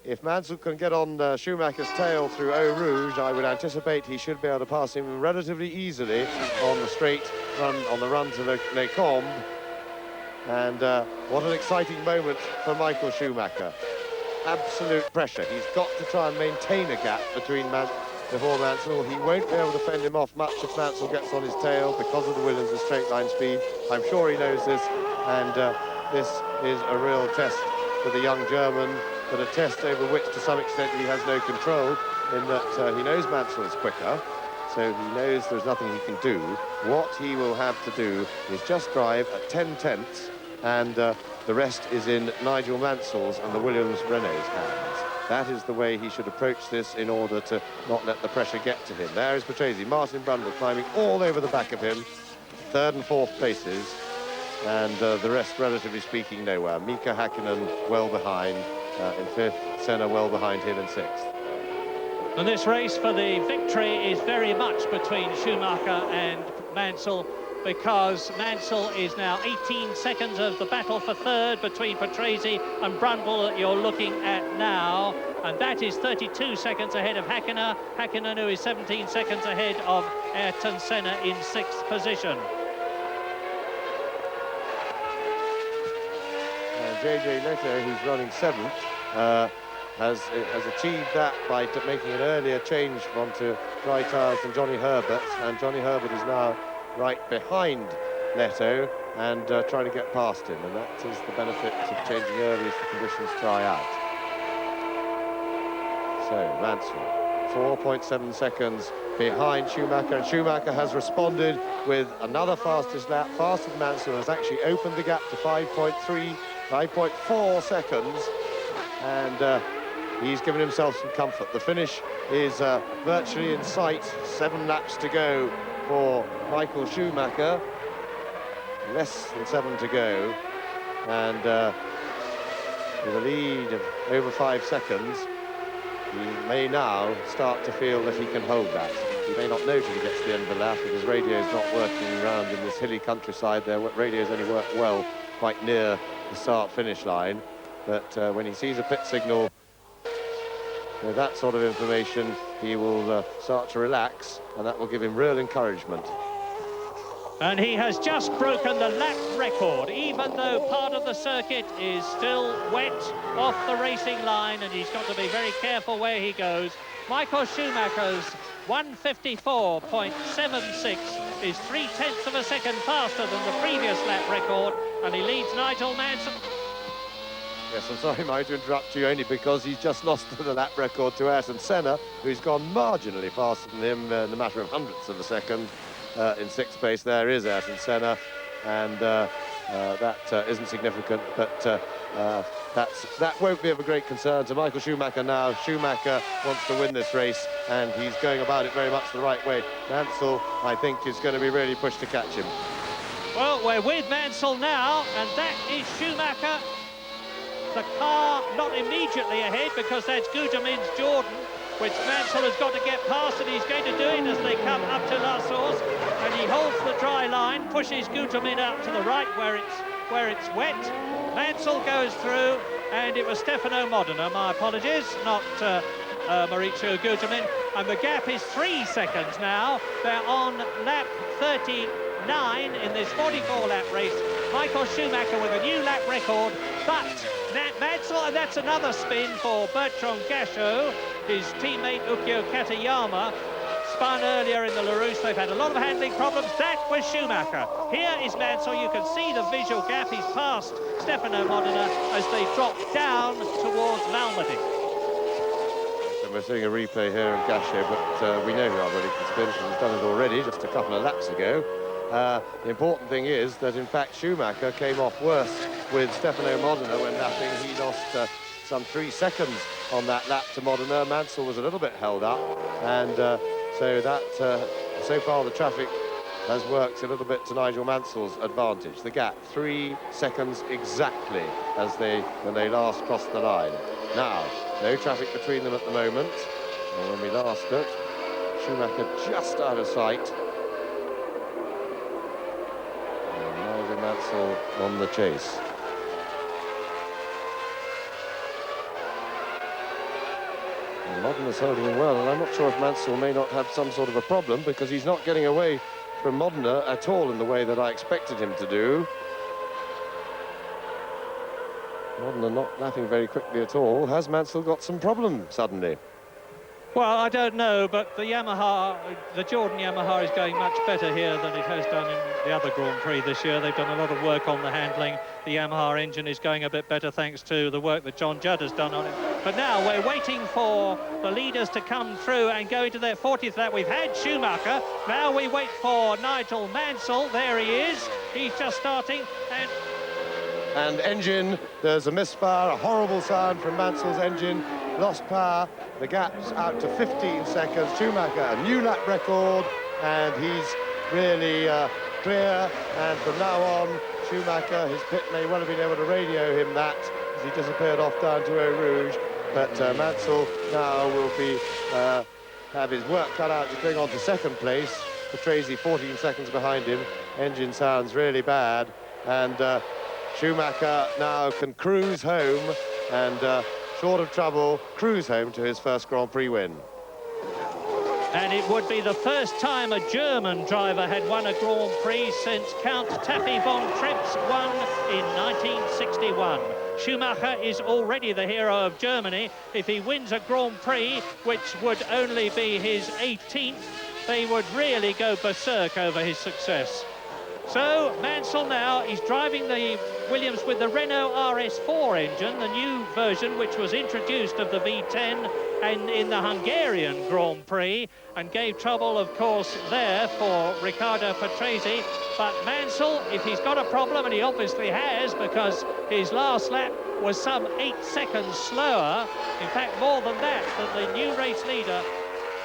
if Mansell can get on Schumacher's tail through Eau Rouge, I would anticipate he should be able to pass him relatively easily on the straight run, on the run to Les Combes. And what an exciting moment for Michael Schumacher. Absolute pressure. He's got to try and maintain a gap before Mansell. He won't be able to fend him off much if Mansell gets on his tail because of the Williams' straight line speed. I'm sure he knows this, and this is a real test for the young German, but a test over which to some extent he has no control, in that he knows Mansell is quicker, so he knows there's nothing he can do. What he will have to do is just drive at 10 tenths, and the rest is in Nigel Mansell's and the Williams-Renault's hands. That is the way he should approach this in order to not let the pressure get to him. There is Patrese, Martin Brundle climbing all over the back of him, third and fourth places, and the rest, relatively speaking, nowhere. Mika Hakkinen well behind in fifth, Senna well behind him in sixth. And this race for the victory is very much between Schumacher and Mansell, because Mansell is now 18 seconds of the battle for third between Patrese and Brundle that you're looking at now, and that is 32 seconds ahead of Hakkinen, who is 17 seconds ahead of Ayrton Senna in sixth position. JJ Leto, who's running seventh, has achieved that by making an earlier change onto dry tyres than Johnny Herbert, and Johnny Herbert is now right behind Leto and trying to get past him, and that is the benefit of changing early as the conditions dry out. So Mansell, 4.7 seconds behind Schumacher, and Schumacher has responded with another fastest lap, faster than Mansell, has actually opened the gap to 5.4 seconds, and he's given himself some comfort. The finish is virtually in sight, 7 laps to go for Michael Schumacher, less than 7 to go, and with a lead of over 5 seconds, he may now start to feel that he can hold that. He may not know till he gets to the end of the lap, because radio's not working around in this hilly countryside. Their radios only work well quite near the start-finish line, but when he sees a pit signal with that sort of information, he will start to relax, and that will give him real encouragement. And he has just broken the lap record, even though part of the circuit is still wet off the racing line, and he's got to be very careful where he goes. Michael Schumacher's 1:54.76 is 3/10 of a second faster than the previous lap record, and he leads Nigel Mansell. Yes, I'm sorry, Mike, to interrupt you, only because he's just lost the lap record to Ayrton Senna, who's gone marginally faster than him in a matter of hundredths of a second. In sixth place there is Ayrton Senna, and that isn't significant, but that won't be of a great concern to Michael Schumacher now. Schumacher wants to win this race, and he's going about it very much the right way. Mansell, I think, is going to be really pushed to catch him. Well, we're with Mansell now, and that is Schumacher. The car not immediately ahead, because that's Guterman's Jordan, which Mansell has got to get past, and he's going to do it as they come up to La Source, and he holds the dry line, pushes Guterman out to the right where it's wet. Mansell goes through, and it was Stefano Modena, my apologies, not Maurizio Guterman, and the gap is 3 seconds now. They're on lap 39 in this 44-lap race. Michael Schumacher with a new lap record, but Mansell, and that's another spin for Bertrand Gachot. His teammate Ukyo Katayama spun earlier in the Larousse. They've had a lot of handling problems. That was Schumacher. Here is Mansell. You can see the visual gap. He's passed Stefano Modena as they drop down towards Malmedy. And we're seeing a replay here of Gachot, but we know how well he can spin, because he's done it already just a couple of laps ago. The important thing is that, in fact, Schumacher came off worse with Stefano Modena when lapping. He lost some 3 seconds on that lap to Modena. Mansell was a little bit held up, and so far the traffic has worked a little bit to Nigel Mansell's advantage. The gap, 3 seconds exactly when they last crossed the line. Now, no traffic between them at the moment. And when we last looked, Schumacher just out of sight. And Nigel Mansell on the chase. And Modena's holding him well, and I'm not sure if Mansell may not have some sort of a problem, because he's not getting away from Modena at all in the way that I expected him to do. Modena not lapping very quickly at all. Has Mansell got some problem suddenly? Well, I don't know, but the Jordan Yamaha is going much better here than it has done in the other Grand Prix this year. They've done a lot of work on the handling. The Yamaha engine is going a bit better thanks to the work that John Judd has done on it. But now we're waiting for the leaders to come through and go into their 40th lap. We've had Schumacher. Now we wait for Nigel Mansell. There he is. He's just starting. And engine, there's a misfire, a horrible sound from Mansell's engine. Lost power, the gap's out to 15 seconds. Schumacher, a new lap record, and he's really clear. And from now on, Schumacher, his pit may well have been able to radio him that as he disappeared off down to Eau Rouge. But Mansell now will be have his work cut out to cling on to second place. Patrese 14 seconds behind him. Engine sounds really bad, and Schumacher now can cruise home and short of trouble, cruise home to his first Grand Prix win. And it would be the first time a German driver had won a Grand Prix since Count Taffy von Trips won in 1961. Schumacher is already the hero of Germany. If he wins a Grand Prix, which would only be his 18th, they would really go berserk over his success. So Mansell now, he's driving the Williams with the Renault RS4 engine, the new version which was introduced of the V10 and in the Hungarian Grand Prix, and gave trouble, of course, there for Riccardo Patrese. But Mansell, if he's got a problem, and he obviously has, because his last lap was some 8 seconds slower, in fact more than that, than the new race leader,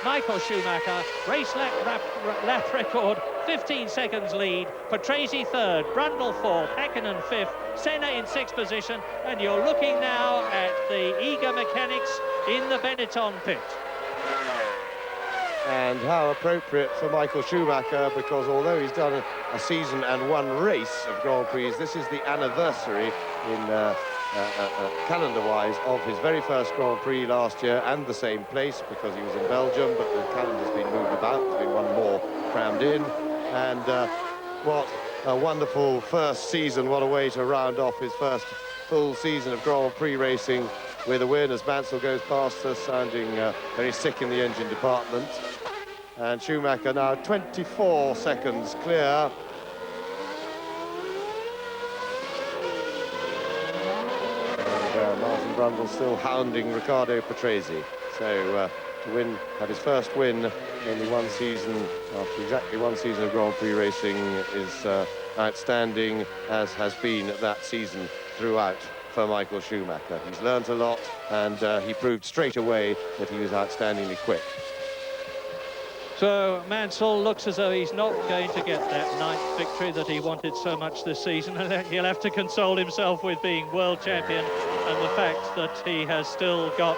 Michael Schumacher, race lap record, 15 seconds lead, Patrese third, Brundle fourth, Häkkinen fifth, Senna in sixth position, and you're looking now at the eager mechanics in the Benetton pit. And how appropriate for Michael Schumacher, because although he's done a season and one race of Grand Prix, this is the anniversary in calendar-wise of his very first Grand Prix last year, and the same place because he was in Belgium, but the calendar's been moved about. There's been one more crammed in, and what a wonderful first season. What a way to round off his first full season of Grand Prix racing with a win as Mansell goes past us, sounding very sick in the engine department. And Schumacher now 24 seconds clear. Martin Brundle still hounding Riccardo Patrese. So to have his first win only one season, after exactly one season of Grand Prix racing, is outstanding, as has been that season throughout for Michael Schumacher. He's learned a lot, and he proved straight away that he was outstandingly quick. So Mansell looks as though he's not going to get that ninth victory that he wanted so much this season. He'll have to console himself with being world champion and the fact that he has still got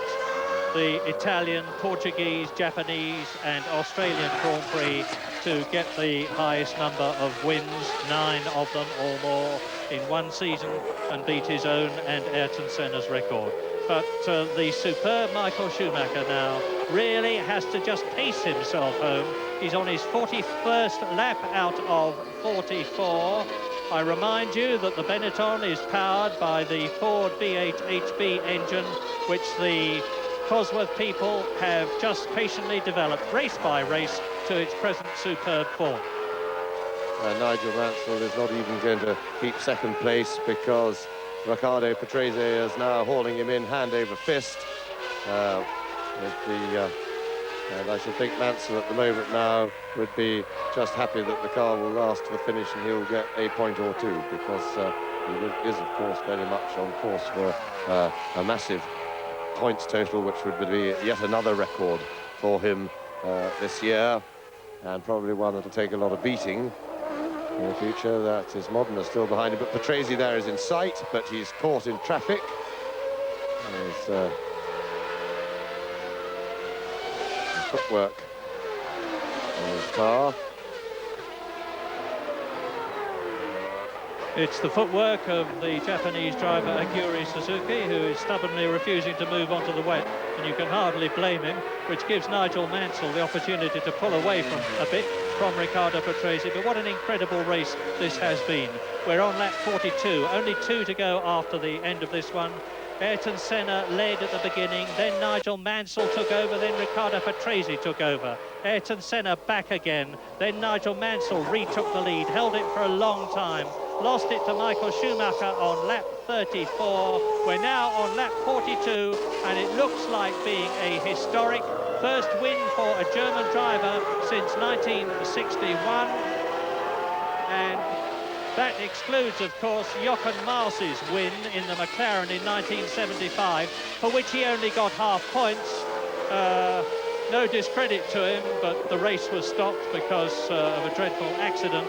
the Italian, Portuguese, Japanese and Australian Grand Prix to get the highest number of wins, 9 of them or more in one season, and beat his own and Ayrton Senna's record. But the superb Michael Schumacher now really has to just pace himself home. He's on his 41st lap out of 44. I remind you that the Benetton is powered by the Ford V8 HB engine, which the Cosworth people have just patiently developed, race by race, to its present superb form. Nigel Mansell is not even going to keep second place, because Riccardo Patrese is now hauling him in hand over fist with the And I should think Mansell at the moment now would be just happy that the car will last to the finish and he'll get a point or two, because he is, of course, very much on course for a massive points total, which would be yet another record for him this year, and probably one that'll take a lot of beating in the future. That is Modena still behind him, but Patrese there is in sight, but he's caught in traffic. His footwork on his car. It's the footwork of the Japanese driver Aguri Suzuki, who is stubbornly refusing to move onto the wet, and you can hardly blame him, which gives Nigel Mansell the opportunity to pull away from a bit from Riccardo Patrese. But what an incredible race this has been. We're on lap 42, only 2 to go after the end of this one. Ayrton Senna led at the beginning, then Nigel Mansell took over, then Riccardo Patrese took over. Ayrton Senna back again, then Nigel Mansell retook the lead, held it for a long time, lost it to Michael Schumacher on lap 34. We're now on lap 42, and it looks like being a historic first win for a German driver since 1961. And that excludes, of course, Jochen Maas's win in the McLaren in 1975, for which he only got half points. No discredit to him, but the race was stopped because of a dreadful accident.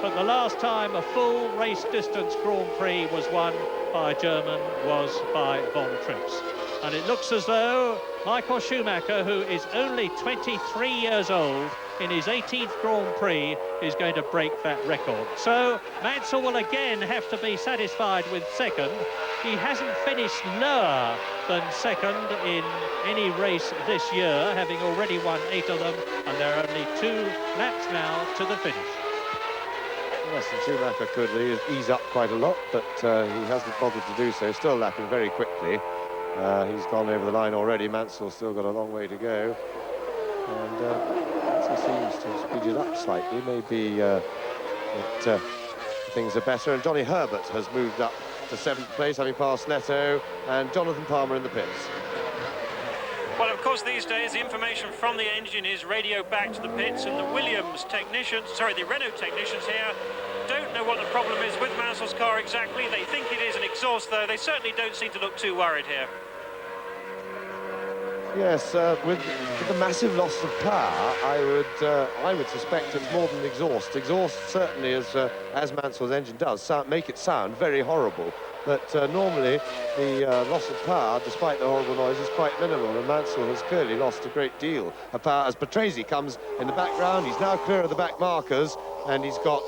But the last time a full race distance Grand Prix was won by a German was by Von Trips. And it looks as though Michael Schumacher, who is only 23 years old, in his 18th Grand Prix, is going to break that record. So Mansell will again have to be satisfied with second. He hasn't finished lower than second in any race this year, having already won 8 of them, and there are only 2 laps now to the finish. Yes, and Schumacher could ease up quite a lot, but he hasn't bothered to do so. Still lapping very quickly. He's gone over the line already. Mansell's still got a long way to go. And he seems to speed it up slightly. Maybe things are better. And Johnny Herbert has moved up to 7th place, having passed Leto and Jonathan Palmer in the pits. Well, of course, these days the information from the engine is radioed back to the pits, and the Renault technicians here don't know what the problem is with Mansell's car exactly. They think it is an exhaust, though. They certainly don't seem to look too worried here. Yes, with the massive loss of power, I would suspect it's more than exhaust. Exhaust certainly, as Mansell's engine does, make it sound very horrible. But normally the loss of power, despite the horrible noise, is quite minimal, and Mansell has clearly lost a great deal of power as Patrese comes in the background. He's now clear of the back markers, and he's got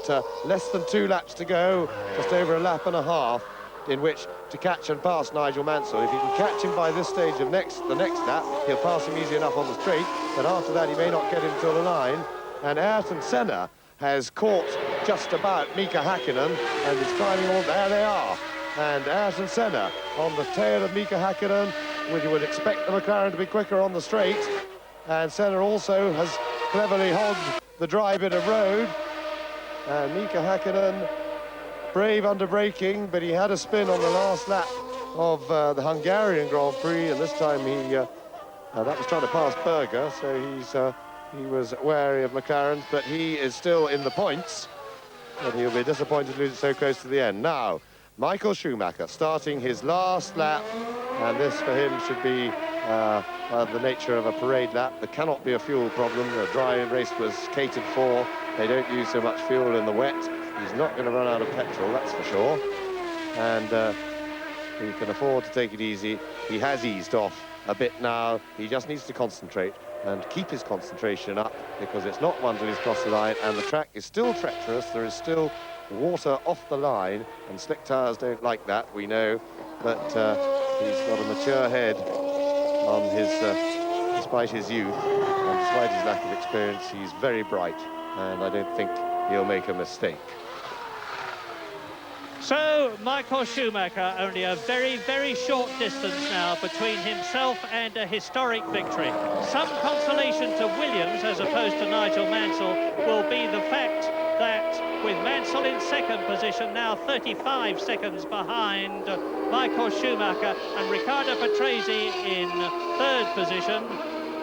less than 2 laps to go, just over a lap and a half, in which to catch and pass Nigel Mansell. If he can catch him by this stage of the next lap, he'll pass him easy enough on the straight, but after that he may not get him till the line. And Ayrton Senna has caught just about Mika Hakkinen and is climbing all. There they are. And Ayrton Senna on the tail of Mika Hakkinen, which you would expect the McLaren to be quicker on the straight. And Senna also has cleverly hogged the dry bit of road. And Mika Hakkinen, brave under braking, but he had a spin on the last lap of the Hungarian Grand Prix, and this time that was trying to pass Berger, so he was wary of McLaren, but he is still in the points, and he'll be disappointed to lose it so close to the end. Now, Michael Schumacher starting his last lap, and this for him should be the nature of a parade lap. There cannot be a fuel problem. The dry race was catered for. They don't use so much fuel in the wet. He's not going to run out of petrol, that's for sure. And he can afford to take it easy. He has eased off a bit now. He just needs to concentrate and keep his concentration up, because it's not one till he's crossed the line, and the track is still treacherous. There is still water off the line, and slick tyres don't like that, we know. But he's got a mature head on his, despite his youth, and despite his lack of experience, he's very bright, and I don't think he'll make a mistake. So Michael Schumacher, only a very, very short distance now between himself and a historic victory. Some consolation to Williams as opposed to Nigel Mansell will be the fact that with Mansell in second position, now 35 seconds behind Michael Schumacher, and Riccardo Patrese in third position,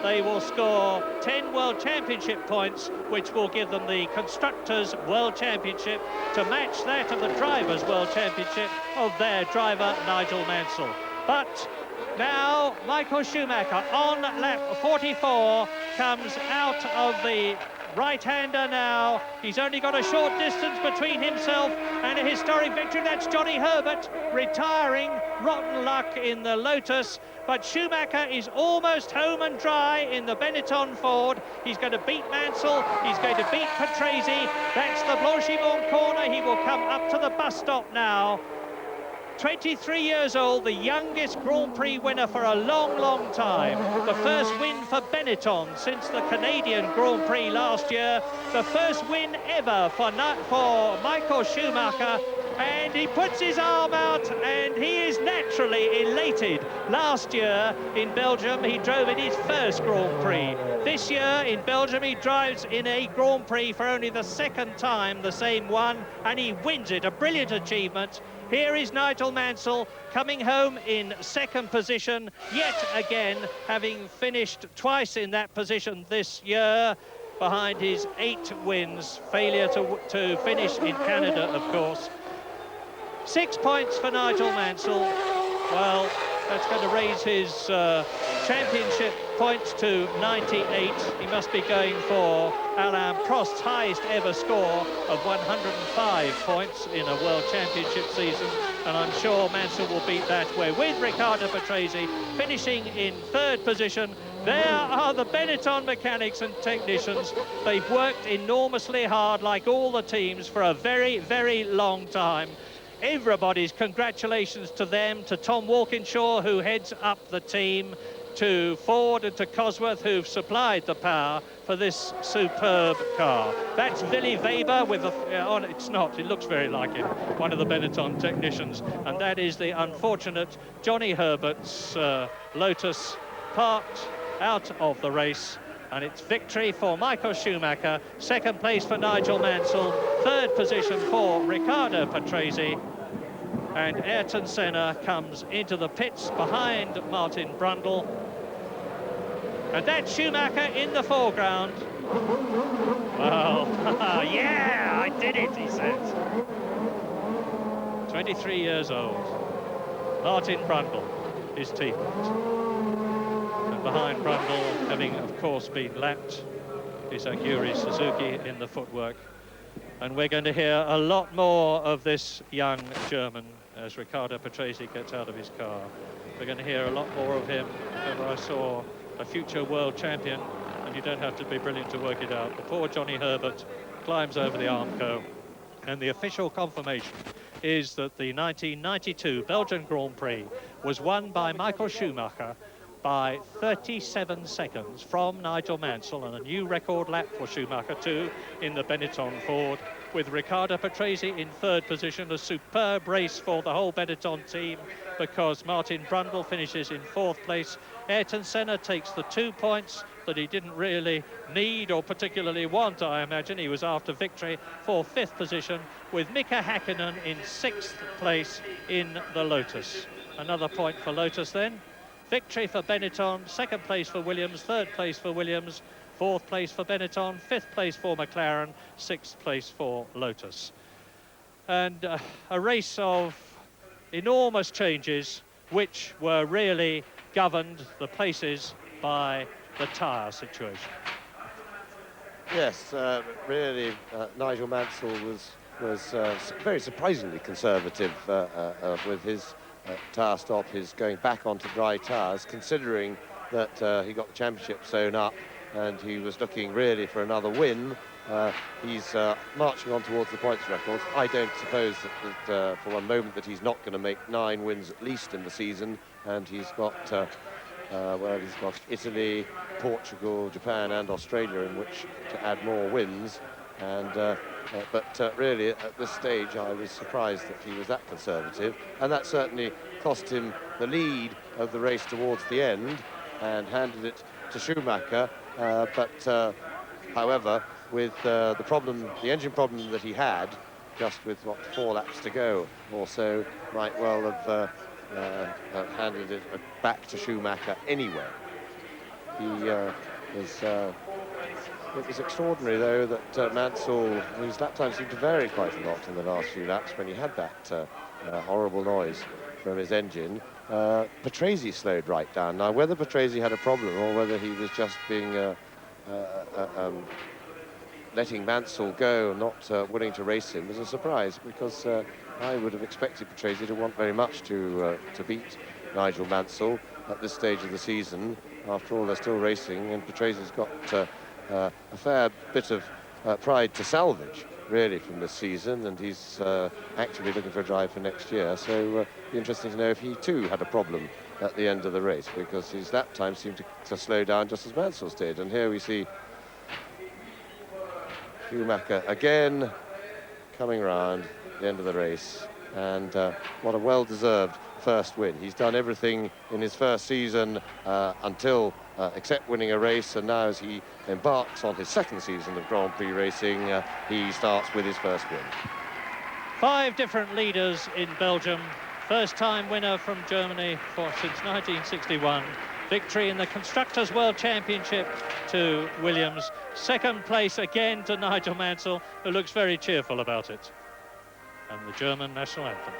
they will score 10 World Championship points, which will give them the Constructors' World Championship to match that of the Drivers' World Championship of their driver, Nigel Mansell. But now Michael Schumacher on lap 44 comes out of the right-hander now. He's only got a short distance between himself and a historic victory. That's Johnny Herbert retiring. Rotten luck in the Lotus. But Schumacher is almost home and dry in the Benetton Ford. He's going to beat Mansell. He's going to beat Patrese. That's the Blanchimont corner. He will come up to the bus stop now. 23 years old, the youngest Grand Prix winner for a long, long time. The first win for Benetton since the Canadian Grand Prix last year. The first win ever for Michael Schumacher. And he puts his arm out and he is naturally elated. Last year in Belgium, he drove in his first Grand Prix. This year in Belgium, he drives in a Grand Prix for only the second time, the same one, and he wins it. A brilliant achievement. Here is Nigel Mansell coming home in second position, yet again, having finished twice in that position this year, behind his 8 wins. Failure to finish in Canada, of course. 6 points for Nigel Mansell. Well, that's going to raise his championship points to 98. He must be going for Alain Prost's highest ever score of 105 points in a World Championship season, and I'm sure Mansell will beat that. We're with Riccardo Patrese finishing in third position. There are the Benetton mechanics and technicians. They've worked enormously hard, like all the teams, for a very, very long time. Everybody's congratulations to them, to Tom Walkinshaw, who heads up the team, to Ford and to Cosworth, who've supplied the power for this superb car. That's Willy Weber with it's not, it looks very like him, one of the Benetton technicians, and that is the unfortunate Johnny Herbert's Lotus, parked out of the race. And it's victory for Michael Schumacher, second place for Nigel Mansell, third position for Riccardo Patrese, and Ayrton Senna comes into the pits behind Martin Brundle. And that's Schumacher in the foreground. Well, yeah, I did it, he says. 23 years old. Martin Brundle, his teammate. Behind Brundle, having of course been lapped, is Aguri Suzuki in the footwork. And we're going to hear a lot more of this young German as Riccardo Patrese gets out of his car. We're going to hear a lot more of him. If ever I saw a future world champion, and you don't have to be brilliant to work it out. The poor Johnny Herbert climbs over the Armco, and the official confirmation is that the 1992 Belgian Grand Prix was won by Michael Schumacher by 37 seconds from Nigel Mansell, and a new record lap for Schumacher too in the Benetton Ford, with Riccardo Patrese in third position. A superb race for the whole Benetton team, because Martin Brundle finishes in fourth place. Ayrton Senna takes the 2 points that he didn't really need or particularly want, I imagine. He was after victory for fifth position, with Mika Hakkinen in sixth place in the Lotus. Another point for Lotus then. Victory for Benetton, second place for Williams, third place for Williams, fourth place for Benetton, fifth place for McLaren, sixth place for Lotus. And a race of enormous changes, which were really governed, the places, by the tyre situation. Yes, really, Nigel Mansell was very surprisingly conservative with his tyre stop, his going back onto dry tyres, considering that he got the championship sewn up and he was looking really for another win. He's marching on towards the points record. I don't suppose that for one moment that he's not going to make 9 wins at least in the season, and he's got he's got Italy, Portugal, Japan and Australia in which to add more wins. And but really at this stage I was surprised that he was that conservative, and that certainly cost him the lead of the race towards the end and handed it to Schumacher. However, with the engine problem that he had, just with 4 laps to go or so, might well have handed it back to Schumacher anyway. It was extraordinary, though, that Mansell, whose lap time seemed to vary quite a lot in the last few laps when he had that horrible noise from his engine. Patrese slowed right down. Now, whether Patrese had a problem or whether he was just being letting Mansell go, not willing to race him, was a surprise, because I would have expected Patrese to want very much to beat Nigel Mansell at this stage of the season. After all, they're still racing, and Patrese's got a fair bit of pride to salvage, really, from this season, and he's actively looking for a drive for next year. So it'd be interesting to know if he too had a problem at the end of the race, because his lap time seemed to slow down just as Mansell's did. And here we see Schumacher again coming round the end of the race, and what a well-deserved first win. He's done everything in his first season until except winning a race, and now as he embarks on his second season of Grand Prix racing, he starts with his first win. 5 different leaders in Belgium. First-time winner from Germany since 1961. Victory in the Constructors' World Championship to Williams. Second place again to Nigel Mansell, who looks very cheerful about it. And the German national anthem.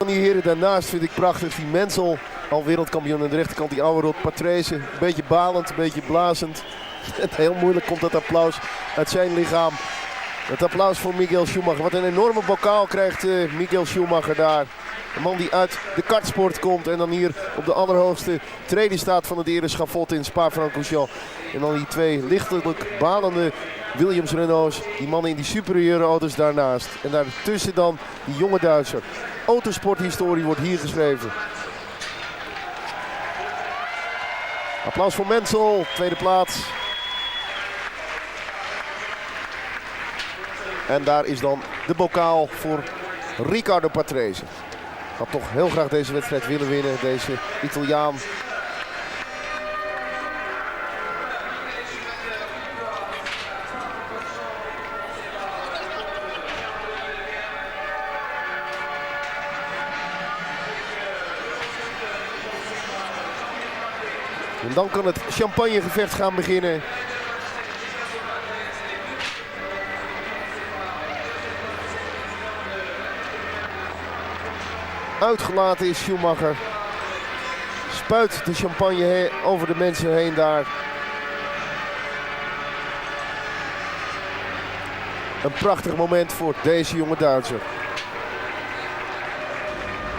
Die heren daarnaast vind ik prachtig. Die Mansell, al wereldkampioen aan de rechterkant. Die oude rot Patrese, een beetje balend, een beetje blazend. Het heel moeilijk komt dat applaus uit zijn lichaam. Het applaus voor Michael Schumacher. Wat een enorme bokaal krijgt Michael Schumacher daar. Een man die uit de kartsport komt en dan hier op de allerhoogste trede staat van het ereschafot in Spa-Francorchamps. En dan die 2 lichtelijk balende Williams Renaults. Die mannen in die superieure auto's daarnaast. En daartussen dan die jonge Duitser. Autosporthistorie wordt hier geschreven. Applaus voor Mansell, tweede plaats. En daar is dan de bokaal voor Riccardo Patrese. Had toch heel graag deze wedstrijd willen winnen, deze Italiaan. En dan kan het champagnegevecht gaan beginnen. Uitgelaten is Schumacher. Spuit de champagne over de mensen heen daar. Een prachtig moment voor deze jonge Duitser.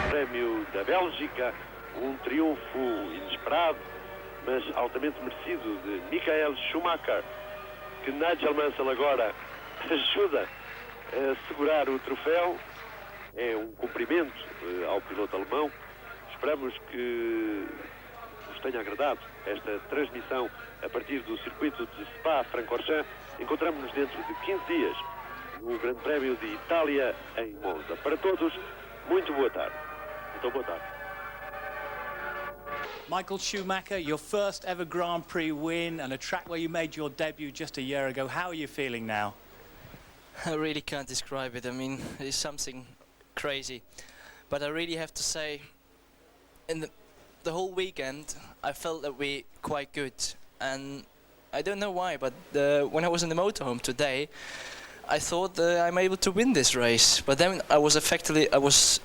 Prémio da Bélgica, triunfo inesperado, mas altamente merecido de Michael Schumacher, que Nigel Mansell agora ajuda a segurar o troféu. É cumprimento ao piloto alemão. Esperamos que vos tenha agradado esta transmissão a partir do circuito de Spa-Francorchamps. Encontramos-nos dentro de 15 dias no Grande Prémio de Itália em Monza. Para todos, muito boa tarde. Então, boa tarde. Michael Schumacher, your first ever Grand Prix win and a track where you made your debut just a year ago. How are you feeling now? I really can't describe it. I mean, it's something crazy. But I really have to say, in the whole weekend, I felt that we quite good. And I don't know why, but when I was in the motorhome today, I thought that I'm able to win this race. But then I was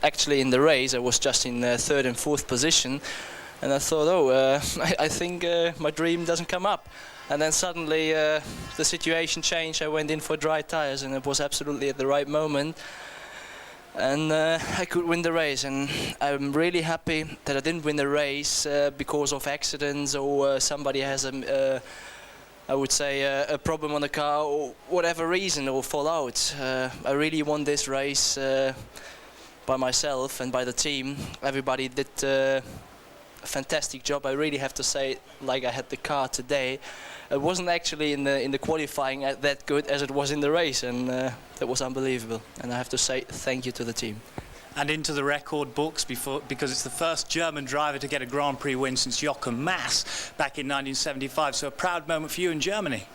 actually in the race. I was just in 3rd and 4th position. And I thought, I think my dream doesn't come up. And then suddenly the situation changed. I went in for dry tires, and it was absolutely at the right moment. And I could win the race, and I'm really happy that I didn't win the race because of accidents or somebody has I would say a problem on the car or whatever reason, or fall out. I really won this race by myself and by the team. Everybody did a fantastic job. I really have to say, like I had the car today. It wasn't actually in the qualifying that good as it was in the race, and that was unbelievable. And I have to say thank you to the team. And into the record books because it's the first German driver to get a Grand Prix win since Jochen Mass back in 1975. So a proud moment for you in Germany.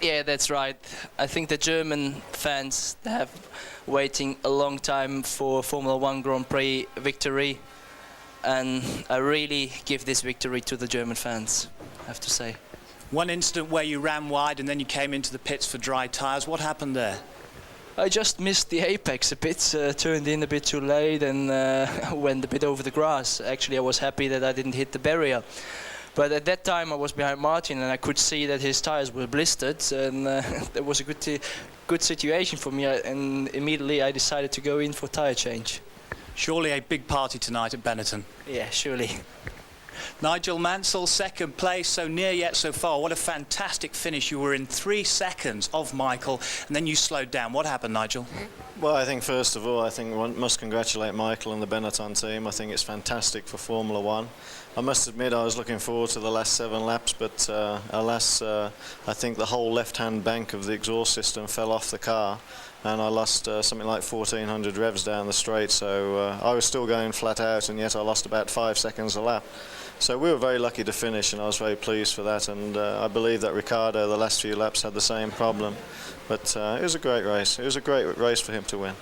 Yeah, that's right. I think the German fans have waiting a long time for Formula 1 Grand Prix victory, and I really give this victory to the German fans, I have to say. One incident where you ran wide and then you came into the pits for dry tyres. What happened there? I just missed the apex a bit, turned in a bit too late and went a bit over the grass. Actually, I was happy that I didn't hit the barrier. But at that time I was behind Martin and I could see that his tires were blistered, and that was a good situation for me, and immediately I decided to go in for tyre change. Surely a big party tonight at Benetton. Yeah, surely. Nigel Mansell, second place, so near yet so far. What a fantastic finish. You were in 3 seconds of Michael, and then you slowed down. What happened, Nigel? Well, I think first of all, I think one must congratulate Michael and the Benetton team. I think it's fantastic for Formula 1. I must admit I was looking forward to the last 7 laps, but alas, I think the whole left-hand bank of the exhaust system fell off the car, and I lost something like 1,400 revs down the straight, so I was still going flat out, and yet I lost about 5 seconds a lap. So we were very lucky to finish, and I was very pleased for that, and I believe that Ricciardo the last few laps had the same problem, but it was a great race. It was a great race for him to win.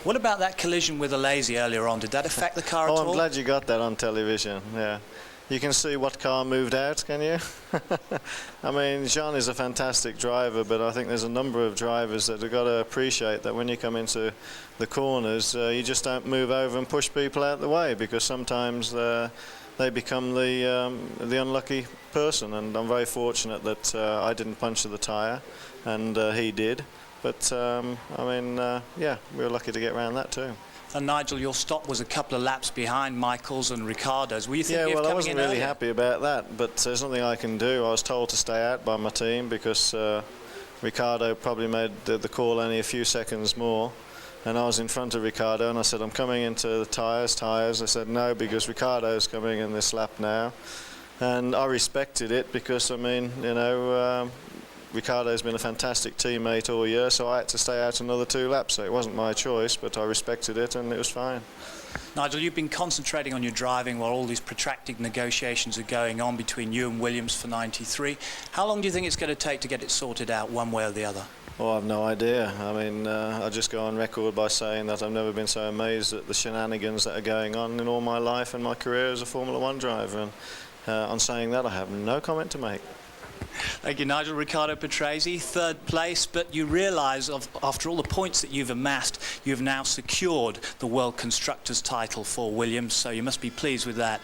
What about that collision with Alesi earlier on? Did that affect the car at all? I'm glad you got that on television, yeah. You can see what car moved out, can you? I mean, Jean is a fantastic driver, but I think there's a number of drivers that have got to appreciate that when you come into the corners, you just don't move over and push people out the way, because sometimes they become the unlucky person, and I'm very fortunate that I didn't puncture the tyre, and he did. But, I mean, yeah, we were lucky to get around that too. And Nigel, your stop was a couple of laps behind Michael's and Ricciardo's. Were you thinking of coming in? Yeah, well, I wasn't really earlier? happy about that, but there's nothing I can do. I was told to stay out by my team because Ricciardo probably made the call only a few seconds more. And I was in front of Ricciardo, and I said, I'm coming into the tyres. I said, no, because Ricciardo's coming in this lap now. And I respected it because, I mean, you know, Ricciardo's been a fantastic teammate all year, so I had to stay out another 2 laps. So it wasn't my choice, but I respected it, and it was fine. Nigel, you've been concentrating on your driving while all these protracted negotiations are going on between you and Williams for 93. How long do you think it's going to take to get it sorted out one way or the other? Oh, I have no idea. I mean, I just go on record by saying that I've never been so amazed at the shenanigans that are going on in all my life and my career as a Formula 1 driver. And on saying that, I have no comment to make. Thank you, Nigel. Riccardo Patrese, 3rd place, but you realise after all the points that you've amassed, you've now secured the World Constructors title for Williams, so you must be pleased with that.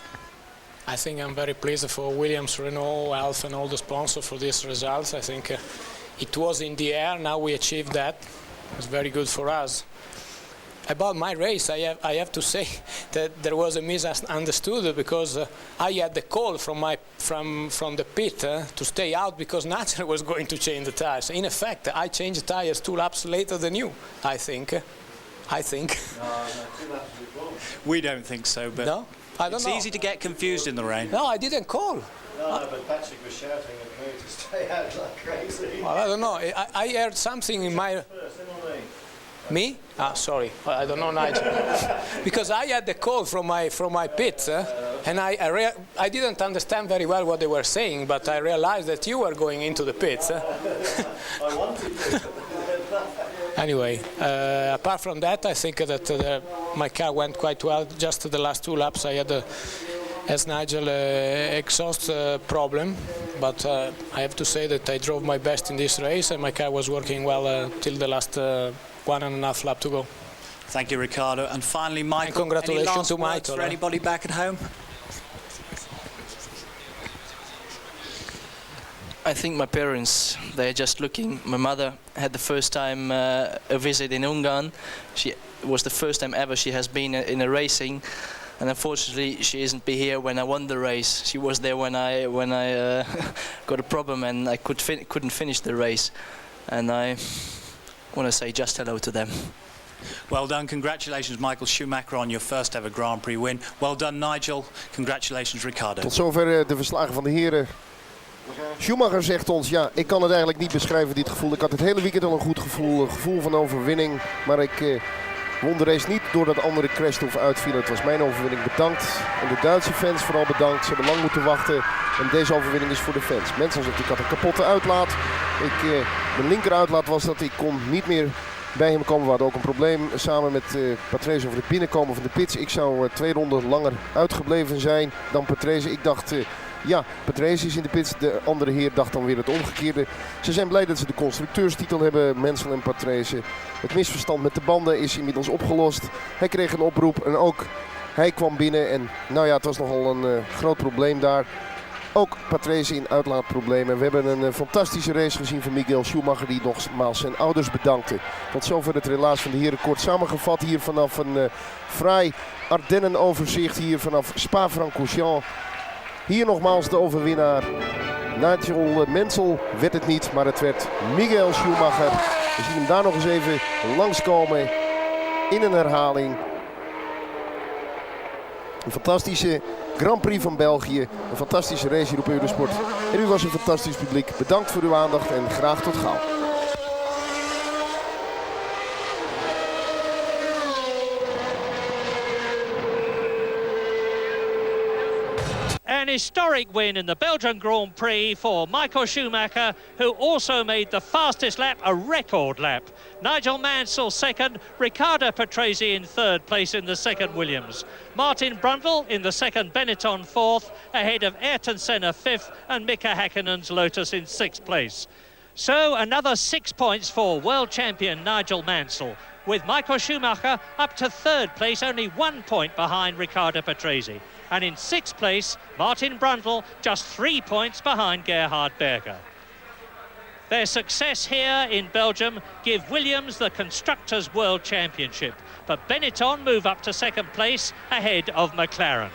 I think I'm very pleased for Williams, Renault, Alfa and all the sponsors for these results. I think it was in the air, now we achieved that. It was very good for us. About my race, I have to say that there was a misunderstood because I had the call from the pit to stay out because Nigel was going to change the tires. In effect, I changed the tires 2 laps later than you, I think. No, 2 laps before. We don't think so, but no? I don't it's know. easy to get confused in the rain. No, I didn't call. No, but Patrick was shouting at me to stay out like crazy. Well, I don't know. I heard something in my... Me? Ah, sorry. I don't know, Nigel. Because I had the call from my pit, and I didn't understand very well what they were saying, but I realized that you were going into the pits. I wanted to. Anyway, apart from that, I think that my car went quite well. Just the last 2 laps, I had, as Nigel, exhaust problem, but I have to say that I drove my best in this race, and my car was working well till the last 1.5 lap to go. Thank you, Riccardo. And finally, Michael, and congratulations any last to words Michael. For anybody back at home? I think my parents, they're just looking. My mother had the first time a visit in Ungarn. It was the first time ever she has been in a racing, and unfortunately she isn't be here when I won the race. She was there when I got a problem and I couldn't finish the race, and I want to say just hello to them. Well done, congratulations Michael Schumacher on your first ever Grand Prix win. Well done Nigel, congratulations Riccardo. Tot zover de verslagen van de heren. Schumacher zegt ons, ja, ik kan het eigenlijk niet beschrijven, dit gevoel. Ik had het hele weekend al een goed gevoel, een gevoel van overwinning. Maar ik won de race niet doordat anderen crashten of uitvielen. Het was mijn overwinning, bedankt. En de Duitse fans vooral bedankt. Ze hebben lang moeten wachten. En deze overwinning is voor de fans. Mensen zegt, ik had een kapotte uitlaat. Mijn linker uitlaat was dat ik kon niet meer bij hem komen. We hadden ook een probleem samen met Patrese over het binnenkomen van de pits. Ik zou 2 ronden langer uitgebleven zijn dan Patrese. Ik dacht, ja, Patrese is in de pits. De andere heer dacht dan weer het omgekeerde. Ze zijn blij dat ze de constructeurstitel hebben, Mansell en Patrese. Het misverstand met de banden is inmiddels opgelost. Hij kreeg een oproep en ook hij kwam binnen. En nou ja, het was nogal een groot probleem daar. Ook Patrese in uitlaatproblemen. We hebben een fantastische race gezien van Michael Schumacher, die nogmaals zijn ouders bedankte. Tot zover het relaas van de heren, kort samengevat hier vanaf een fraai Ardennenoverzicht hier vanaf Spa-Francorchamps. Hier nogmaals de overwinnaar. Nigel Mansell werd het niet, maar het werd Michael Schumacher. We zien hem daar nog eens even langskomen in een herhaling. Een fantastische Grand Prix van België. Een fantastische race hier op Eurosport. En u was een fantastisch publiek. Bedankt voor uw aandacht en graag tot gauw. An historic win in the Belgian Grand Prix for Michael Schumacher, who also made the fastest lap, a record lap. Nigel Mansell second, Riccardo Patrese in third place in the second Williams. Martin Brundle in the second Benetton fourth, ahead of Ayrton Senna fifth and Mika Häkkinen's Lotus in sixth place. So another 6 points for world champion Nigel Mansell, with Michael Schumacher up to third place, only 1 point behind Riccardo Patrese. And in sixth place, Martin Brundle, just 3 points behind Gerhard Berger. Their success here in Belgium give Williams the Constructors' World Championship, but Benetton move up to second place ahead of McLaren.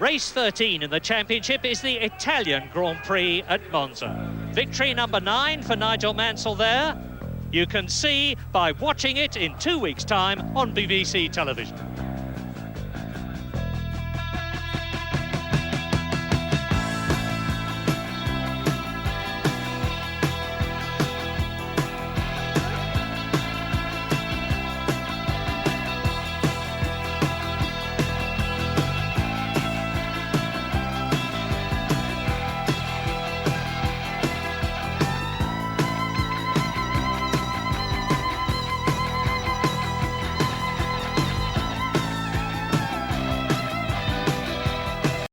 Race 13 in the championship is the Italian Grand Prix at Monza. Victory number 9 for Nigel Mansell there. You can see by watching it in 2 weeks' time on BBC television.